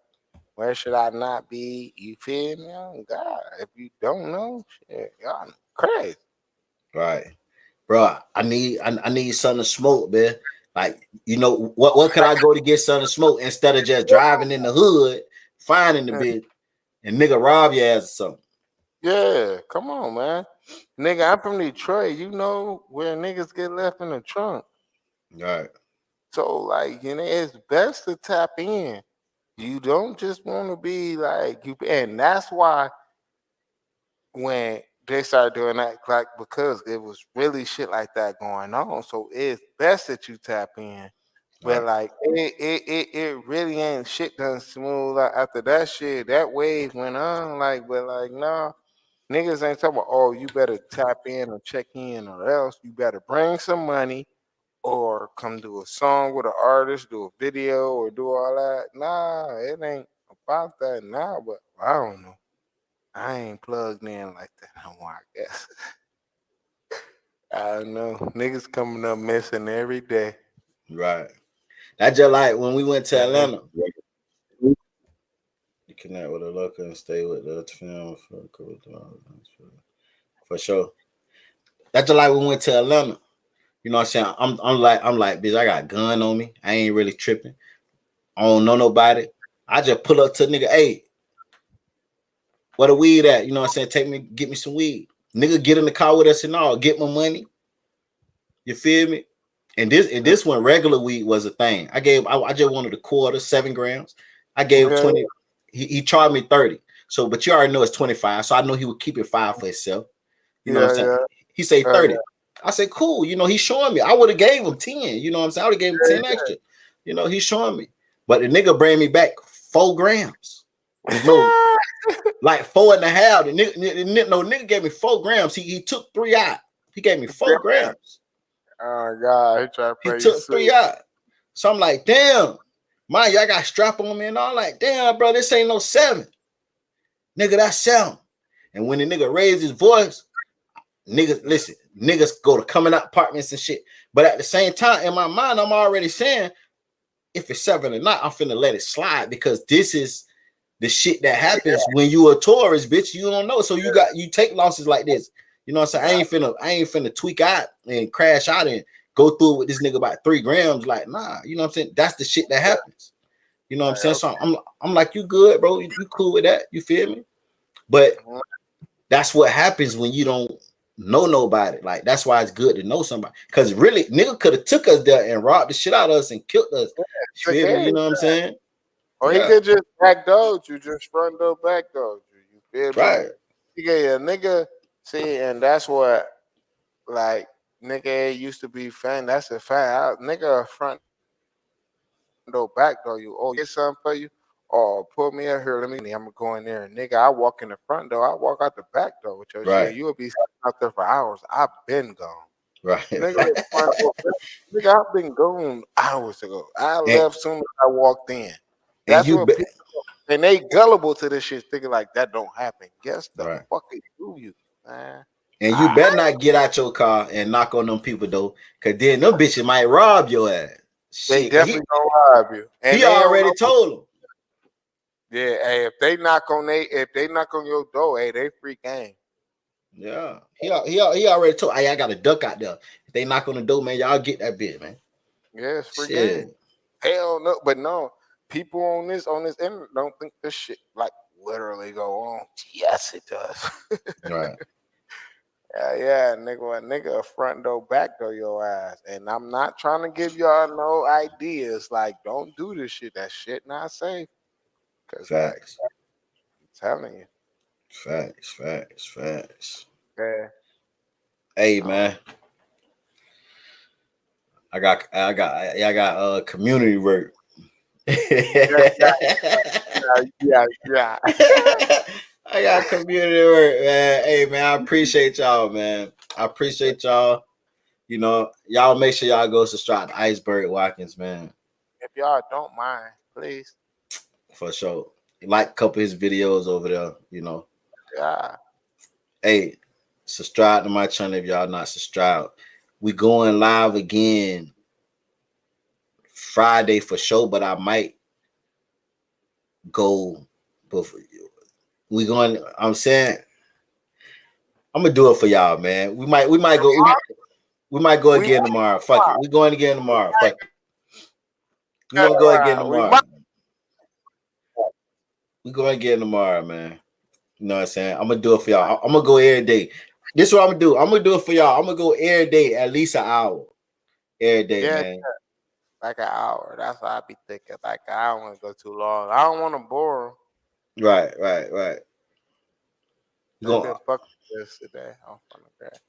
Where should I not be? You feel me? Oh God, if you don't know, shit, y'all crazy. Right. Bro, I need something to smoke, man. Like, you know, what could I go to get something to smoke instead of just driving in the hood, finding the bitch, and nigga rob your ass or something. Yeah, come on, man. Nigga, I'm from Detroit. You know where niggas get left in the trunk. Right. So like, it's best to tap in. You don't just want to be like you, and that's why when they started doing that, like because it was really shit like that going on. So it's best that you tap in. But Right. like it really ain't shit done smooth after that shit. That wave went on, but nah, niggas ain't talking about, oh, you better tap in or check in or else you better bring some money or come do a song with an artist, do a video or do all that. Nah, it ain't about that now, but I don't know. I ain't plugged in like that no more, I guess. I don't know. Niggas coming up missing every day. Right. That's just like when we went to Atlanta. connect with a local and stay with the film for sure. That's just like we went to Atlanta. You know what I'm saying? I'm like, bitch, I got a gun on me. I ain't really tripping. I don't know nobody. I just pull up to nigga, hey, where the weed at? You know what I'm saying? Get me some weed. Nigga, get in the car with us and all. Get my money. You feel me? And this one, regular weed was a thing. I just wanted a quarter, 7 grams. I gave 20. He charged me 30. So, but you already know it's 25. So I know he would keep it 5 for himself. You know what I'm saying? Yeah. He say 30. I said, cool. You know, he's showing me. I would have gave him 10. You know what I'm saying? I would have gave him 10 extra. You know, he's showing me. But the nigga bring me back 4 grams. No, like 4.5. Nigga gave me 4 grams. He took 3 out. He gave me 4 grams. Oh God, he took 3 out. So I'm like, damn, man, y'all got strap on me and all. Like, damn, bro, this ain't no 7. Nigga, that's 7. And when the nigga raised his voice, niggas go to coming out apartments and shit. But at the same time, in my mind, I'm already saying, if it's 7 or not, I'm finna let it slide because this is the shit that happens when you a tourist, bitch. You don't know. So you take losses like this. You know what I'm saying? I ain't finna tweak out and crash out and go through with this nigga about 3 grams. Like, nah, you know what I'm saying? That's the shit that happens. You know what I'm saying? So I'm like, you good, bro. You cool with that? You feel me? But that's what happens when you don't know nobody. Like, that's why it's good to know somebody. Because really, nigga could have took us there and robbed the shit out of us and killed us. You feel me? You know what I'm saying? Or he could just backdoor you, just front door backdoor you. You feel me? Right. Yeah, nigga. See, and that's what, like, nigga used to be fan. That's a fan. Nigga front door backdoor you. Oh, get something for you. Or pull me out here. I'm gonna go in there. And nigga, I walk in the front door. I walk out the back door with your shit. You'll be out there for hours. I've been gone. Right. Nigga, I've been gone hours ago. I left soon as I walked in. That's what people, and they gullible to this shit, thinking like that don't happen. Guess the fuck it do you, man. And you better not get out your car and knock on them people though, cause then them bitches might rob your ass. They definitely gonna rob you. And he already told them. Yeah, hey, if they knock on your door, hey, they free game. Yeah, he already told. Hey, I got a duck out there. If they knock on the door, man, y'all get that bitch, man. Yeah, it's free game. Hell no, but no. People on this internet don't think this shit like literally go on. Yes, it does. Right. Yeah, nigga, front door, back door your ass. And I'm not trying to give y'all no ideas. Like, don't do this shit. That shit not safe. Cause facts. Like, I'm telling you. Facts. Yeah. Hey, man. I got community work. Yeah. I got community work, man. Hey, man, I appreciate y'all, man. I appreciate y'all. You know, y'all make sure y'all go subscribe to Iceberg Watkins, man. If y'all don't mind, please. For sure. Like a couple of his videos over there, you know. Yeah. Hey, subscribe to my channel if y'all not subscribed. We going live again Friday for sure, but I might go before we going. I'm saying I'm gonna do it for y'all, man. We might go again tomorrow. Fuck it. We going again tomorrow. Fuck it. We gonna go again tomorrow. We going again tomorrow, man. You know what I'm saying? I'm gonna do it for y'all. I'm gonna go every day. This is what I'm gonna do. I'm gonna do it for y'all. I'm gonna go every day, at least an hour. Every day, man. Like an hour. That's what I be thinking. Like, I don't want to go too long. I don't want to bore them. Right. Been fucking this today.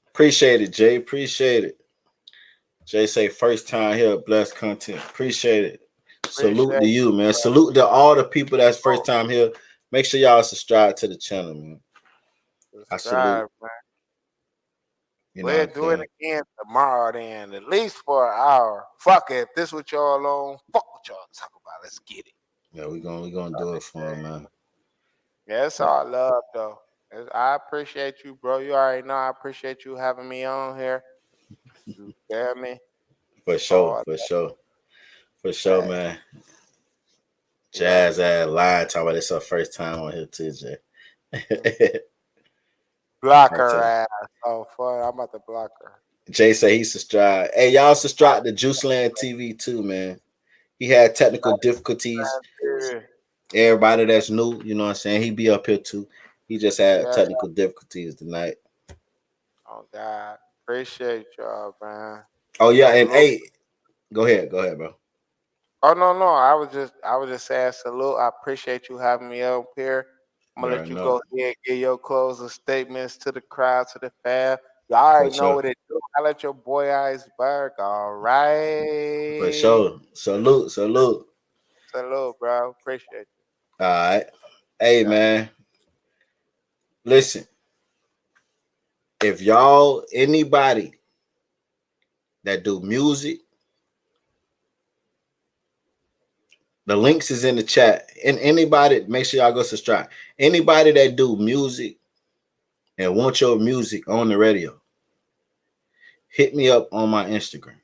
Appreciate it, Jay. Appreciate it. Jay say first time here, blessed content. Appreciate it. Salute to you, man. Salute to all the people that's first time here. Make sure y'all subscribe to the channel, man. I salute. Man. You know we'll do it again tomorrow then, at least for an hour. Fuck it. If this what y'all on, fuck what y'all talk about. Let's get it. Yeah, we gonna do it for him, man. Yeah, it's all love though. I appreciate you, bro. You already know I appreciate you having me on here. You feel me? For sure, man. Jazz ass lying talking about it's her first time on here too, Jay. Block her ass. Oh, fuck. I'm about to block her. Jay say he subscribed. Hey, y'all subscribe to Juiceland TV too, man. He had technical difficulties. Everybody that's new, you know what I'm saying? He be up here too. He just had technical difficulties tonight. Oh, God. Appreciate y'all, man. Oh, yeah, and hey, go ahead, bro. Oh, no. I was just saying salute. I appreciate you having me up here. I'm gonna let you go ahead and give your closing statements to the crowd, to the fam. Y'all already know what it do. I let your boy Iceberg. All right. For sure. Salute. Salute, bro. Appreciate you. All right. Hey, man. Listen. If y'all, anybody that do music, the links is in the chat. And anybody, make sure y'all go subscribe. Anybody that do music and want your music on the radio, hit me up on my Instagram.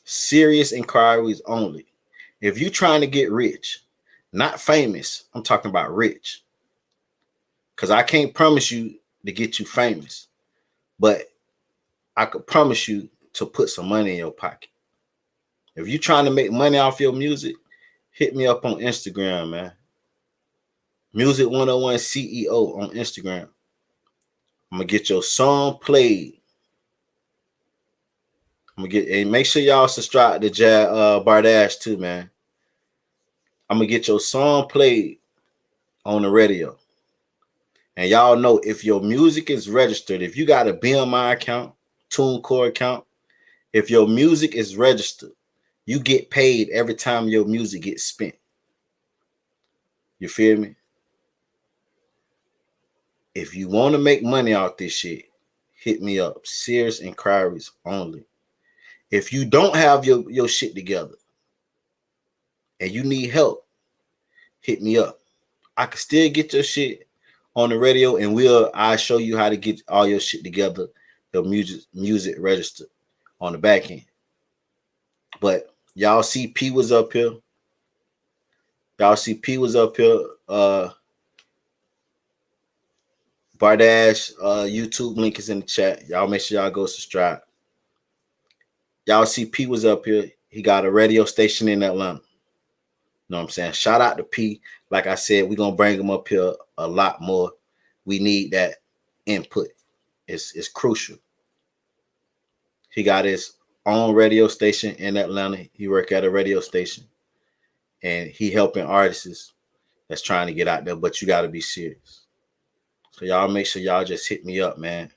Serious inquiries only. If you trying to get rich, not famous, I'm talking about rich. Because I can't promise you to get you famous, but I could promise you to put some money in your pocket. If you're trying to make money off your music, hit me up on Instagram, man. Music 101 CEO on Instagram. I'm gonna get your song played. And make sure y'all subscribe to Bardash too, man. I'm gonna get your song played on the radio. And y'all know if your music is registered, if you got a BMI account, TuneCore account, if your music is registered, you get paid every time your music gets spent. You feel me? If you want to make money off this shit, hit me up. Serious inquiries only. If you don't have your shit together and you need help, hit me up. I can still get your shit on the radio, and I'll show you how to get all your shit together, your music registered on the back end. But y'all see P was up here. Bardash YouTube link is in the chat. Y'all make sure y'all go subscribe. Y'all see P was up here. He got a radio station in Atlanta. You know what I'm saying? Shout out to P. Like I said, we're going to bring him up here a lot more. We need that input. It's crucial. He got his own radio station in Atlanta. He work at a radio station. And he helping artists that's trying to get out there. But you got to be serious. So y'all make sure y'all just hit me up, man,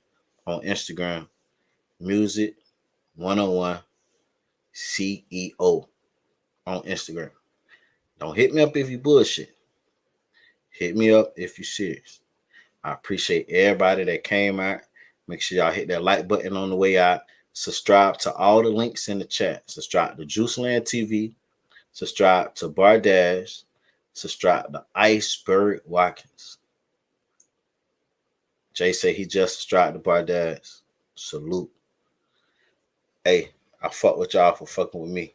on Instagram. Music 101 CEO on Instagram. Don't hit me up if you bullshit. Hit me up if you serious. I appreciate everybody that came out. Make sure y'all hit that like button on the way out. Subscribe to all the links in the chat. Subscribe to Juiceland TV. Subscribe to Bardash. Subscribe to Iceberg Watkins. Jay say he just subscribed to Bardash. Salute. Hey, I fuck with y'all for fucking with me.